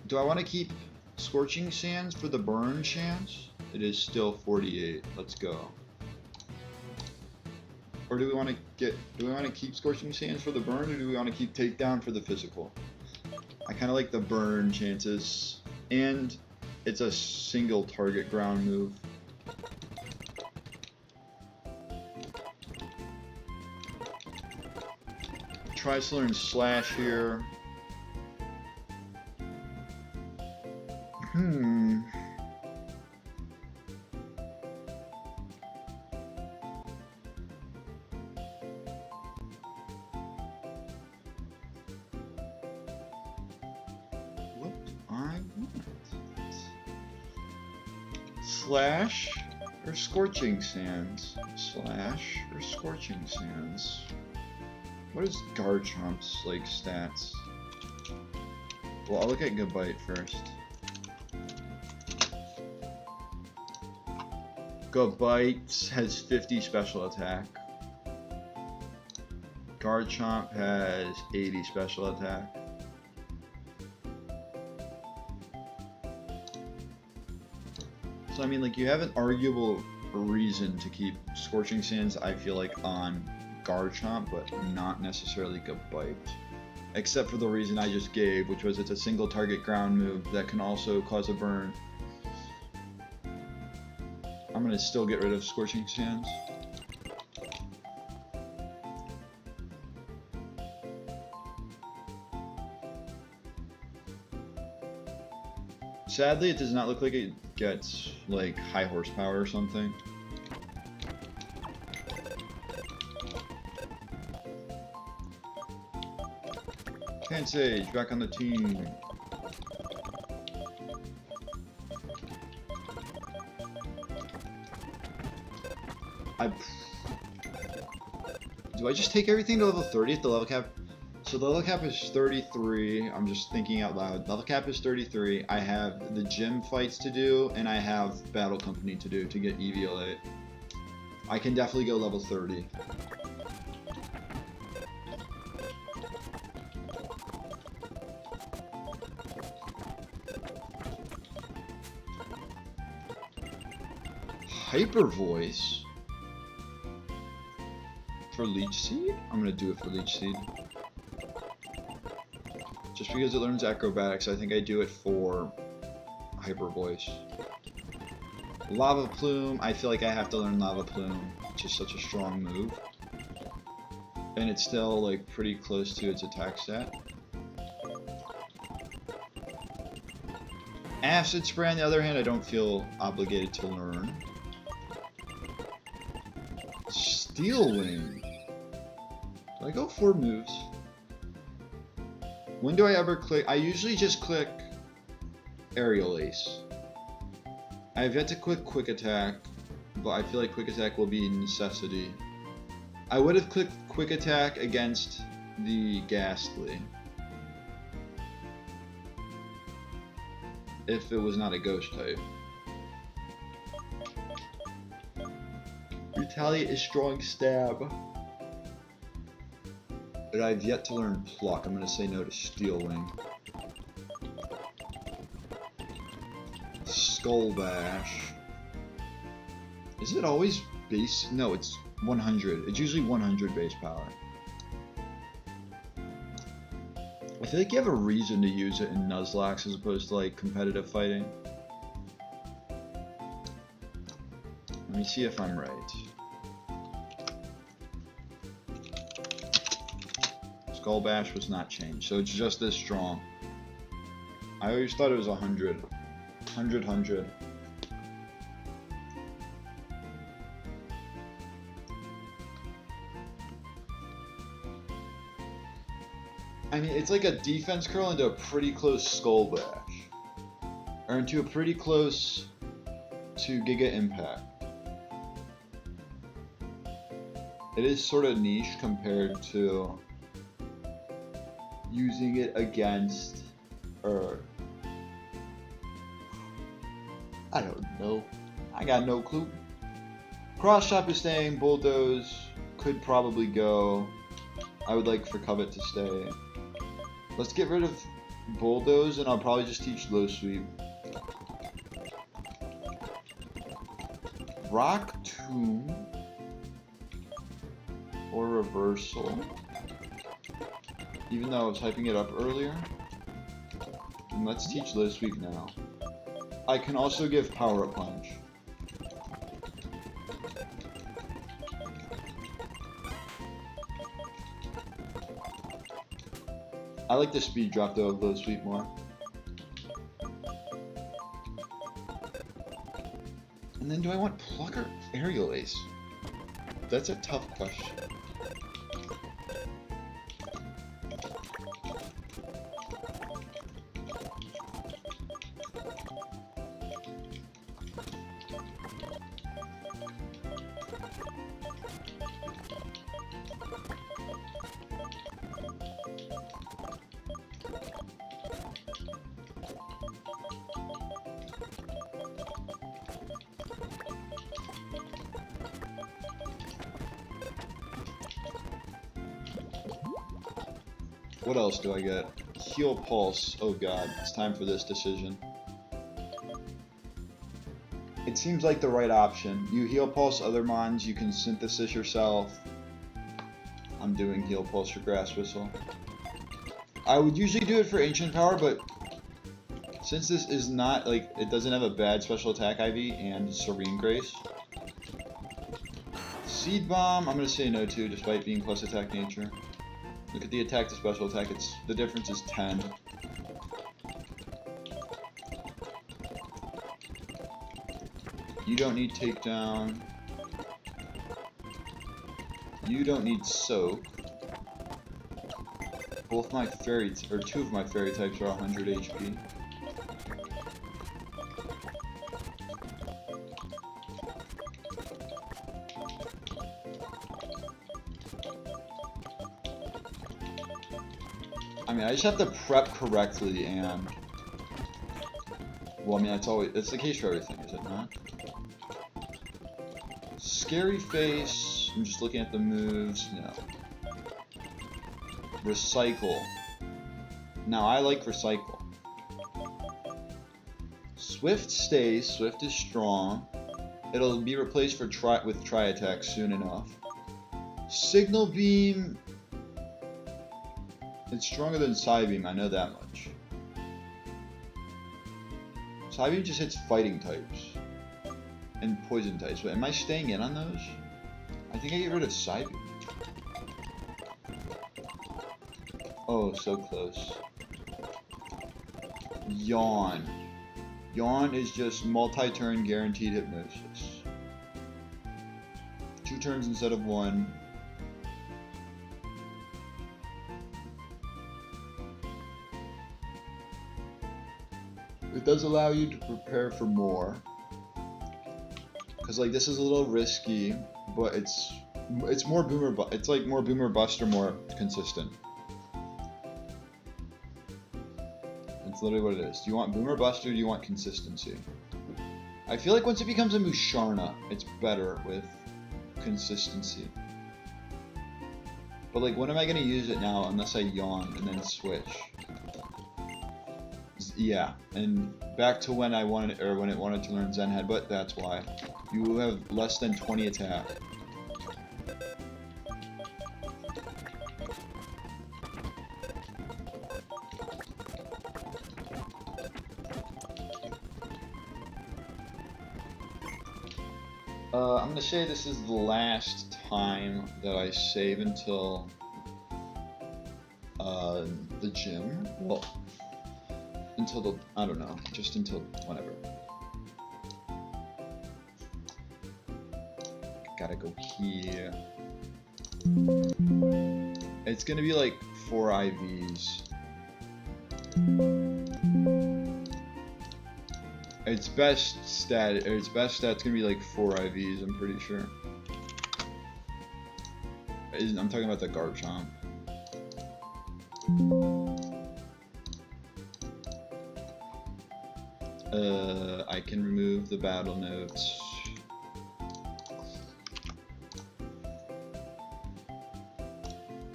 Do I want to keep Scorching Sands for the burn chance? It is still 48. Let's go. Or do we want to keep Scorching Sands for the burn, or do we want to keep Takedown for the physical? I kind of like the burn chances, and it's a single target ground move. Tries to learn Slash here. What I want? Slash or Scorching Sands? Slash or Scorching Sands? What is Garchomp's like stats? Well, I'll look at Gabite first. Gabite has 50 special attack. Garchomp has 80 special attack. So I mean, like, you have an arguable reason to keep Scorching Sands, I feel like, on Garchomp, but not necessarily Gabite. Except for the reason I just gave, which was it's a single target ground move that can also cause a burn. I'm gonna still get rid of Scorching Sands. Sadly, it does not look like it gets, like, high horsepower or something. Sage, back on the team. Do I just take everything to level 30 at the level cap? So the level cap is 33. I'm just thinking out loud. Level cap is 33. I have the gym fights to do, and I have battle company to do to get EVL8. I can definitely go level 30. Hyper voice for Leech Seed? I'm gonna do it for Leech Seed. Just because it learns acrobatics, I think I do it for Hyper Voice. Lava Plume, I feel like I have to learn Lava Plume. It's just such a strong move. And it's still like pretty close to its attack stat. Acid Spray, on the other hand, I don't feel obligated to learn. Steel Wing. Do I go 4 moves? When do I ever click? I usually just click Aerial Ace. I have yet to click Quick Attack, but I feel like Quick Attack will be a necessity. I would have clicked Quick Attack against the Ghastly if it was not a Ghost type. Retaliate is strong stab. But I've yet to learn Pluck. I'm going to say no to Steel Wing. Skull Bash. Is it always base? No, it's 100. It's usually 100 base power. I feel like you have a reason to use it in Nuzlocke as opposed to like competitive fighting. Let me see if I'm right. Skull Bash was not changed, so it's just this strong. I always thought it was 100. 100. I mean, it's like a defense curl into a pretty close Skull Bash. Or into a pretty close to Giga Impact. It is sort of niche compared to using it against, or I don't know. I got no clue. Cross Chop is staying. Bulldoze could probably go. I would like for Covet to stay. Let's get rid of Bulldoze, and I'll probably just teach Low Sweep. Rock Tomb or Reversal. Even though I was hyping it up earlier. And let's teach Low Sweep now. I can also give Power Up Punch. I like the speed drop though of Low Sweep more. And then do I want Pluck or Aerial Ace? That's a tough question. What else do I get? Heal Pulse. Oh god, it's time for this decision. It seems like the right option. You Heal Pulse other mons, you can synthesis yourself. I'm doing Heal Pulse for Grass Whistle. I would usually do it for Ancient Power, but since this is not, like, it doesn't have a bad special attack IV and Serene Grace. Seed Bomb, I'm going to say no to, despite being plus attack nature. Look at the attack to special attack, the difference is 10. You don't need takedown. You don't need soak. Both my fairy, or two of my fairy types are 100 HP. I mean, I just have to prep correctly and... Well, I mean, that's the case for everything, is it not? Scary face. I'm just looking at the moves. No. Recycle. Now, I like recycle. Swift stays. Swift is strong. It'll be replaced with tri-attack soon enough. Signal beam. It's stronger than Psybeam, I know that much. Psybeam just hits fighting types. And poison types. But am I staying in on those? I think I get rid of Psybeam. Oh, so close. Yawn. Yawn is just multi-turn guaranteed hypnosis. 2 turns instead of 1. It does allow you to prepare for more. Cause like this is a little risky, but it's more boomer. It's like more boomer bust or more consistent. It's literally what it is. Do you want boomer bust or do you want consistency? I feel like once it becomes a Musharna, it's better with consistency. But like, when am I gonna use it now unless I yawn and then switch? Yeah, and back to when I wanted, or when it wanted to learn Zen Headbutt, that's why. You have less than 20 attack. I'm gonna say this is the last time that I save until the gym. Well, until the, I don't know, just until whenever. Gotta go here. It's gonna be like 4 IVs. Its best stat's gonna be like 4 IVs, I'm pretty sure. I'm talking about the Garchomp. I can remove the battle notes.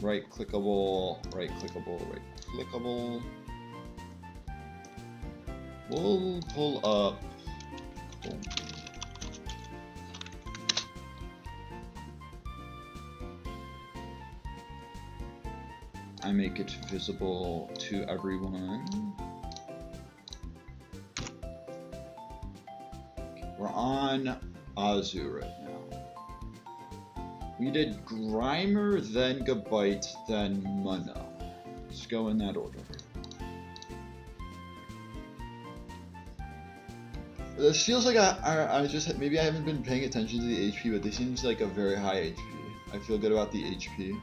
Right clickable, right clickable, right clickable. We'll pull up. Boom. I make it visible to everyone. We're on Azu right now. We did Grimer, then Gabite, then Mono. Let's go in that order. This feels like I just, maybe I haven't been paying attention to the HP, but this seems like a very high HP. I feel good about the HP.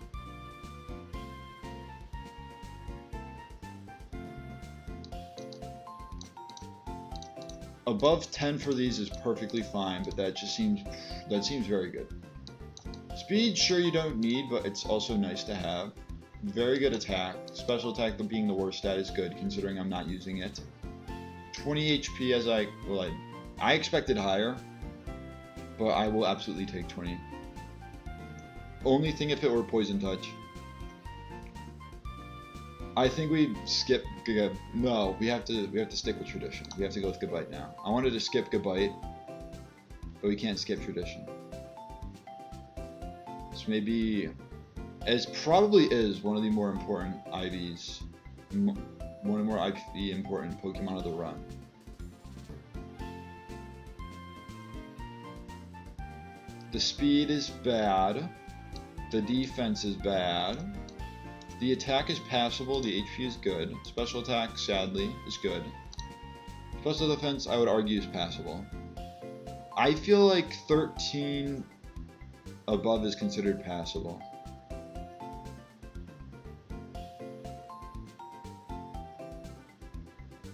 Above 10 for these is perfectly fine, but that seems very good. Speed, sure you don't need, but it's also nice to have. Very good attack. Special attack being the worst stat is good, considering I'm not using it. 20 HP as I expected higher, but I will absolutely take 20. Only thing if it were Poison Touch. I think we skip. No, we have to stick with tradition. We have to go with Gabite now. I wanted to skip Gabite, but we can't skip tradition. So maybe, it probably is one of the more important IVs, one of the more IV important Pokemon of the run. The speed is bad. The defense is bad. The attack is passable, the HP is good. Special attack, sadly, is good. Special defense, I would argue, is passable. I feel like 13 above is considered passable.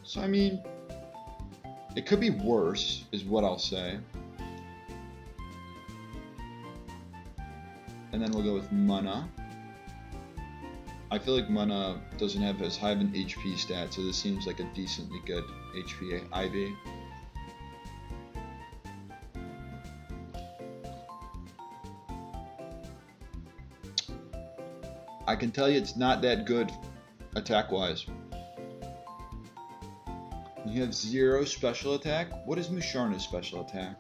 So I mean, it could be worse, is what I'll say. And then we'll go with Mana. I feel like Mana doesn't have as high of an HP stat, so this seems like a decently good HP IV. I can tell you it's not that good attack-wise. You have 0 special attack? What is Musharna's special attack?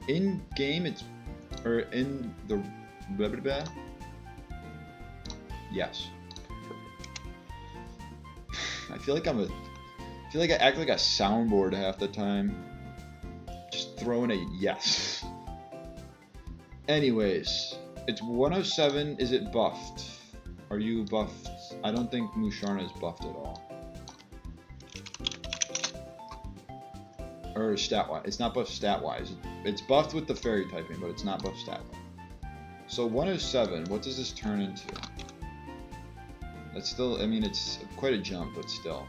In game, it's, or in the blah blah blah. Yes. I feel like I act like a soundboard half the time. Just throwing a yes. Anyways, it's 107. Is it buffed? Are you buffed? I don't think Musharna is buffed at all. Or stat-wise. It's not buffed stat-wise. It's buffed with the fairy typing, but it's not buffed stat-wise. So 107, what does this turn into? That's still, I mean, it's quite a jump, but still.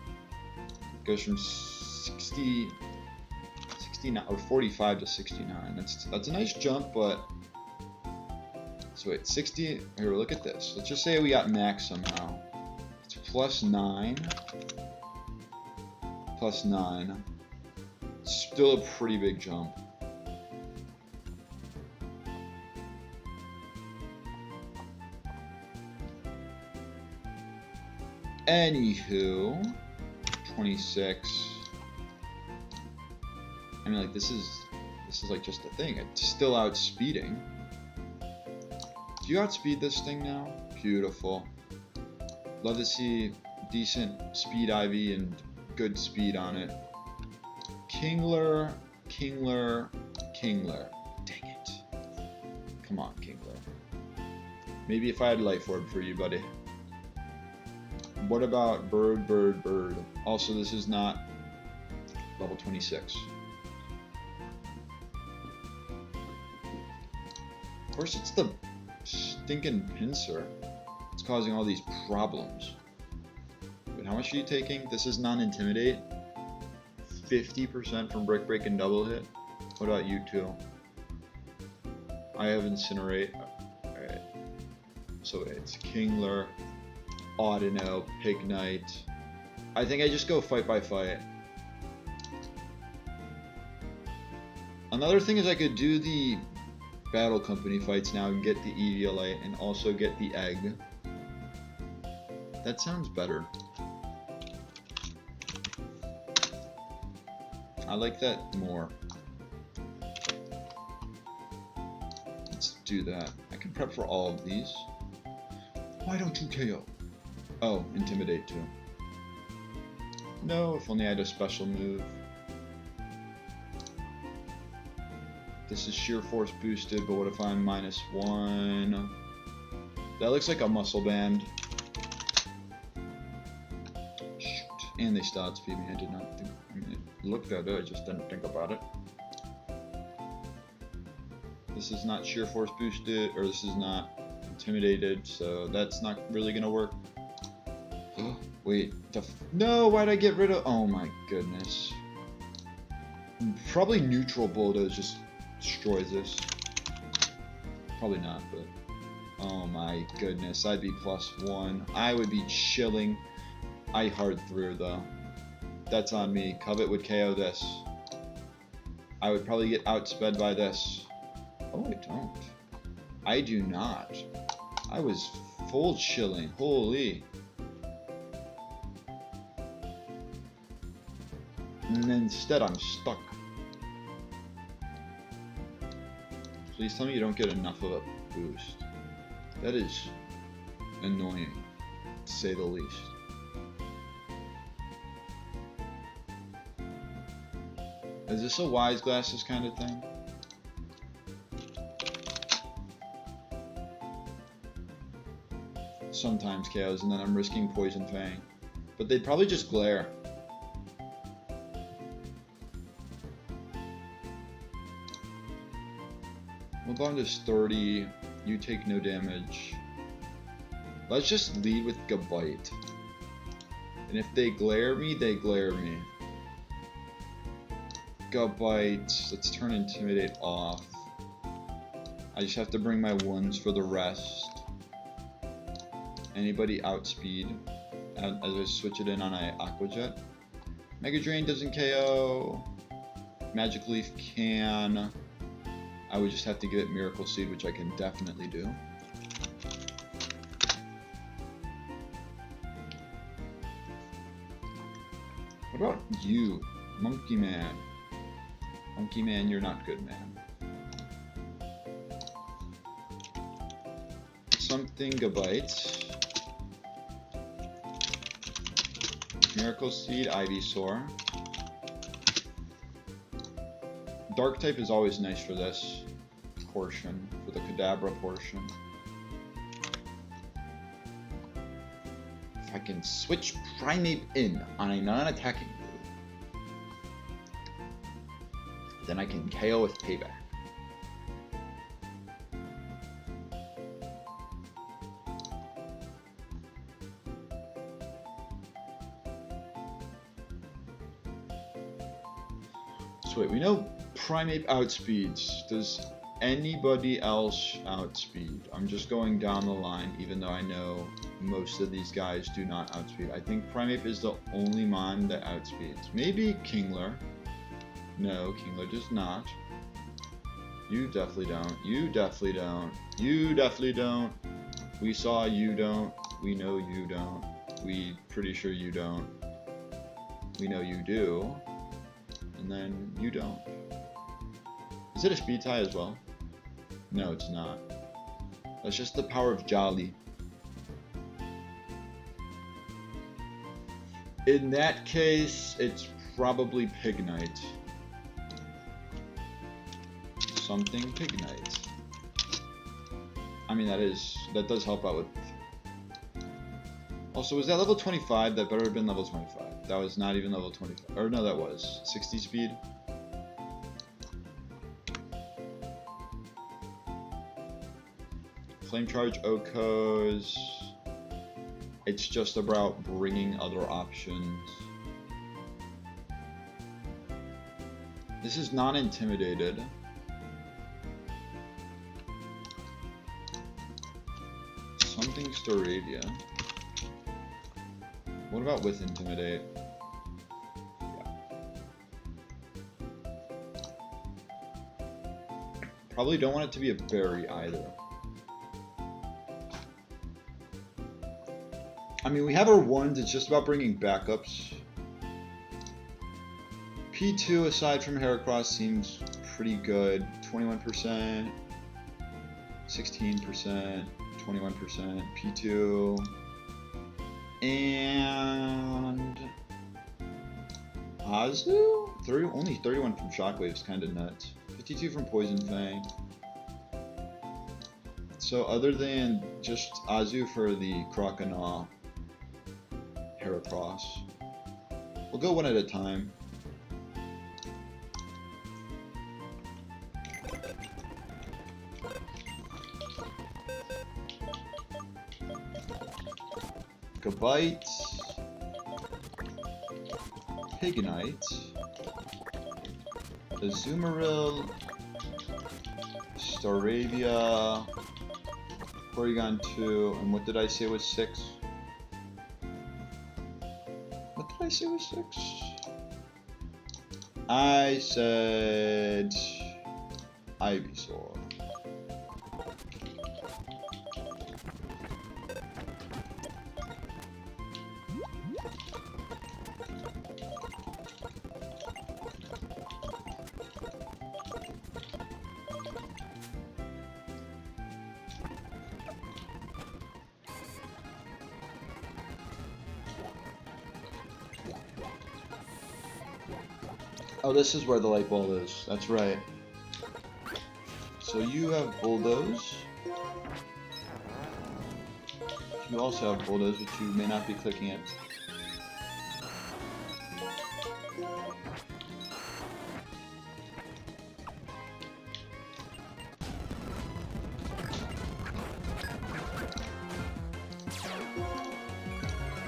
It goes from 69 or 45 to 69. That's a nice jump, but... So wait, 60, here, look at this. Let's just say we got max somehow. It's plus 9. Plus 9. Still a pretty big jump. Anywho, 26. I mean, like, this is like just a thing. It's still outspeeding. Do you outspeed this thing now? Beautiful. Love to see decent speed IV and good speed on it. Kingler. Dang it. Come on, Kingler. Maybe if I had Life Orb for you, buddy. What about Bird? Also, this is not level 26. Of course, it's the stinking pincer. It's causing all these problems. But how much are you taking? This is non-intimidate. 50% from Brick Break and Double Hit. What about you two? I have Incinerate. Alright. So it's Kingler, Audino, Pig Knight. I think I just go fight by fight. Another thing is I could do the Battle Company fights now and get the Eviolite and also get the egg. That sounds better. I like that more. Let's do that. I can prep for all of these. Why don't you KO? Oh, Intimidate too. No, if only I had a special move. This is Sheer Force boosted, but what if I'm -1? That looks like a muscle band. Shoot. And they still outspeed me. I did not think. I mean, it looked good, I just didn't think about it. This is not Sheer Force boosted, or this is not intimidated, so that's not really gonna work. Wait, no, why'd I get rid of? Oh my goodness. Probably neutral bulldoze just destroys this. Probably not, but oh my goodness, I'd be +1. I would be chilling. I hard through though. That's on me. Covet would KO this. I would probably get outsped by this. Oh, I don't. I do not. I was full chilling. Holy. And then instead I'm stuck. Please tell me you don't get enough of a boost. That is annoying, to say the least. Is this a Wise Glasses kind of thing? Sometimes KOs, and then I'm risking Poison Fang. But they'd probably just glare. Move on to 30. You take no damage. Let's just lead with Gabite. And if they glare me, they glare me. Gabite. Let's turn Intimidate off. I just have to bring my ones for the rest. Anybody outspeed as I switch it in on a Aqua Jet. Mega Drain doesn't KO. Magic Leaf can. I would just have to give it Miracle Seed, which I can definitely do. What about you, Monkey Man? Monkey Man, you're not good, man. Something Gabite. Miracle Seed, Ivysaur. Dark type is always nice for this portion, for the Kadabra portion. If I can switch Primeape in on a non-attacking move, then I can KO with Payback. So wait, we know Primeape outspeeds. Does anybody else outspeed? I'm just going down the line, even though I know most of these guys do not outspeed. I think Primeape is the only mon that outspeeds. Maybe Kingler. No, Kingler does not. You definitely don't. You definitely don't. You definitely don't. We saw you don't. We know you don't. We pretty sure you don't. We know you do. And then you don't. Is it a speed tie as well? No, it's not. That's just the power of Jolly. In that case, it's probably Pignite. Something Pignite. I mean, that does help out with. Also, was that level 25? That better have been level 25. That was not even level 25. Or no, that was 60 speed. Flame Charge Okos. It's just about bringing other options. This is non-intimidated. Something Staravia. What about with Intimidate? Yeah. Probably don't want it to be a berry either. I mean, we have our ones, it's just about bringing backups. P2, aside from Heracross, seems pretty good. 21%, 16%, 21%, P2. And Azu? Only 31 from Shockwave is kind of nuts. 52 from Poison Fang. So other than just Azu for the Croconaw, Heracross, we'll go one at a time. Gabite, Pignite, Azumarill, Staravia, Porygon 2, and what did I say was 6? What did I say was 6? I said Ivysaur. Oh, this is where the light ball is. That's right. So you have Bulldoze. You also have Bulldoze, which you may not be clicking it.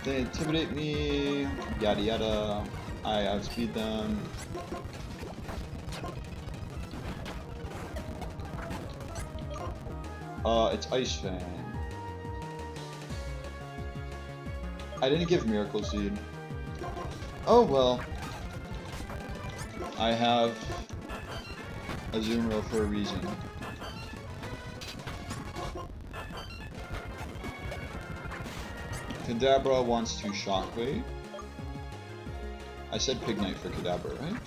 They intimidate me, yada yada. I outspeed them. It's Ice Fang. I didn't give Miracle Seed. Oh well. I have a Azumarill for a reason. Kadabra wants to Shockwave. I said Pignite for Kadabra, right?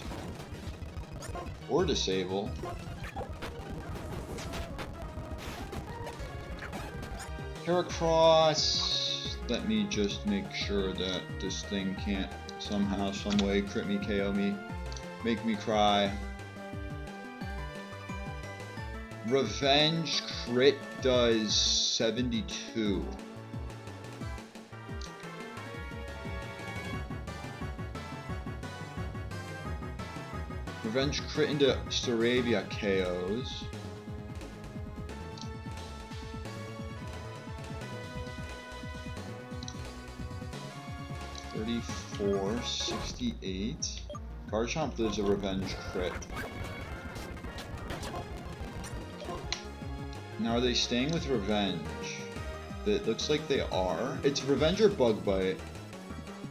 Or Disable. Heracross. Let me just make sure that this thing can't somehow, someway crit me, KO me, make me cry. Revenge crit does 72. Revenge crit into Staravia KOs. $34.68. Garchomp does a revenge crit. Now are they staying with revenge? It looks like they are. It's revenge or bug bite.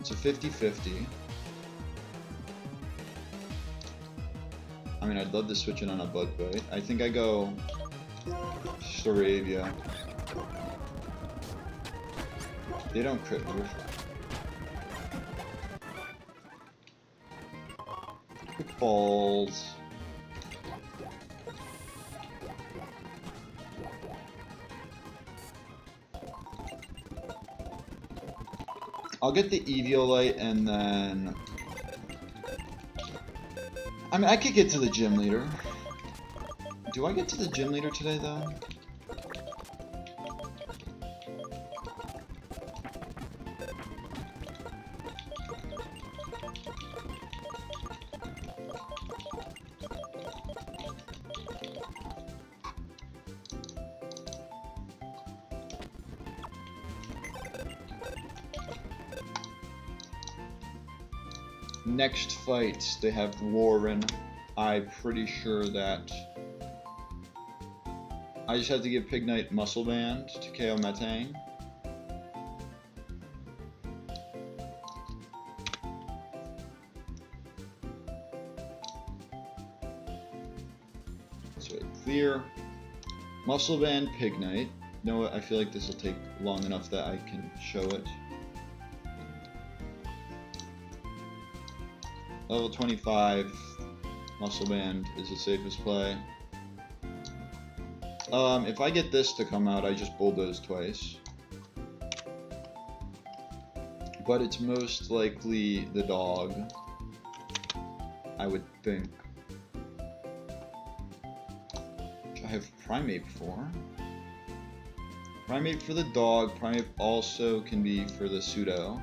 It's a 50-50. I mean, I'd love to switch it on a bug bite. I think I go Staravia. They don't crit move. Balls. I'll get the Eviolite and then... I mean, I could get to the gym leader. Do I get to the gym leader today, though? Next fight, they have Warren. I'm pretty sure that I just have to give Pignite Muscle Band to KO Metang. So clear. Muscle Band Pignite. No, I feel like this will take long enough that I can show it. Level 25 Muscle Band is the safest play. If I get this to come out, I just bulldoze twice. But it's most likely the dog, I would think. Which I have Primate for. Primate for the dog. Primate also can be for the pseudo.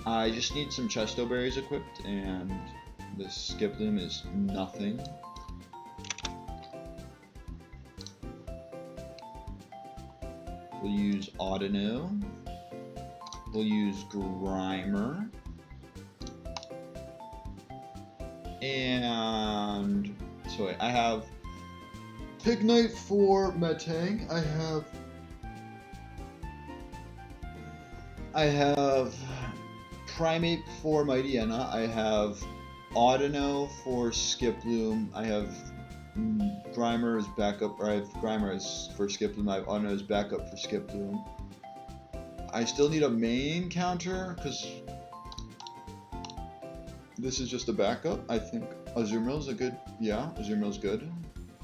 I just need some Chesto Berries equipped, and the Skiploom is nothing. We'll use Audino. We'll use Grimer. And so wait, I have Pignite for Metang. I have Primate for Mightyena. I have Audino for Skiploom. I have Grimer as backup, or I have Grimer as for Skiploom. I have Audino as backup for Skiploom. I still need a main counter because this is just a backup. I think Azumarill a good, yeah, Azumarill's good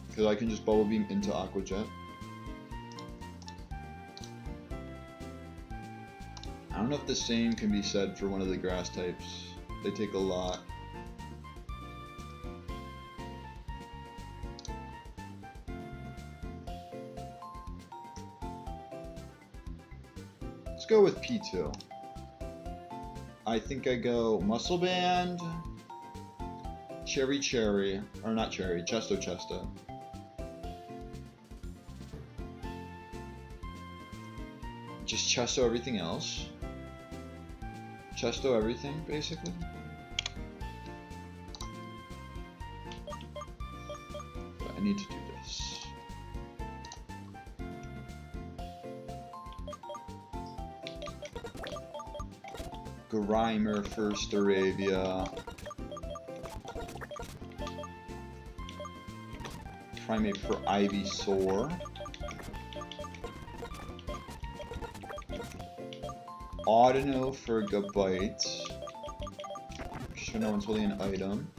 because I can just Bubble Beam into Aqua Jet. I don't know if the same can be said for one of the grass types. They take a lot. Let's go with P2. I think I go Muscle Band, Cherry, or not Cherry, Chesto. just chesto everything else. Chesto everything, basically. But I need to do this. Grimer first Arabia. Primate for Ivysaur. Audino for Gabite. Sure no one's holding an item.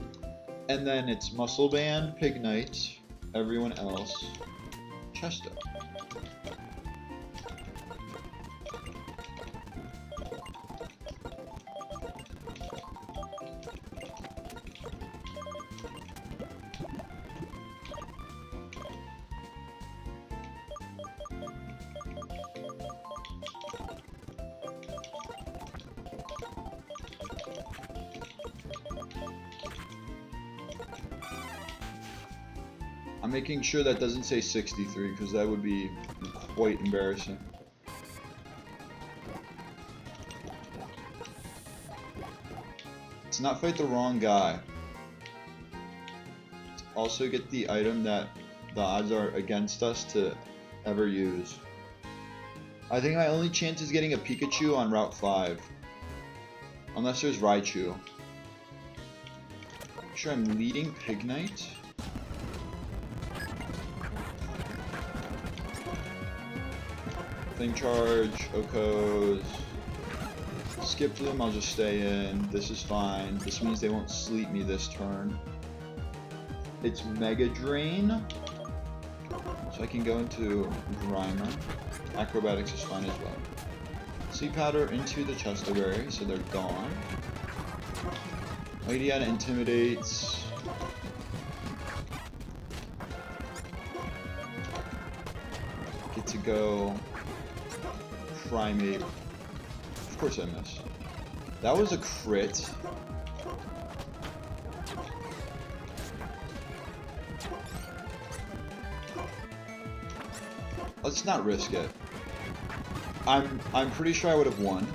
And then it's Muscle Band, Pignite, everyone else, Chesto. I'm making sure that doesn't say 63 because that would be quite embarrassing. Let's not fight the wrong guy. Also get the item that the odds are against us to ever use. I think my only chance is getting a Pikachu on Route 5. Unless there's Raichu. Make sure I'm leading Pignite. Flame Charge, Okos. Skip them, I'll just stay in. This is fine. This means they won't sleep me this turn. It's Mega Drain. So I can go into Grimer. Acrobatics is fine as well. Sleep Powder into the Chesto Berry, so they're gone. Ladiana intimidates. Get to go. Primate. Of course I missed. That was a crit. Let's not risk it. I'm pretty sure I would have won.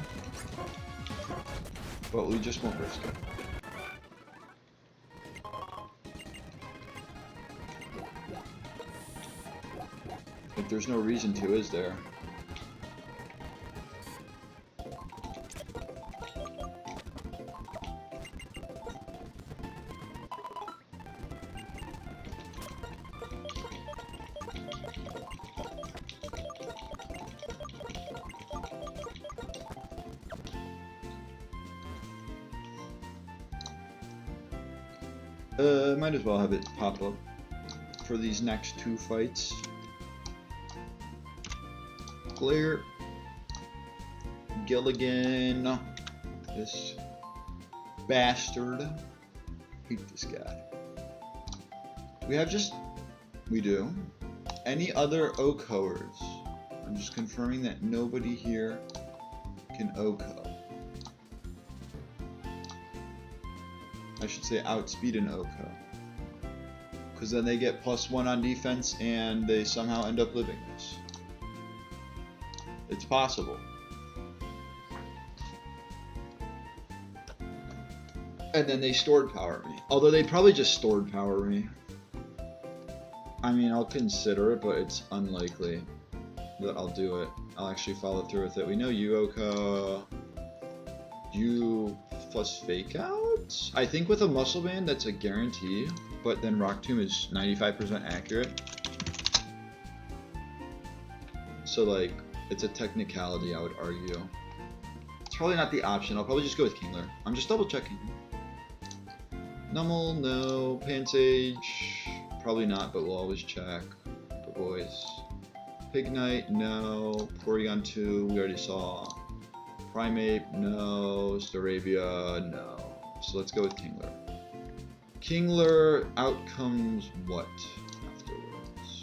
But we just won't risk it. Like there's no reason to, is there? Might as well have it pop up for these next two fights. Clear. Gilligan. This bastard. Hate this guy. We do. Any other Okoers? I'm just confirming that nobody here can Oko. I should say outspeed an Oko. Because then they get +1 on defense and they somehow end up living this. It's possible. And then they stored power me. Although they probably just stored power me. I mean, I'll consider it, but it's unlikely that I'll do it. I'll actually follow through with it. We know Oko. You plus Fake Out? I think with a Muscle Band, that's a guarantee. But then Rock Tomb is 95% accurate. So, like, it's a technicality, I would argue. It's probably not the option. I'll probably just go with Kingler. I'm just double checking. Nummel, no. Pansage, probably not, but we'll always check. The boys. Pignite, no. Porygon 2, we already saw. Primate, no. Staravia, no. So let's go with Kingler. Kingler outcomes what afterwards?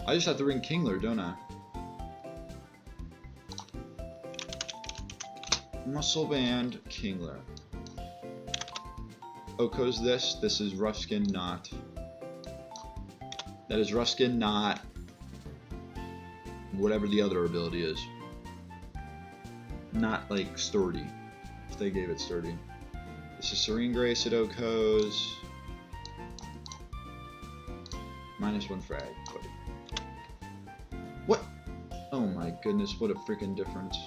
I just have to ring Kingler, don't I? Muscle Band Kingler. Oko's this. This is Ruskin not. That is Ruskin not. Whatever the other ability is. Not like Sturdy. If they gave it Sturdy. This is Serene Grace at Oko's. -1 frag, buddy. What? Oh my goodness, what a freaking difference.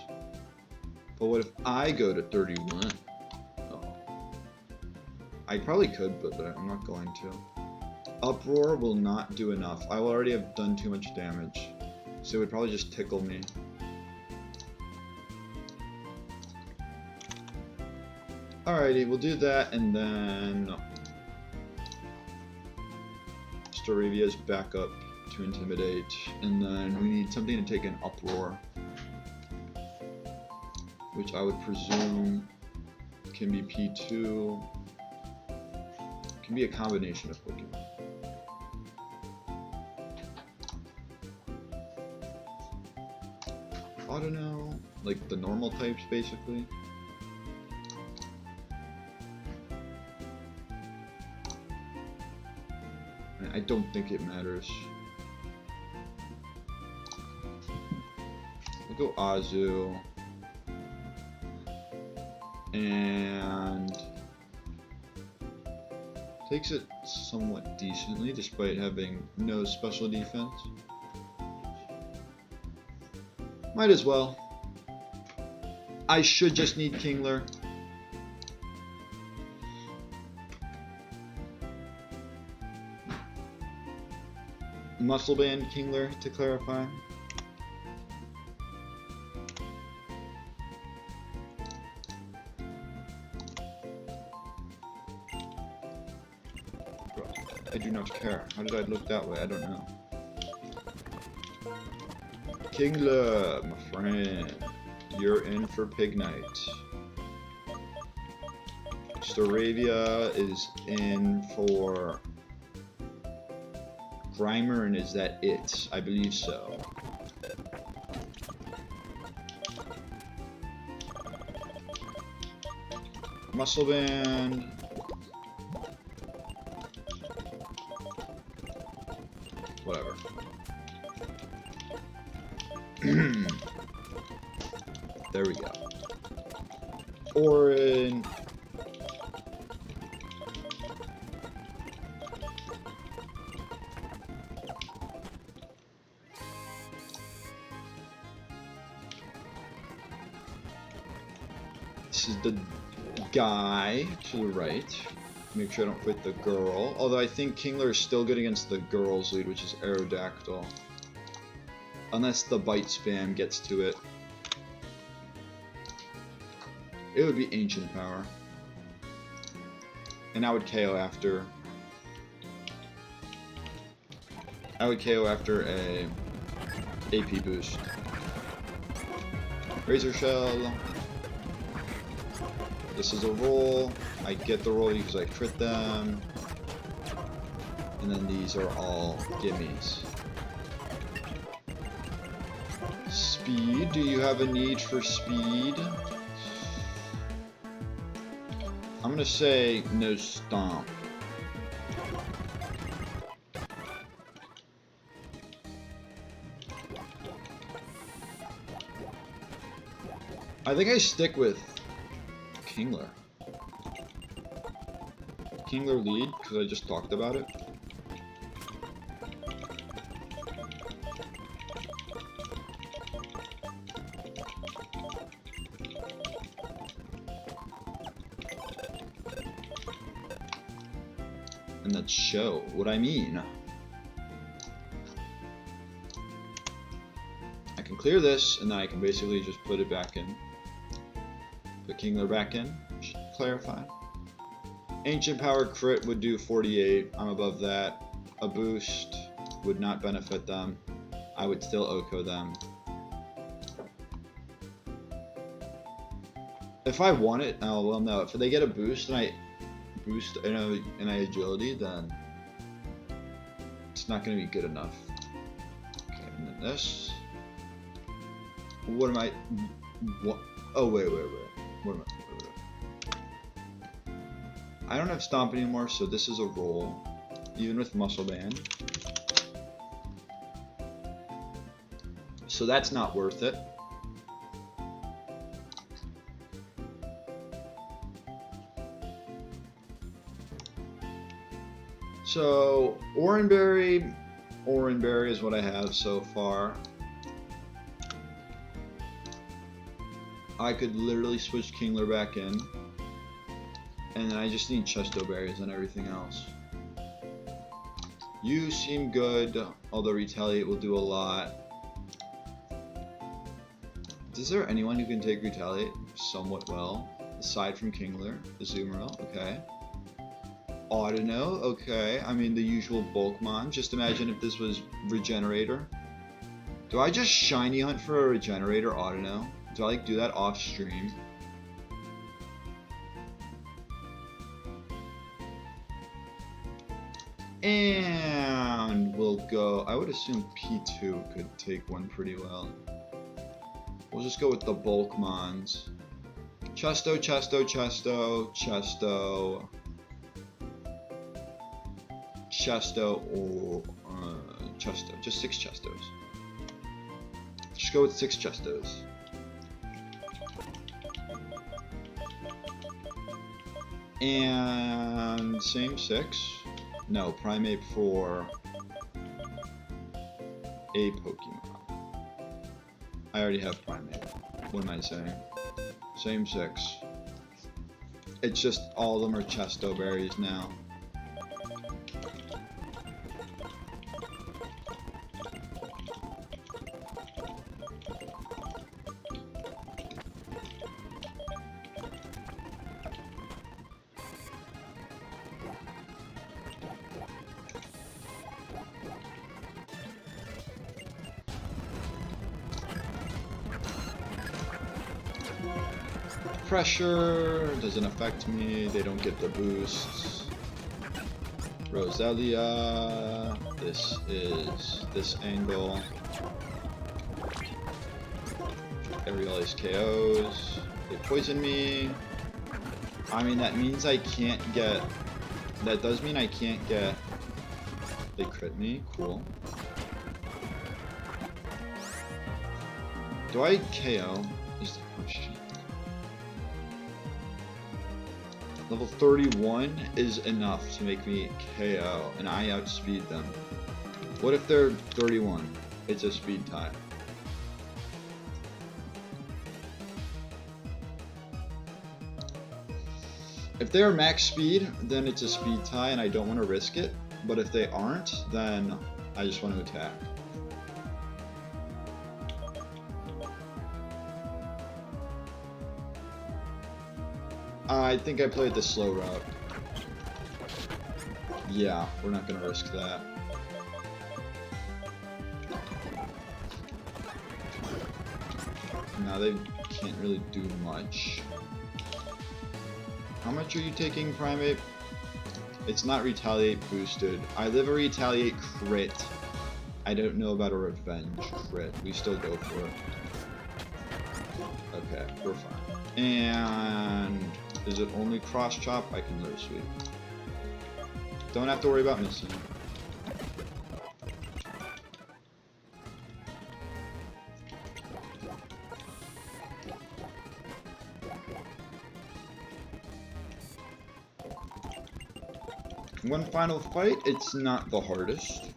But what if I go to 31? Oh. I probably could, but I'm not going to. Uproar will not do enough. I will already have done too much damage. So it would probably just tickle me. Alrighty, we'll do that, and then Staravia's back up to Intimidate, and then we need something to take an Uproar, which I would presume can be P2, can be a combination of Pokemon. I don't know, like the normal types basically. I don't think it matters. We'll go Azu. And takes it somewhat decently despite having no special defense. Might as well. I should just need Kingler. Muscle Band Kingler to clarify. I do not care. How did I look that way? I don't know. Kingler, my friend. You're in for Pig Night. Staravia is in for Grimer, and is that it? I believe so. Muscle Band. Whatever. There we go. Orin. This is the guy to the right. Make sure I don't quit the girl. Although I think Kingler is still good against the girl's lead, which is Aerodactyl. Unless the bite spam gets to it. It would be Ancient Power. And I would KO after. I would KO after a AP boost. Razor Shell. This is a roll. I get the roll because I crit them. And then these are all gimmies. Speed. Do you have a need for speed? I'm gonna say no stomp. I think I stick with Kingler. Kingler lead, because I just talked about it. And that's show what I mean. I can clear this, and then I can basically just put it back in. Put Kingler back in, should clarify. Ancient Power crit would do 48, I'm above that. A boost would not benefit them. I would still Oko them. If I want it, oh well no, if they get a boost and I boost and I agility, then it's not going to be good enough. Okay, and then this. What am I? What? Oh wait. What am I don't have Stomp anymore, so this is a roll. Even with Muscle Band. So that's not worth it. So, Oranberry is what I have so far. I could literally switch Kingler back in. And then I just need Chesto Berries and everything else. You seem good, although Retaliate will do a lot. Is there anyone who can take Retaliate somewhat well? Aside from Kingler, Azumarill, okay. Audino, okay. I mean, the usual Bulkmon. Just imagine if this was Regenerator. Do I just Shiny Hunt for a Regenerator Audino? Do I like do that off stream? And we'll go, I would assume P2 could take one pretty well. We'll just go with the Bulkmons. Chesto, Chesto, Chesto, Chesto. Chesto, or Chesto. Just 6 Chestos. Just go with 6 Chestos. And same 6. No, Primate for a Pokemon. I already have Primate. What am I saying? Same 6. It's just all of them are Chesto Berries now. Pressure doesn't affect me, they don't get the boosts. Roselia, this is this angle. Aerial Ace KOs, they poison me. I mean, that means I can't get, that does mean I can't get, they crit me, cool. Do I KO is the question. Level 31 is enough to make me KO, and I outspeed them. What if they're 31? It's a speed tie. If they're max speed, then it's a speed tie, and I don't want to risk it. But if they aren't, then I just want to attack. I think I played the slow route. Yeah, we're not gonna risk that. Now they can't really do much. How much are you taking, Primate? It's not Retaliate boosted. I live a Retaliate crit. I don't know about a Revenge crit. We still go for it. Okay, we're fine. And is it only cross chop? I can low sweep. Don't have to worry about missing. One final fight, it's not the hardest.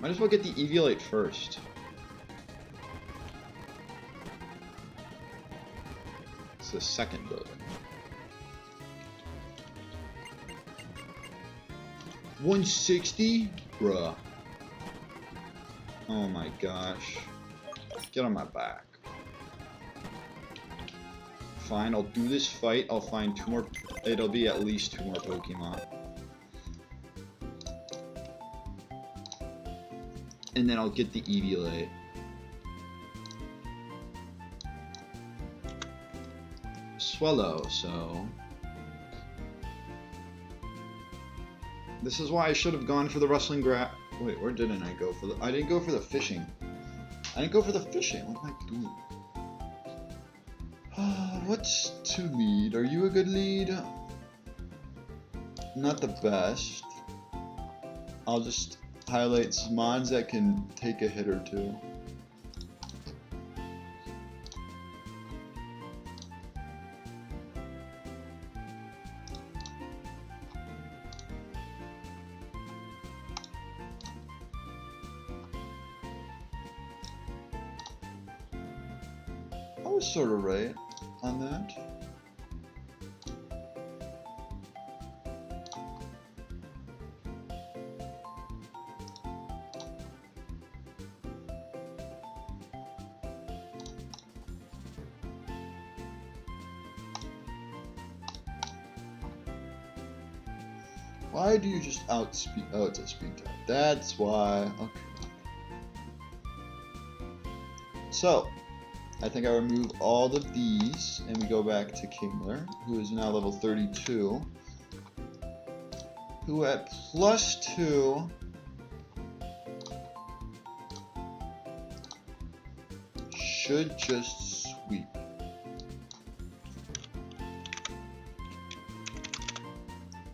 Might as well get the Eviolite first. It's the second building. 160? Bruh. Oh my gosh. Get on my back. Fine, I'll do this fight. I'll find 2 more. It'll be at least 2 more Pokemon. And then I'll get the Eviolite. Swallow, so This is why I should have gone for the rustling grass. Wait, where didn't I go for the? I didn't go for the fishing. I didn't go for the fishing. What am I doing? What's to lead? Are you a good lead? Not the best. I'll just highlight some mods that can take a hit or two. I was sort of right on that. Why do you just outspeed? Oh, it's a speed type. That's why. Okay. So, I think I remove all of these, and we go back to Kingler, who is now level 32, who at +2 should just sweep.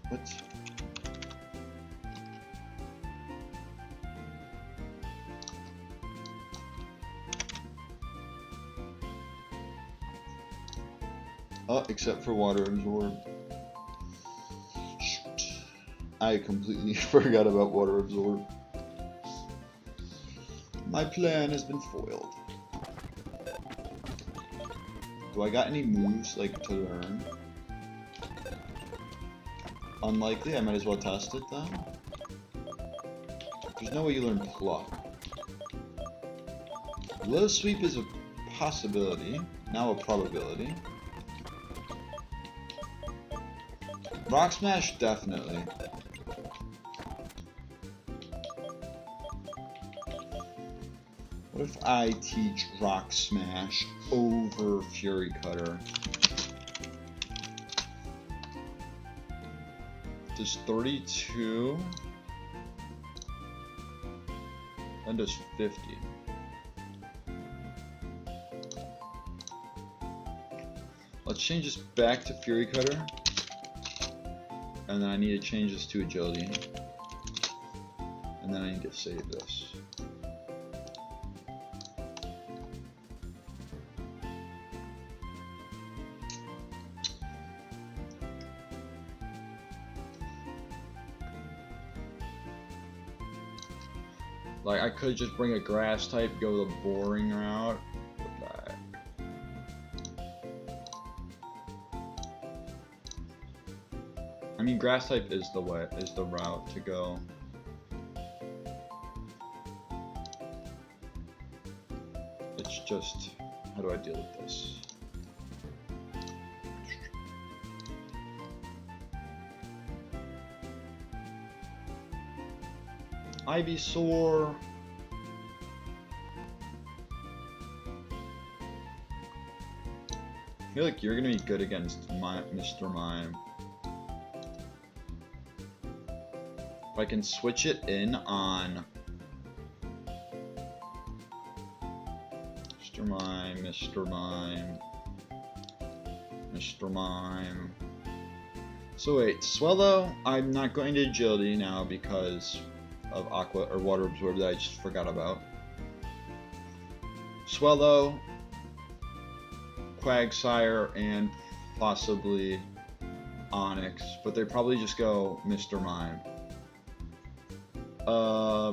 What? Oh, except for water absorb. Shoot. I completely forgot about water absorb. My plan has been foiled. Do I got any moves, like, to learn? Unlikely, I might as well test it then. There's no way you learn pluck. Low sweep is a possibility, now a probability. Rock Smash, definitely. What if I teach Rock Smash over Fury Cutter? Does 32? And does 50? Let's change this back to Fury Cutter. And then I need to change this to agility. And then I need to save this. Like, I could just bring a grass type, go the boring route. I mean, grass type is the route to go. It's just, how do I deal with this? Ivysaur. I feel like you're gonna be good against Mr. Mime. If I can switch it in on Mr. Mime, Mr. Mime, Mr. Mime. So wait, Swellow, I'm not going to agility now because of Aqua or Water Absorb that I just forgot about. Swellow, Quagsire, and possibly Onix, but they probably just go Mr. Mime.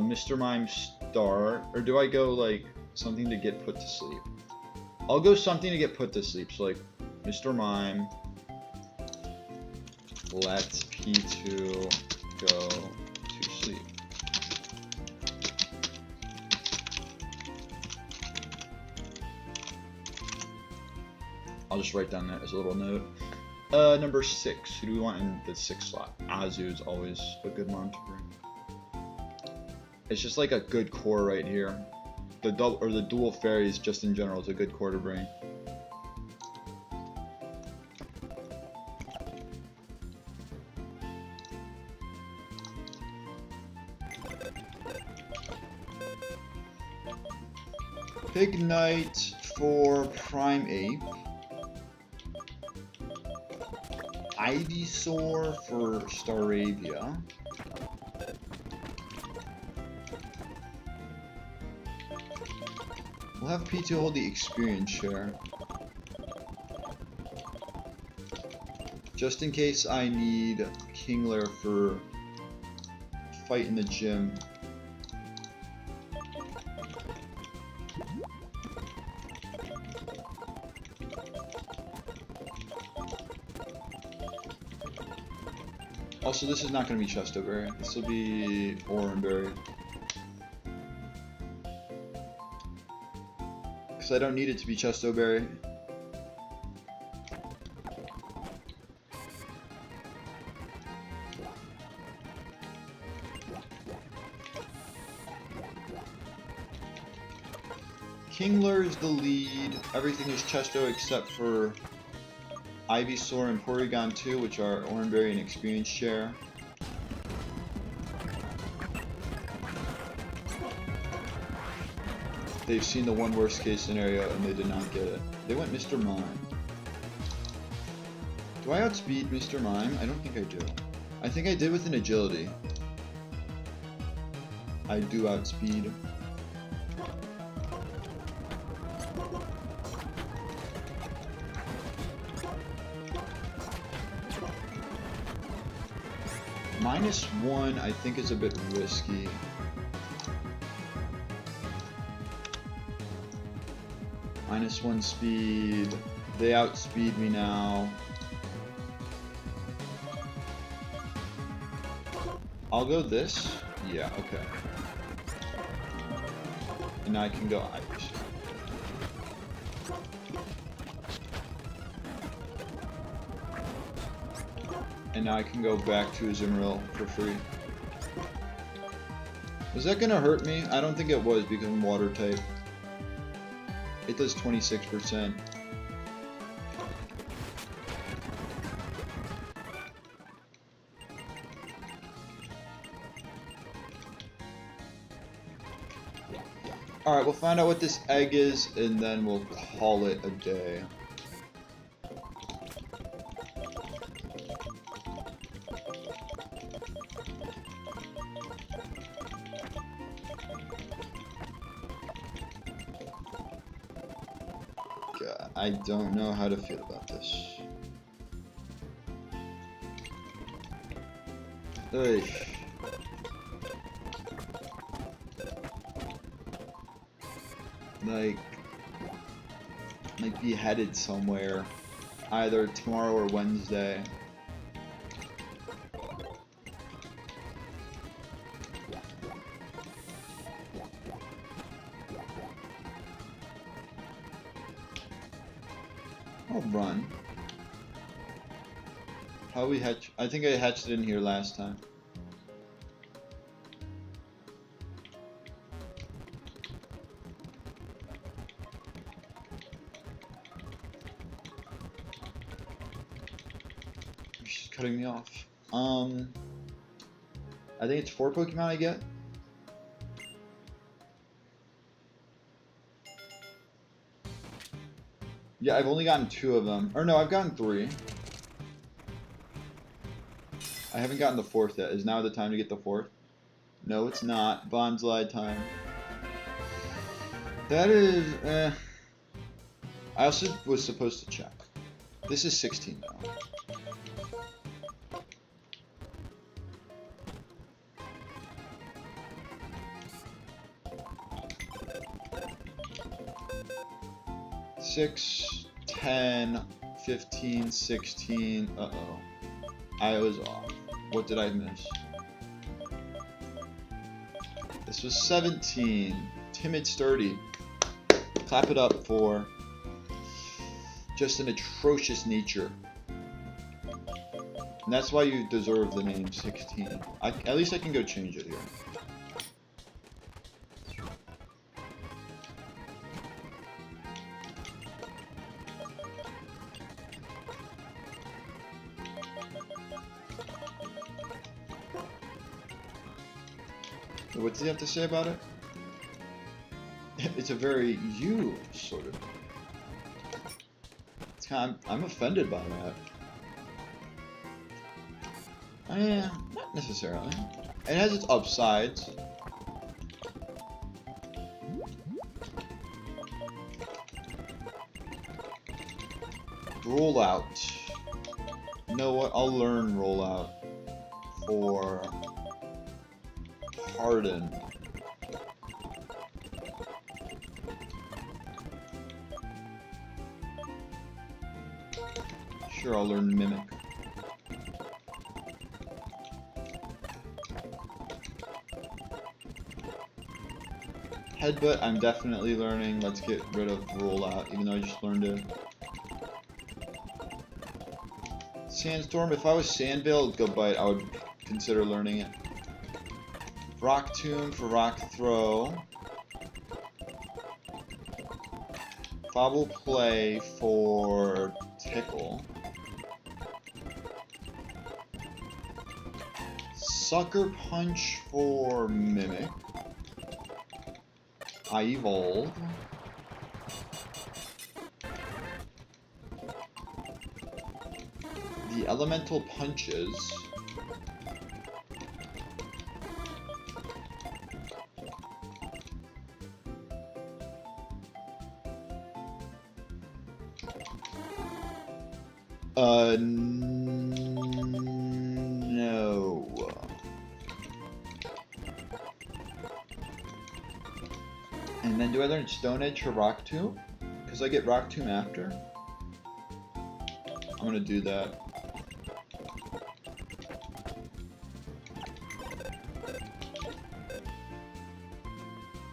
Mr. Mime start, or do I go like something to get put to sleep? I'll go something to get put to sleep, so like Mr. Mime, let P2 go to sleep. I'll just write down that as a little note. Number 6, who do we want in the 6th slot? Azu is always a good mon to bring. It's just like a good core right here. The dual fairies just in general is a good core to bring. Pignite for Primeape. Ivysaur for Staravia. We'll have P2 hold the experience share. Just in case I need Kingler for fight in the gym. Also, this is not going to be Chestoberry. This will be Oranberry. Because I don't need it to be Chestoberry. Kingler is the lead. Everything is Chesto except for Ivysaur and Porygon 2, which are Oranberry and Experience Share. They've seen the one worst case scenario and they did not get it. They went Mr. Mime. Do I outspeed Mr. Mime? I don't think I do. I think I did with an agility. I do outspeed. -1 I think is a bit risky. -1 speed. They outspeed me now. I'll go this. Yeah, okay. And now I can go Ivysaur. And now I can go back to Azumarill for free. Was that gonna hurt me? I don't think it was because I'm water type. It does 26%. Alright, we'll find out what this egg is and then we'll call it a day. I don't know how to feel about this. Ugh. Like, might be headed somewhere, either tomorrow or Wednesday. I'll run. How we hatch? I think I hatched it in here last time. She's cutting me off. I think it's 4 Pokemon I get. Yeah, I've only gotten 2 of them. Or no, I've gotten 3. I haven't gotten the 4th yet. Is now the time to get the 4th? No, it's not. Bonsai time. That is, I also was supposed to check. This is 16 though. Six, 10, 15, 16. Uh-oh. I was off. What did I miss? This was 17. Timid Sturdy. Clap it up for just an atrocious nature. And that's why you deserve the name 16. At least I can go change it here. What does he have to say about it? It's a very you sort of. It's kind of, I'm offended by that. Not necessarily. It has its upsides. Rollout. You know what? I'll learn rollout for Harden. Sure, I'll learn Mimic. Headbutt, I'm definitely learning. Let's get rid of rollout, even though I just learned it. Sandstorm, if I was Sandvale, go bite, I would consider learning it. Rock Tomb for Rock Throw. Fobble Play for Tickle. Sucker Punch for Mimic. I evolve. The Elemental Punches. No. And then do I learn Stone Edge for Rock Tomb? Because I get Rock Tomb after? I'm gonna do that.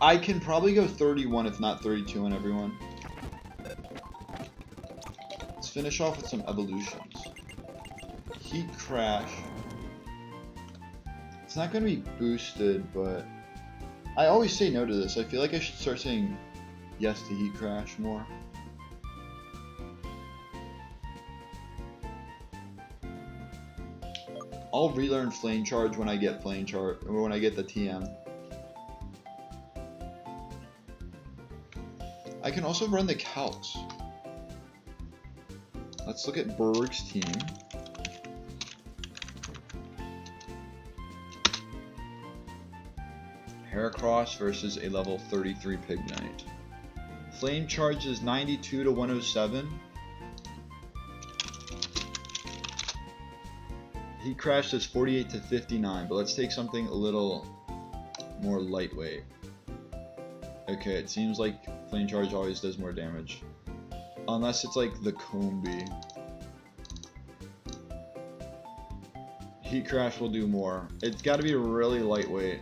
I can probably go 31 if not 32 on everyone. Let's finish off with some evolutions. Heat Crash. It's not going to be boosted, but I always say no to this. I feel like I should start saying yes to Heat Crash more. I'll relearn Flame Charge when I get Flame Charge, or when I get the TM. I can also run the Calcs. Let's look at Berg's team. Heracross versus a level 33 Pignite. Flame Charge is 92 to 107. Heat Crash is 48 to 59, but let's take something a little more lightweight. Okay, it seems like Flame Charge always does more damage. Unless it's like the Combee. Heat Crash will do more. It's got to be really lightweight.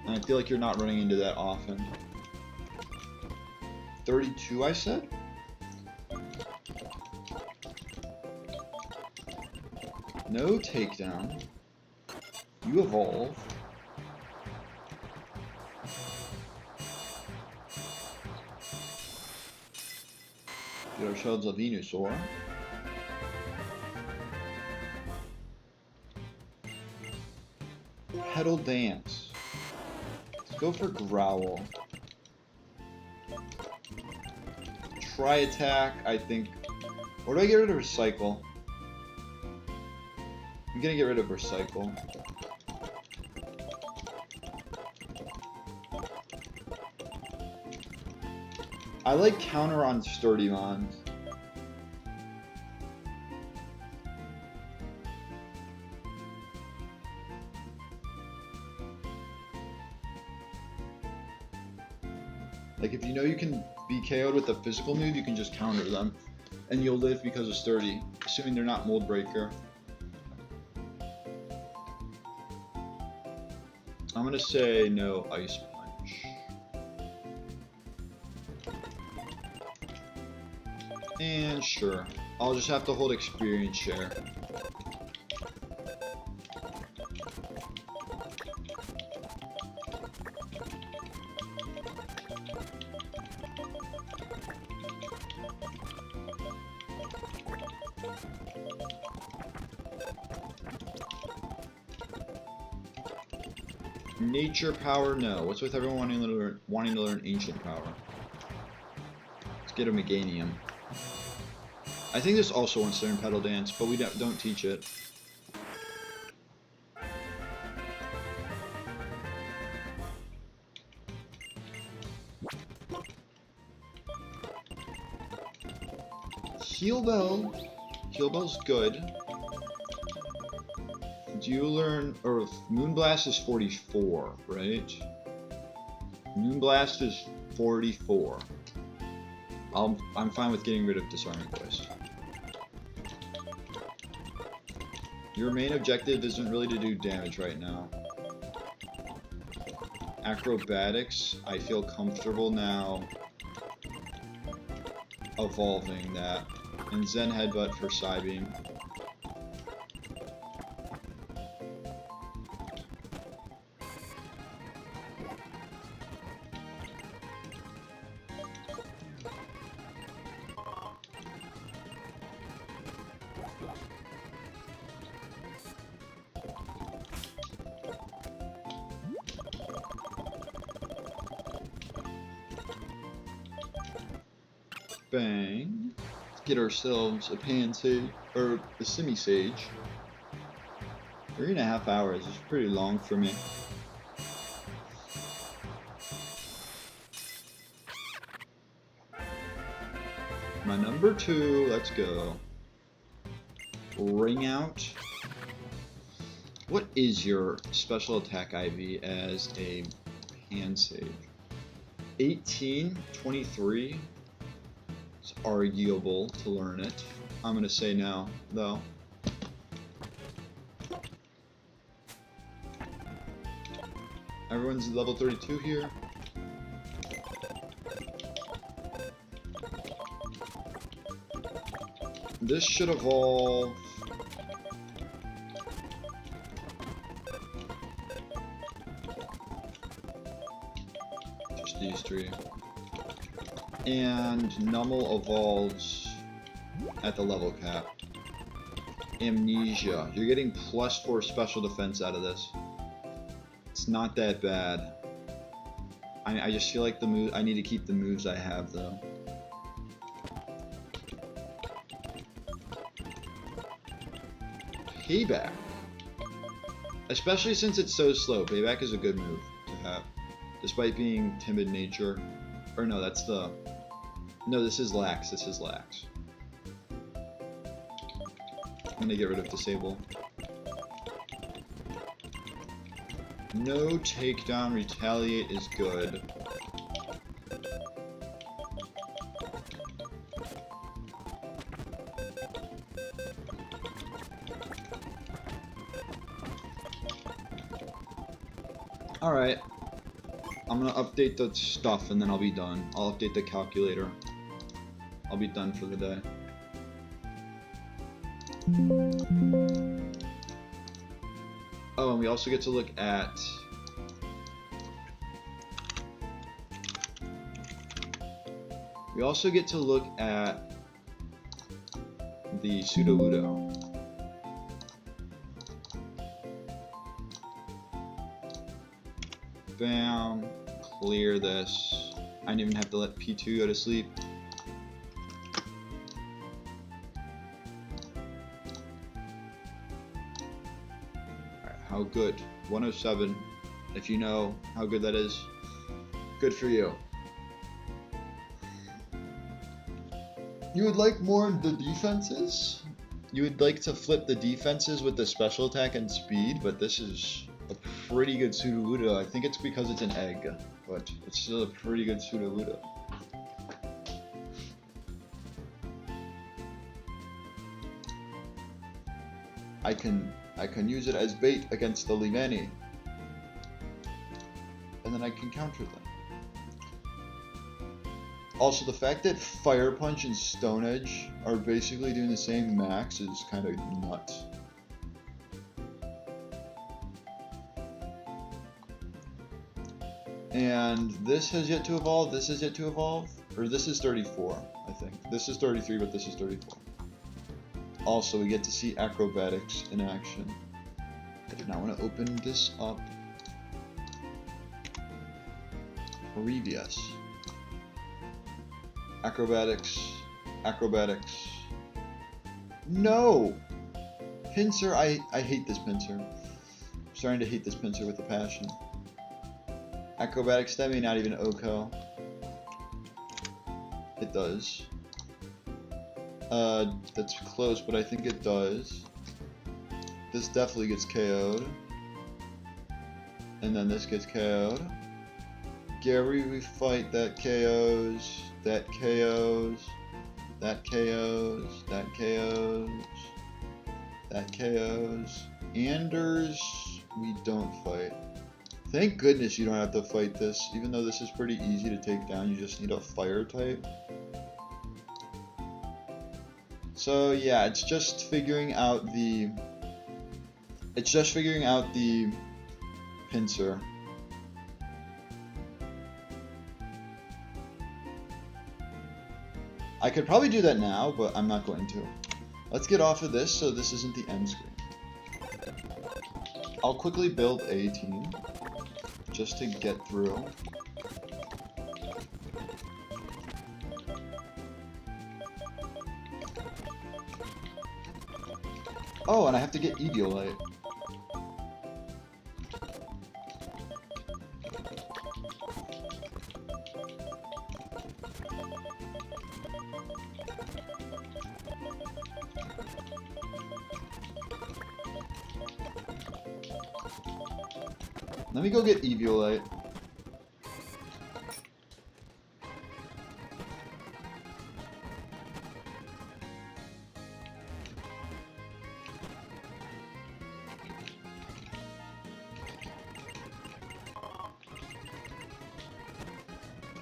And I feel like you're not running into that often. 32, I said? No takedown. You evolve. Get ourselves a Venusaur. Petal Dance. Let's go for Growl. Try Attack, I think. Or do I get rid of Recycle? I'm gonna get rid of Recycle. I like counter on Sturdivant. Like if you know you can be KO'd with a physical move, you can just counter them. And you'll live because of Sturdy, assuming they're not Mold Breaker. I'm gonna say no Ice Punch. And sure, I'll just have to hold Experience Share. Nature power, no. What's with everyone wanting to learn ancient power? Let's get a Meganium. I think this also wants to learn Pedal Dance, but we don't teach it. Heal Bell. Heal Bell's good. Do you learn, or Moonblast is 44, right? Moonblast is 44. I'm fine with getting rid of Disarming Voice. Your main objective isn't really to do damage right now. Acrobatics, I feel comfortable now evolving that. And Zen Headbutt for Psybeam. Bang. Let's get ourselves a Pansage, or a Simisage. 3.5 hours is pretty long for me. My number 2, let's go. Ring Out. What is your special attack IV as a Pansage? 18, 23. It's arguable to learn it. I'm gonna say no, though. Everyone's level 32 here. This should evolve. Just these 3. And Nummel evolves at the level cap. Amnesia. You're getting +4 special defense out of this. It's not that bad. I just feel like I need to keep the moves I have, though. Payback. Especially since it's so slow, Payback is a good move to have. Despite being timid nature. Or no, that's the... No, this is Lax. This is Lax. I'm gonna get rid of Disable. No takedown, Retaliate is good. Alright. I'm gonna update the stuff and then I'll be done. I'll update the calculator. I'll be done for the day. Oh, and we also get to look at... We also get to look at the Sudowoodo. Bam. Clear this. I didn't even have to let P2 go to sleep. Alright, how good? 107. If you know how good that is, good for you. You would like more of the defenses? You would like to flip the defenses with the special attack and speed, but this is a pretty good Sudowoodo. I think it's because it's an egg, but it's still a pretty good Sudowoodo. I can use it as bait against the Limani, and then I can counter them. Also, the fact that Fire Punch and Stone Edge are basically doing the same max is kind of nuts. And this has yet to evolve, this has yet to evolve, or this is 34, I think. This is 33, but this is 34. Also, we get to see Acrobatics in action. I did not want to open this up. previous. Acrobatics. Acrobatics. No! Pincer, I hate this pincer. I'm starting to hate this pincer with a passion. Acrobatics, that may not even OHKO. It does. That's close, but I think it does. This definitely gets KO'd. And then this gets KO'd. Gary, we fight, that KOs. That KOs. That KOs. That KOs. That KOs. Anders, we don't fight. Thank goodness you don't have to fight this. Even though this is pretty easy to take down, you just need a fire type. So yeah, it's just figuring out the pincer. I could probably do that now, but I'm not going to. Let's get off of this so this isn't the end screen. I'll quickly build a team just to get through. Oh, and I have to get Eviolite. Let me go get Eviolite.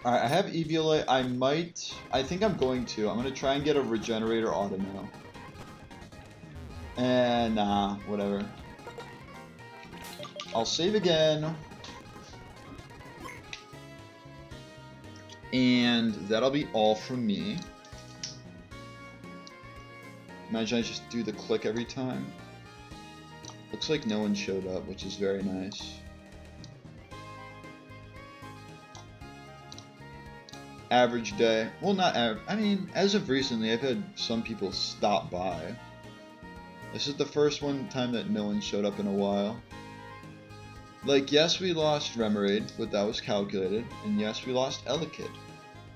Alright, I have Eviolite. I think I'm going to. I'm going to try and get a Regenerator Automail. And nah, whatever. I'll save again. And that'll be all from me. Imagine I just do the click every time. Looks like no one showed up, which is very nice. Average day. Well, not average. I mean, as of recently, I've had some people stop by. This is the first time that no one showed up in a while. Like, yes, we lost Remoraid, but that was calculated. And yes, we lost Elekid.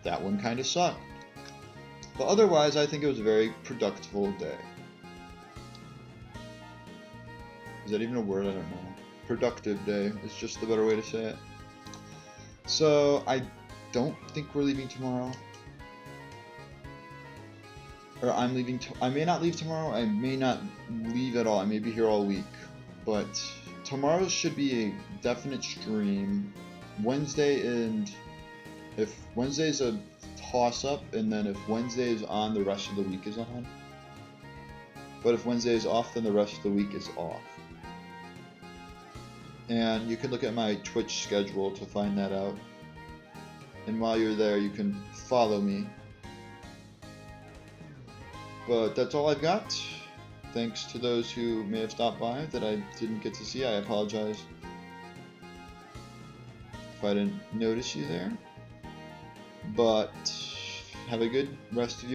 That one kind of sucked. But otherwise, I think it was a very productive day. Is that even a word? I don't know. Productive day is just the better way to say it. So, I don't think we're leaving tomorrow. Or I'm leaving. I may not leave tomorrow. I may not leave at all. I may be here all week. But tomorrow should be a definite stream. Wednesday, and if Wednesday's a toss-up, and then if Wednesday is on, the rest of the week is on. But if Wednesday is off, then the rest of the week is off. And you can look at my Twitch schedule to find that out. And while you're there, you can follow me. But that's all I've got. Thanks to those who may have stopped by that I didn't get to see. I apologize if I didn't notice you there. But have a good rest of your